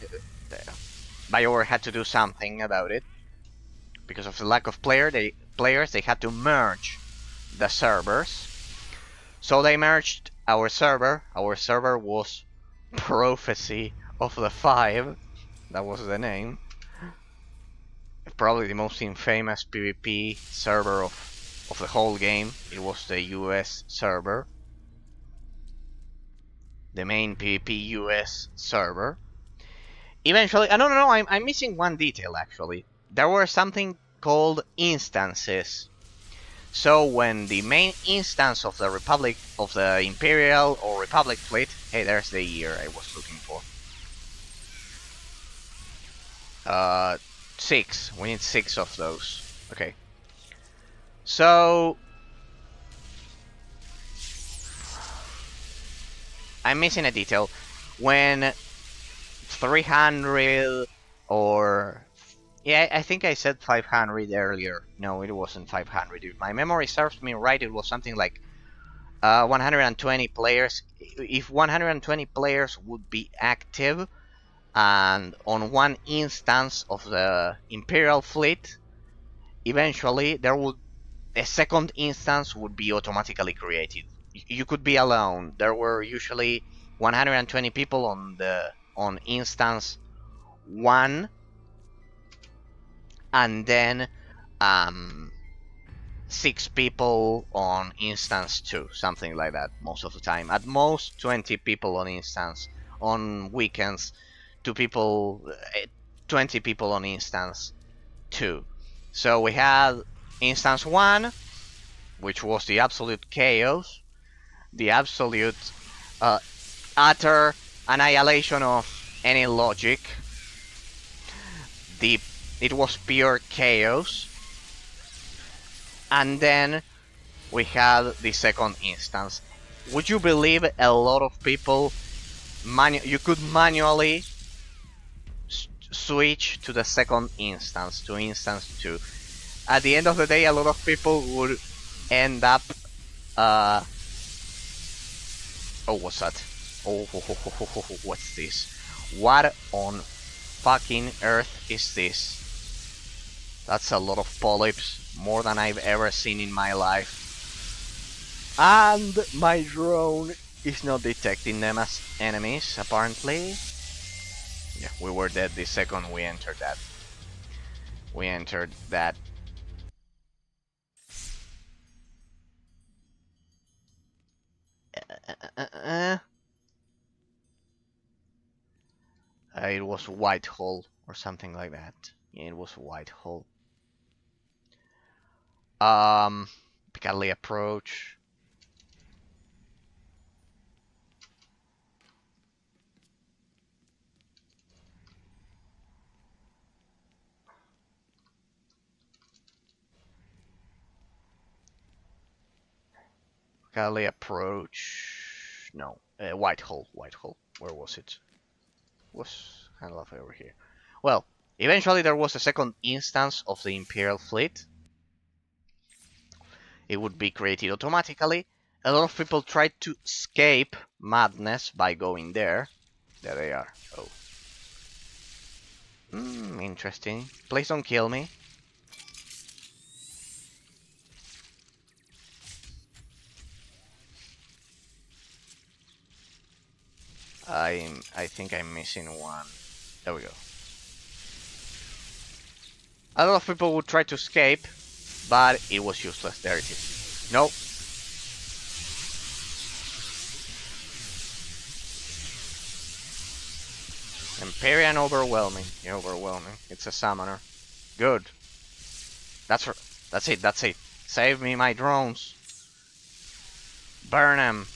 BioWare had to do something about it. Because of the lack of players, they had to merge the servers. So they merged our server. Our server was Prophecy of the Five. That was the name. Probably the most infamous PvP server of the whole game. It was the US server. The main PvP US server. Eventually, no, I'm missing one detail actually. There were something called instances. So when the main instance of the Republic, of the Imperial or Republic fleet, hey, there's the year I was looking for. 6. We need 6 of those. Okay. So I'm missing a detail. When 300 or yeah, I think I said 500 earlier. No, it wasn't 500. If my memory serves me right, it was something like 120 players. If 120 players would be active, and on one instance of the Imperial fleet, eventually there would a second instance would be automatically created. You could be alone. There were usually 120 people on instance 1, and then um 6 people on instance 2, something like that most of the time. At most 20 people on instance. On weekends, 2 people 20 people on instance 2. So we had instance 1, which was the absolute chaos, the absolute uh, utter annihilation of any logic. The It was pure chaos. And then we had the second instance. Would you believe a lot of people you could manually switch to the second instance, to instance 2. At the end of the day, a lot of people would end up oh, what's that? Oh, what's this? What on fucking earth is this? That's a lot of polyps, more than I've ever seen in my life. And my drone is not detecting them as enemies, apparently. Yeah, we were dead the second we entered that. We entered that. It was Whitehall or something like that. Yeah, it was a white hole. Piccadilly approach. Piccadilly approach. No, Whitehall. Whitehall. Where was it? Was kind of over here. Well, eventually there was a second instance of the Imperial fleet. It would be created automatically. A lot of people tried to escape madness by going there. There they are. Oh. Interesting. Please don't kill me. I think I'm missing one. There we go. A lot of people would try to escape, but it was useless. There it is. No. Empyrean overwhelming. Overwhelming. It's a summoner. Good. That's it. That's it. Save me my drones. Burn them.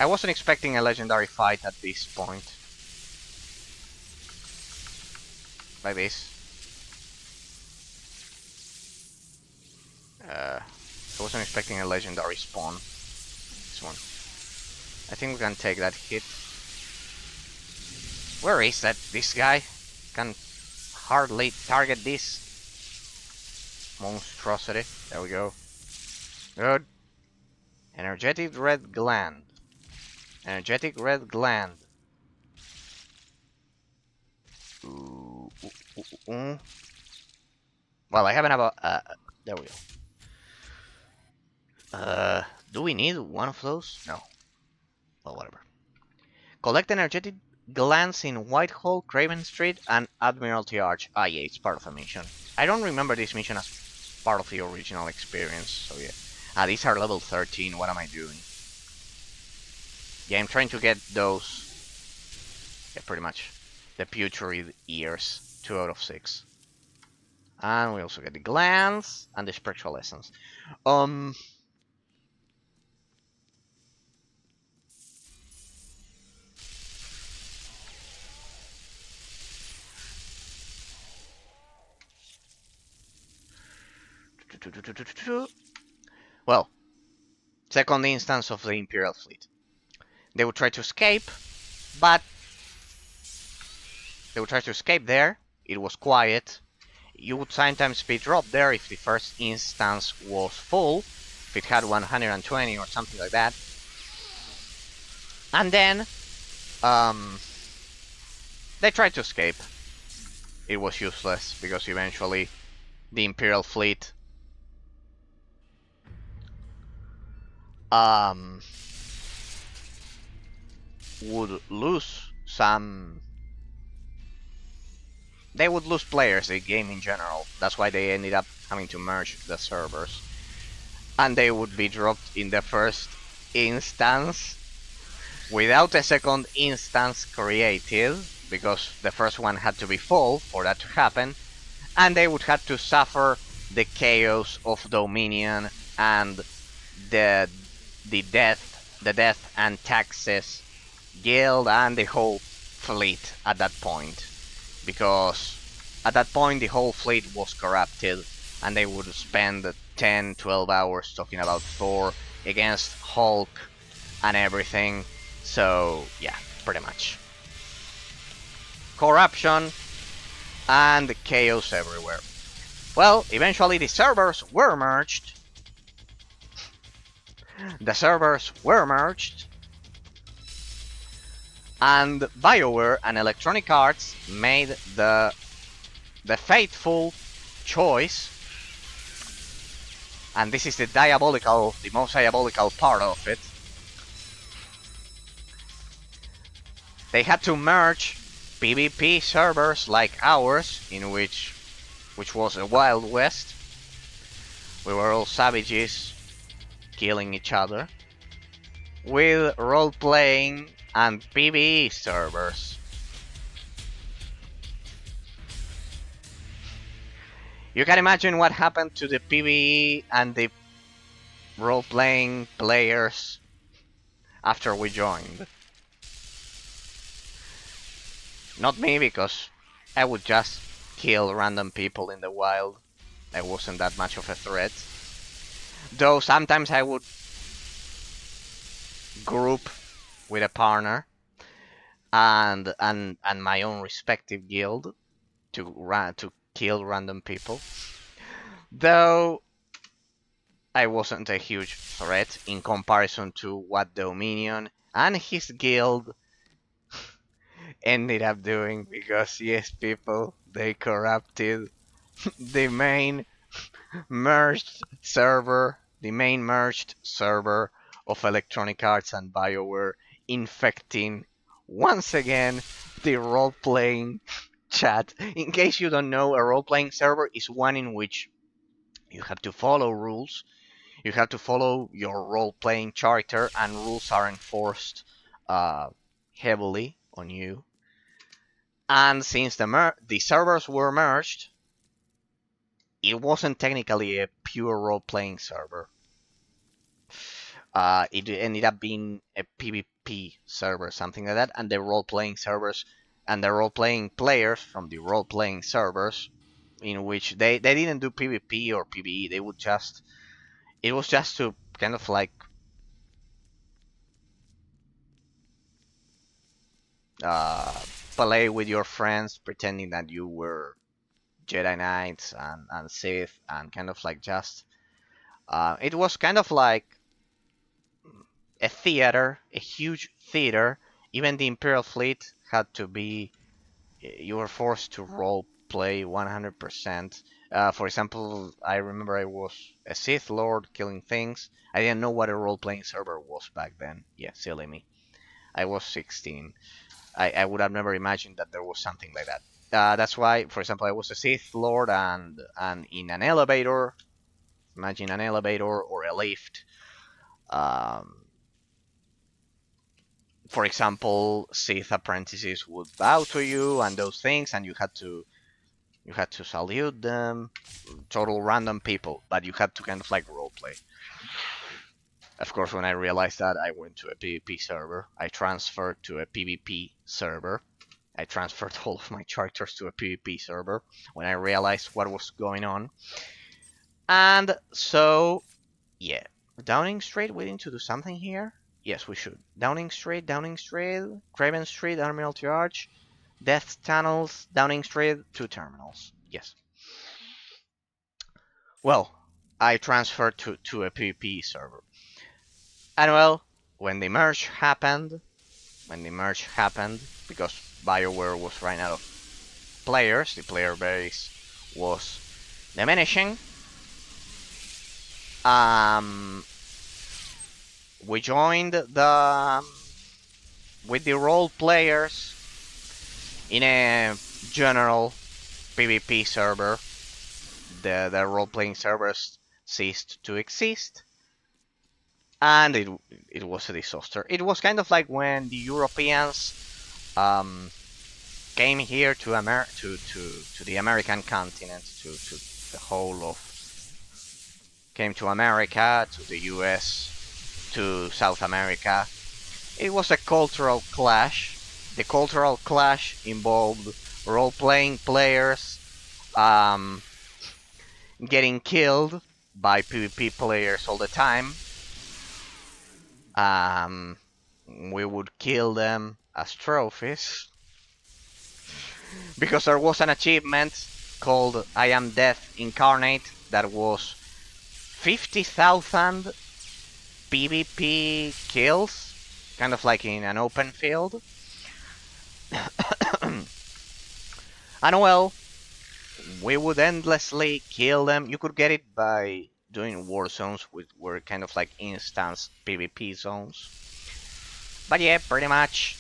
I wasn't expecting a legendary fight at this point. Like this. I wasn't expecting a legendary spawn. This one. I think we can take that hit. Where is this guy? Can hardly target this monstrosity. There we go. Good. Energetic red gland. Energetic red gland. Ooh, ooh, ooh, ooh. Well, I haven't have a. There we go. Do we need one of those? No. Well, whatever. Collect energetic glands in Whitehall, Craven Street, and Admiralty Arch. Ah, yeah, it's part of a mission. I don't remember this mission as part of the original experience, so yeah. Ah, these are level 13. What am I doing? Yeah, I'm trying to get those. Yeah, pretty much. The putrid ears. 2 out of 6. And we also get the glands and the spiritual essence. Well, second instance of the Imperial fleet. They would try to escape, but they would try to escape there. It was quiet. You would sometimes be dropped there if the first instance was full, if it had 120 or something like that. And then they tried to escape. It was useless because eventually the Imperial fleet would lose some. They would lose players, the game in general. That's why they ended up having to merge the servers. And they would be dropped in the first instance without a second instance created, because the first one had to be full for that to happen, and they would have to suffer the chaos of Dominion and the death and taxes guild and the whole fleet at that point, because at that point the whole fleet was corrupted, and they would spend 10-12 hours talking about Thor against Hulk and everything. So yeah, pretty much corruption and chaos everywhere. Well, eventually the servers were merged. And BioWare and Electronic Arts made the fateful choice, and this is the most diabolical part of it. They had to merge PvP servers like ours, which was a Wild West. We were all savages killing each other. with role-playing and PvE servers. You can imagine what happened to the PvE and the role-playing players after we joined. Not me, because I would just kill random people in the wild. I wasn't that much of a threat. Though sometimes I would group with a partner and my own respective guild to kill random people. Though I wasn't a huge threat in comparison to what Dominion and his guild ended up doing, because yes, people, they corrupted the main merged server of Electronic Arts and BioWare, infecting once again the role-playing chat. In case you don't know, a role-playing server is one in which you have to follow rules. You have to follow your role-playing character, and rules are enforced uh, heavily on you. And since the servers were merged, it wasn't technically a pure role-playing server. It ended up being a PvP server, something like that, and the role-playing servers and the role-playing players from the role-playing servers, in which they didn't do PvP or PvE, they would just, it was just to kind of like uh, play with your friends, pretending that you were Jedi Knights and Sith, and kind of like just it was kind of like a theater, a huge theater. Even the Imperial fleet had to be, you were forced to role play 100%. For example, I remember I was a Sith Lord killing things. I didn't know what a role playing server was back then. Yeah, silly me. I was 16. I would have never imagined that there was something like that. That's why, for example, I was a Sith Lord, and in an elevator, imagine an elevator or a lift. Um, for example, Sith apprentices would bow to you and those things, and you had to salute them. Total random people, but you had to kind of like roleplay. Of course, when I realized that, I went to a PvP server. I transferred to a PvP server. I transferred all of my characters to a PvP server when I realized what was going on. And so, yeah. Downing Street, we need to do something here? Yes, we should. Downing Street, Craven Street, Admiralty Arch, Death Tunnels, Downing Street, 2 terminals. Yes. Well, I transferred to a PvP server. And well, when the merge happened, because BioWare was running out of players, the player base was diminishing. Um, we joined with the role players in a general PvP server. The role playing servers ceased to exist, and it was a disaster. It was kind of like when the Europeans um, came here to the American continent, to the whole of came to America, to the US, to South America. It was a cultural clash. The cultural clash involved role-playing players um, getting killed by PvP players all the time. Um, we would kill them as trophies because there was an achievement called I Am Death Incarnate that was 50,000 PvP kills, kind of like in an open field. And well, we would endlessly kill them. You could get it by doing war zones, which were kind of like instance PvP zones. But yeah, pretty much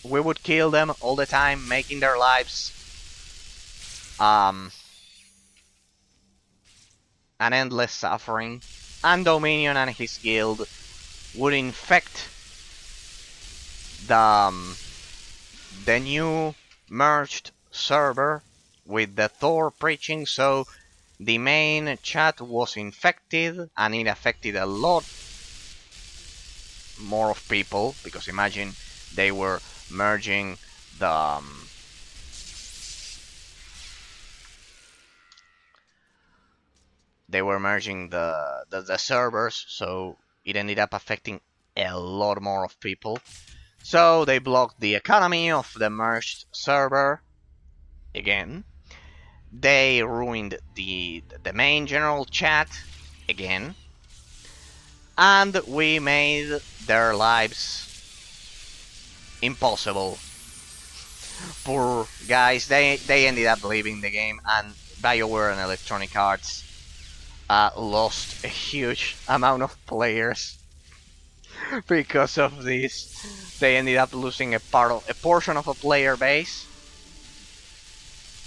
we would kill them all the time, making their lives um, an endless suffering. And Dominion and his guild would infect the new merged server with the Thor preaching, so the main chat was infected and it affected a lot more of people, because imagine they were merging the the servers, so it ended up affecting a lot more of people. So they blocked the economy of the merged server again. They ruined the main general chat again, and we made their lives impossible. Poor guys, they ended up leaving the game, and BioWare and Electronic Arts lost a huge amount of players because of this. They ended up losing a portion of a player base.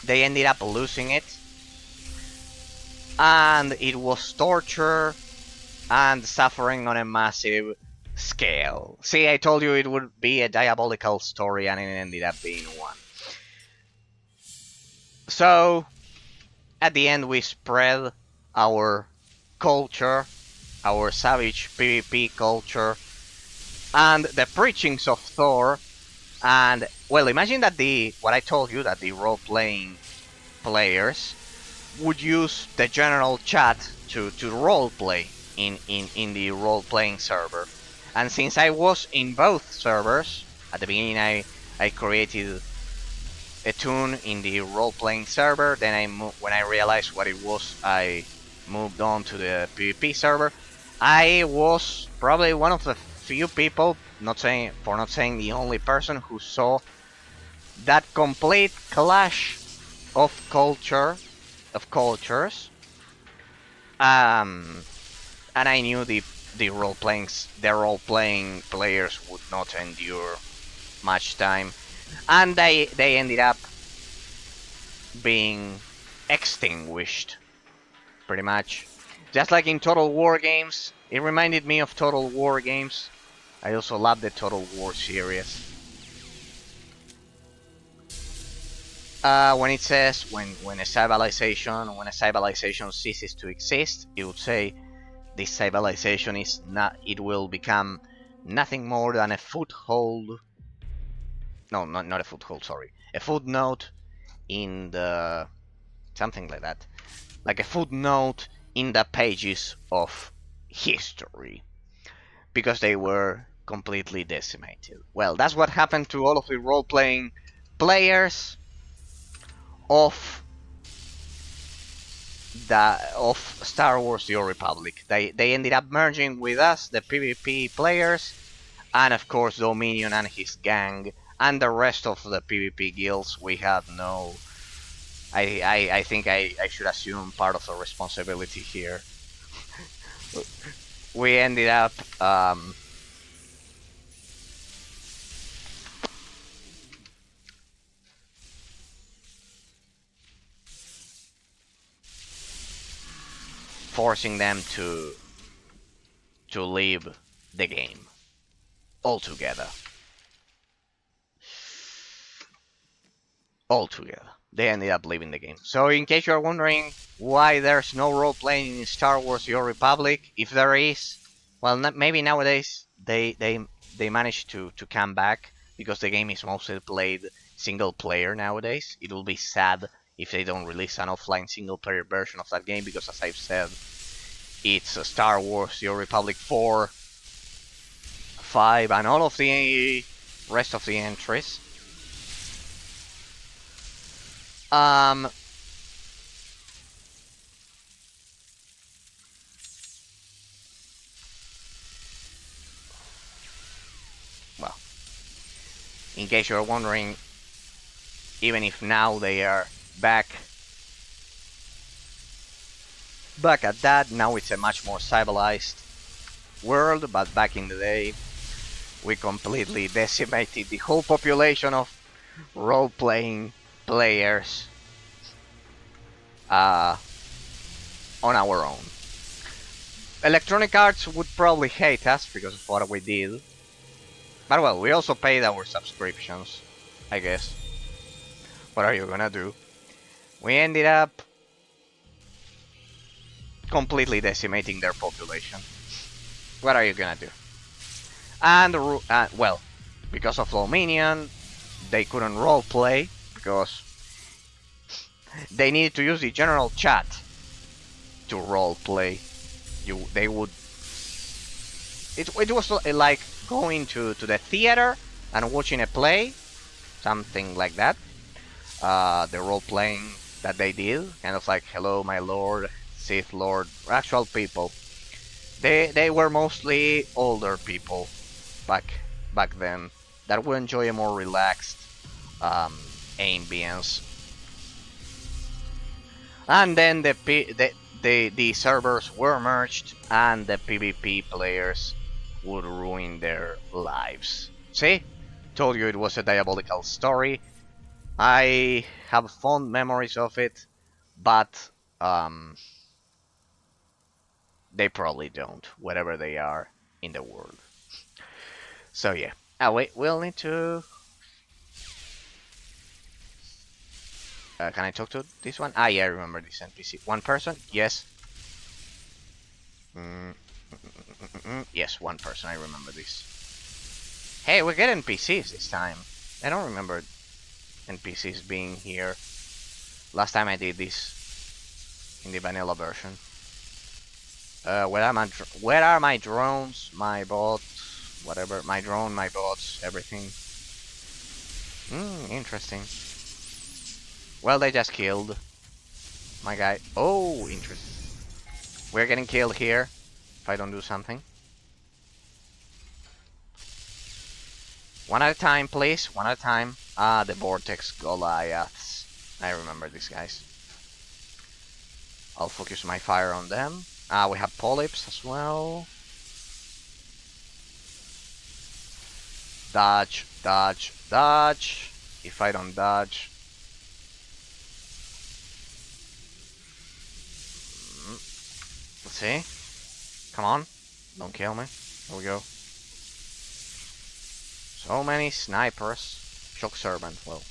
They ended up losing it, and it was torture and suffering on a massive scale. See, I told you it would be a diabolical story, and it ended up being one. So, at the end, we spread our culture, our savage PvP culture, and the preachings of Thor. And, well, imagine that what I told you, that the role-playing players would use the general chat to roleplay in the role-playing server. And since I was in both servers, at the beginning I created a tune in the role-playing server, then when I realized what it was, I moved on to the PvP server. I was probably one of the few people, not saying the only person, who saw that complete clash of cultures. Um, and I knew the role playing players would not endure much time, and they ended up being extinguished pretty much. Just like in Total War games, it reminded me of Total War games. I also love the Total War series. When it says when a civilization ceases to exist, it would say this civilization is not. It will become nothing more than a foothold. No, not a foothold. Sorry, a footnote in the something like that, like a footnote in the pages of history, because they were completely decimated. Well, that's what happened to all of the role-playing players of of Star Wars: The Old Republic. They ended up merging with us, the PvP players, and of course Dominion and his gang, and the rest of the PvP guilds. We had no. I think I should assume part of the responsibility here. We ended up forcing them to leave the game altogether. Altogether. They ended up leaving the game. So in case you're wondering why there's no role playing in Star Wars: The Old Republic, if there is, well, maybe nowadays they managed to come back, because the game is mostly played single player nowadays. It will be sad if they don't release an offline single player version of that game, because as I've said, it's Star Wars: The Old Republic 4, 5, and all of the rest of the entries. Um, well, in case you're wondering, even if now they are back at that, now it's a much more civilized world, but back in the day, we completely decimated the whole population of role-playing players uh, on our own. Electronic Arts would probably hate us because of what we did. But well, we also paid our subscriptions, I guess. What are you gonna do? We ended up completely decimating their population. What are you gonna do? And, well, because of Dominion, they couldn't roleplay because they needed to use the general chat to roleplay. They would. It was like going to the theater and watching a play, something like that. The role playing that they did, kind of like "Hello, my lord, Sith Lord," actual people. They were mostly older people back then that would enjoy a more relaxed ambience. And then the servers were merged, and the PvP players would ruin their lives. See? Told you it was a diabolical story. I have fond memories of it, but um, they probably don't, wherever they are in the world. So yeah. Ah, wait, we'll need to. Can I talk to this one? Ah, yeah, I remember this NPC. One person? Yes. Yes, one person. I remember this. Hey, we get NPCs this time. I don't remember NPCs being here. Last time I did this in the vanilla version. Where are my drones, my bots, whatever, my drone, my bots, everything. Interesting. Well, they just killed my guy. Oh, interesting. We're getting killed here if I don't do something. One at a time, please. One at a time. Ah, the Vortex Goliaths. I remember these guys. I'll focus my fire on them. Ah, we have polyps as well. Dodge, dodge, dodge. If I don't dodge. Let's see. Come on. Don't kill me. Here we go. So many snipers. Shock Servant, well.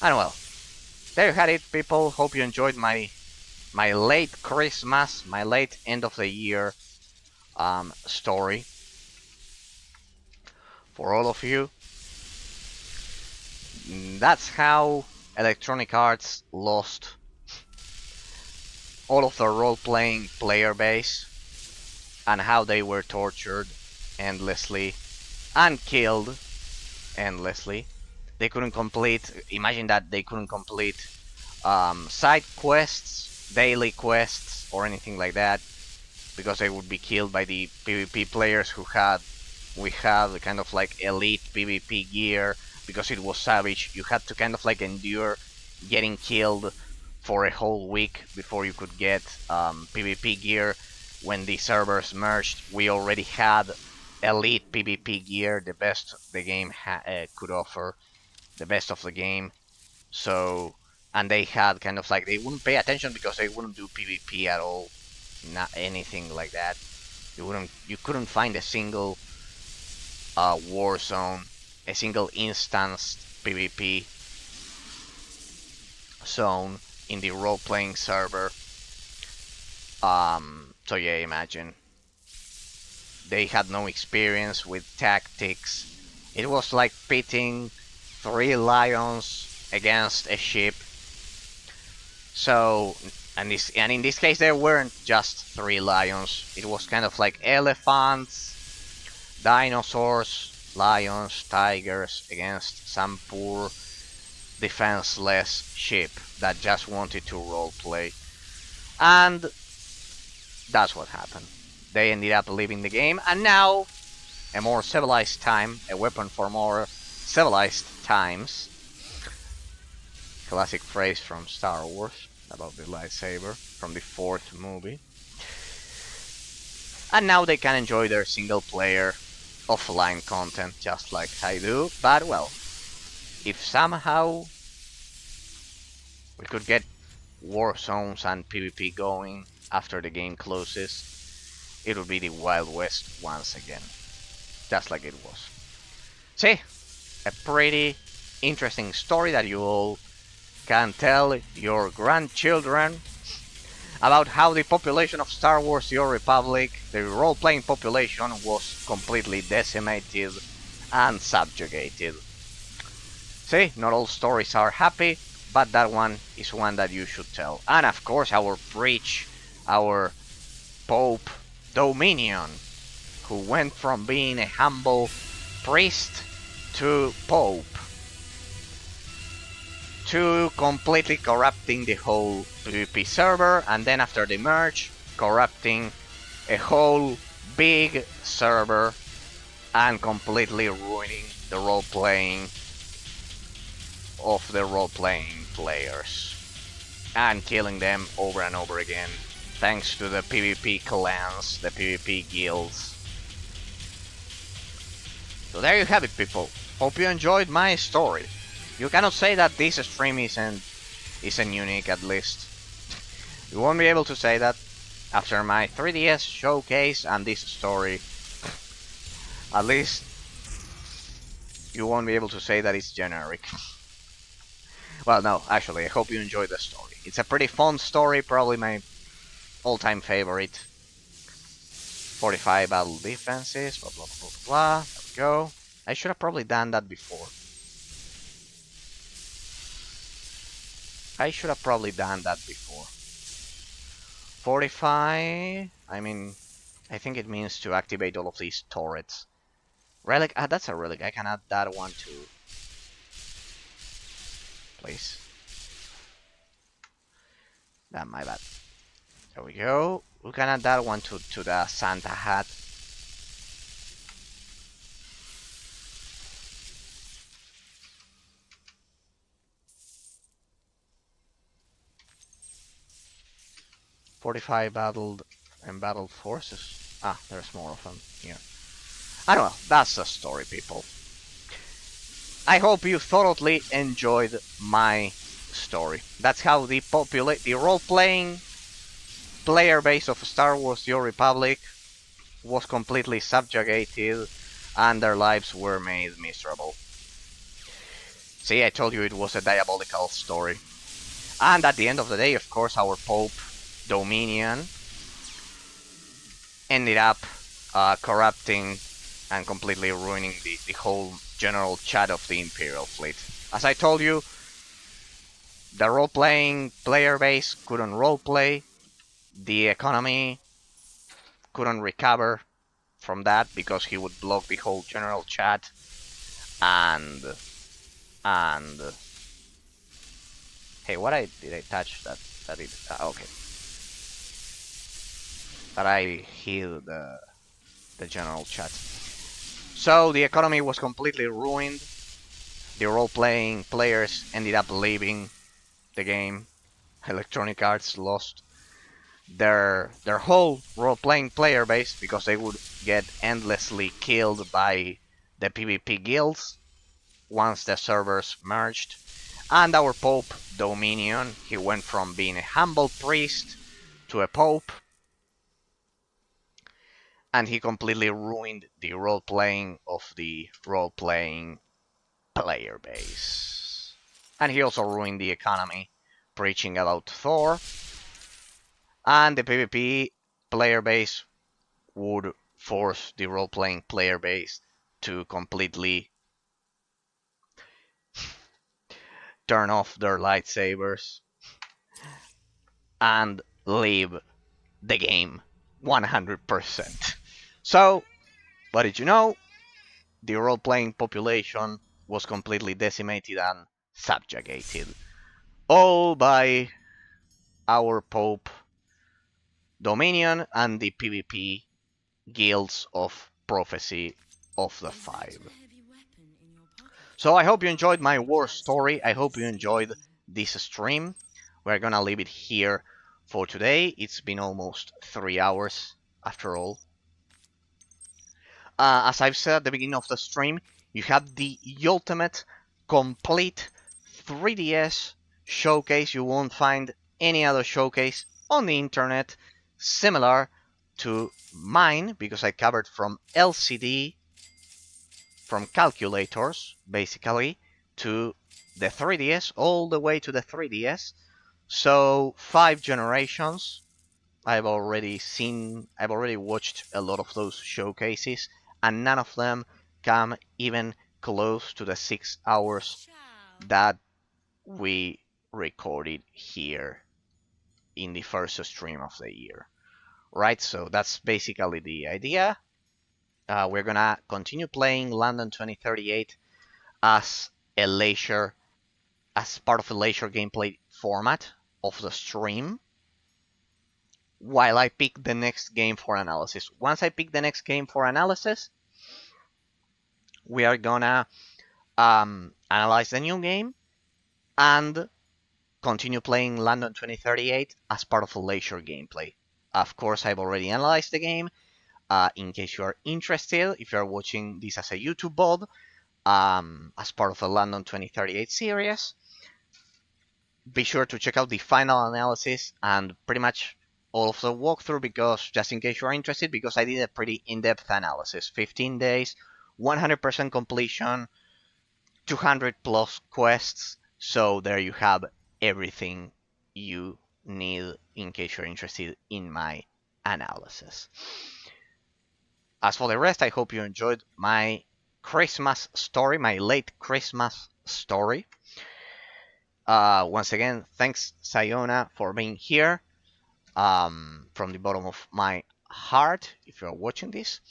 And well. There you had it, people. Hope you enjoyed my late Christmas, my late end of the year story. For all of you. That's how Electronic Arts lost all of their role-playing player base, and how they were tortured endlessly and killed endlessly. They couldn't complete. Imagine that they couldn't complete side quests, daily quests, or anything like that, because they would be killed by the PvP players who had. We had kind of like elite PvP gear because it was savage. You had to kind of like endure getting killed for a whole week before you could get PvP gear. When the servers merged, we already had elite PvP gear, the best the game could offer, the best of the game. So, and they had kind of like, they wouldn't pay attention because they wouldn't do PvP at all, not anything like that. You couldn't find a single war zone, a single instanced PvP zone in the role-playing server. So yeah, imagine. They had no experience with tactics. It was like pitting 3 lions against a ship. So, and in this case, there weren't just 3 lions. It was kind of like elephants, dinosaurs, lions, tigers against some poor defenseless ship that just wanted to roleplay. And that's what happened. They ended up leaving the game, and now a more civilized time, a weapon for more civilized times. Classic phrase from Star Wars about the lightsaber from the 4th movie. And now they can enjoy their single player offline content just like I do. But well, if somehow we could get war zones and PvP going after the game closes, it will be the Wild West once again, just like it was. See, a pretty interesting story that you all can tell your grandchildren about how the population of Star Wars The Old Republic, the role-playing population, was completely decimated and subjugated. See, not all stories are happy, but that one is one that you should tell. And of course, our preach, our Pope Dominion, who went from being a humble priest to Pope, to completely corrupting the whole PvP server, and then after the merge, corrupting a whole big server and completely ruining the role-playing of the role-playing players and killing them over and over again thanks to the PvP clans, the PvP guilds. So there you have it, people. Hope you enjoyed my story. You cannot say that this stream isn't unique, at least. You won't be able to say that after my 3DS showcase and this story. At least you won't be able to say that it's generic. Well, no, actually, I hope you enjoyed the story. It's a pretty fun story, probably my all-time favorite. 45 battle defenses, blah blah blah blah blah. There we go. I should have probably done that before. I should have probably done that before. 45... I mean, I think it means to activate all of these turrets. Relic... Ah, that's a relic. I can add that one too. Please. That, my bad. There we go. We can add that one to the Santa hat. "45 battled and battled forces." Ah, there's more of them here. I don't know. That's the story, people. I hope you thoroughly enjoyed my story. That's how the role-playing player base of Star Wars The Old Republic was completely subjugated and their lives were made miserable. See, I told you it was a diabolical story. And at the end of the day, of course, our Pope Dominion ended up corrupting and completely ruining the whole general chat of the Imperial fleet. As I told you, the role-playing player base couldn't roleplay, the economy couldn't recover from that because he would block the whole general chat, and hey, what did I touch that it okay, that I healed the general chat. So the economy was completely ruined. The role-playing players ended up leaving the game. Electronic Arts lost their whole role-playing player base because they would get endlessly killed by the PvP guilds once the servers merged. And our Pope Dominion, he went from being a humble priest to a pope, and he completely ruined the role-playing of the role-playing player base. And he also ruined the economy, preaching about Thor, and the PvP player base would force the role-playing player base to completely turn off their lightsabers and leave the game 100%. So, what did you know? The role-playing population was completely decimated and subjugated, all by our Pope Dominion and the PvP guilds of Prophecy of the Five. So I hope you enjoyed my war story. I hope you enjoyed this stream. We're gonna leave it here for today. It's been almost 3 hours after all. As I've said at the beginning of the stream, you have the ultimate complete 3DS showcase. You won't find any other showcase on the internet similar to mine, because I covered from LCD, from calculators basically, to the 3DS, all the way to the 3DS. So 5 generations. I've already watched a lot of those showcases, and none of them come even close to the 6 hours Ciao. that we recorded here in the first stream of the year. Right, so that's basically the idea. We're gonna continue playing London 2038 as a leisure, as part of a leisure gameplay format of the stream, while I pick the next game for analysis. Once I pick the next game for analysis, we are gonna analyze the new game and continue playing London 2038 as part of a leisure gameplay. Of course, I've already analyzed the game. In case you are interested, if you are watching this as a YouTube VOD, as part of the London 2038 series, be sure to check out the final analysis and pretty much all of the walkthrough, because just in case you are interested, because I did a pretty in-depth analysis. 15 days, 100% completion, 200 plus quests. So there you have everything you need in case you're interested in my analysis. As for the rest, I hope you enjoyed my Christmas story, my late Christmas story. Once again, thanks Sayona for being here. From the bottom of my heart, if you're watching this.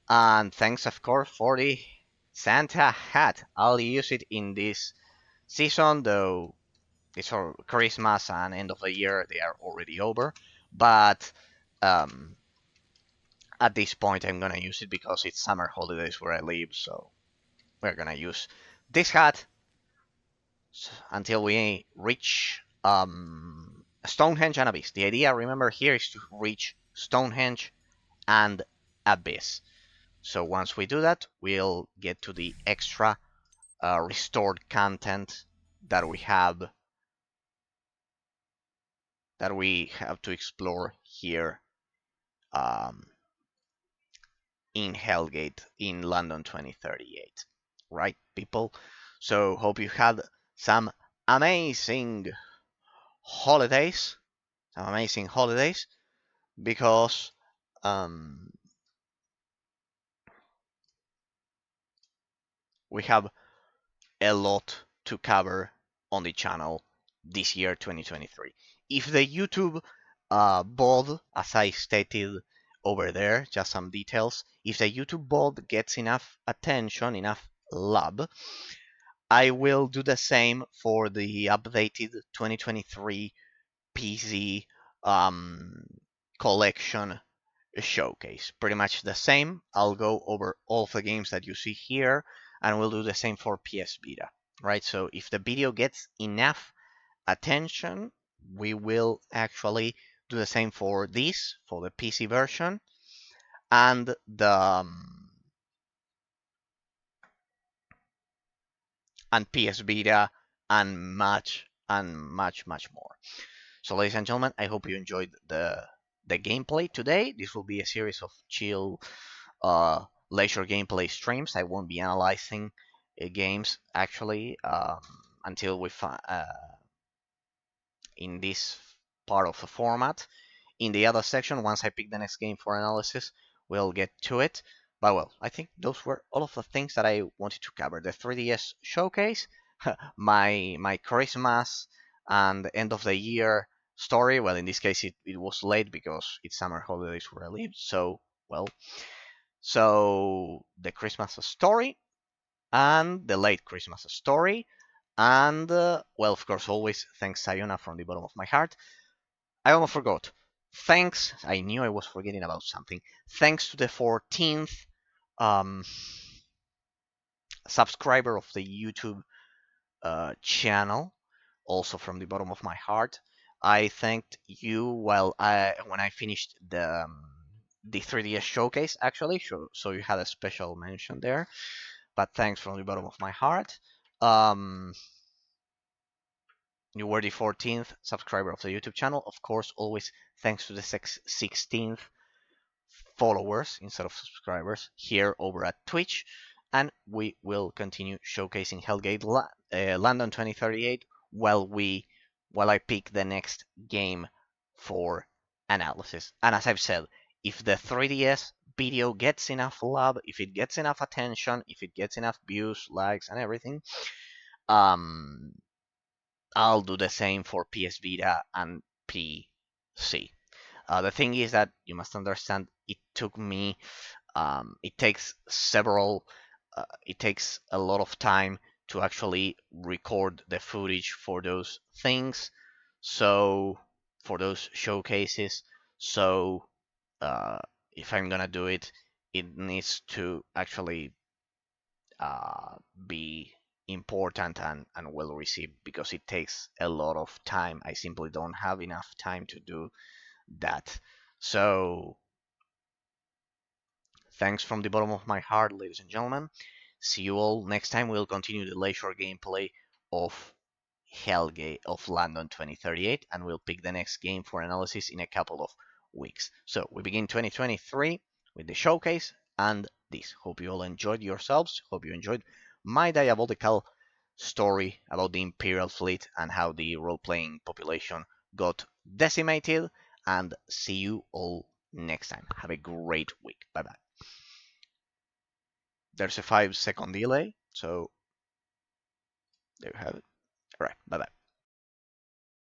And thanks, of course, for the Santa hat. I'll use it in this season, though it's for Christmas and end of the year, they are already over. But um, at this point, I'm gonna use it because it's summer holidays where I live, so we're gonna use this hat until we reach Stonehenge and Abyss. The idea, remember, here is to reach Stonehenge and Abyss. So once we do that, we'll get to the extra restored content that we have to explore here um, in Hellgate in London 2038. Right, people? So hope you had some amazing holidays, because um, we have a lot to cover on the channel this year 2023. If the YouTube board, as I stated over there, just some details, if the YouTube board gets enough attention, enough love, I will do the same for the updated 2023 PC um, collection showcase. Pretty much the same. I'll go over all of the games that you see here, and we'll do the same for PS Vita, right? So if the video gets enough attention, we will actually do the same for this, for the PC version, and the and PS Vita, and much more. So, ladies and gentlemen, I hope you enjoyed the gameplay today. This will be a series of chill leisure gameplay streams. I won't be analyzing games actually until we in this part of the format. In the other section, once I pick the next game for analysis, we'll get to it. But well, I think those were all of the things that I wanted to cover. The 3DS showcase, my Christmas and end of the year story. Well, in this case, it was late because it's summer holidays where I live. So, well, so the Christmas story and the late Christmas story. And, well, of course, always thanks Sayona from the bottom of my heart. I almost forgot. Thanks, I knew I was forgetting about something. Thanks to the 14th um, subscriber of the YouTube channel, also from the bottom of my heart. I thanked you when I finished the 3DS showcase, actually, so you had a special mention there. But thanks from the bottom of my heart. Um, You were the 14th subscriber of the YouTube channel. Of course, always thanks to the 16th followers instead of subscribers here over at Twitch. And we will continue showcasing London 2038 while I pick the next game for analysis. And as I've said, if the 3DS video gets enough love, if it gets enough attention, if it gets enough views, likes, and everything, um, I'll do the same for PS Vita and PC. The thing is that you must understand it took me, it takes it takes a lot of time to actually record the footage for those things. So, for those showcases. So, uh, if I'm gonna do it, it needs to actually be important and well received because it takes a lot of time. I simply don't have enough time to do that. So, thanks from the bottom of my heart, ladies and gentlemen. See you all next time. We'll continue the leisure gameplay of Hellgate of London 2038, and we'll pick the next game for analysis in a couple of weeks. So we begin 2023 with the showcase and this. Hope you all enjoyed yourselves. Hope you enjoyed my diabolical story about the Imperial fleet and how the role-playing population got decimated. And see you all next time. Have a great week. Bye bye. There's a 5-second delay, so there you have it. All right. Bye bye.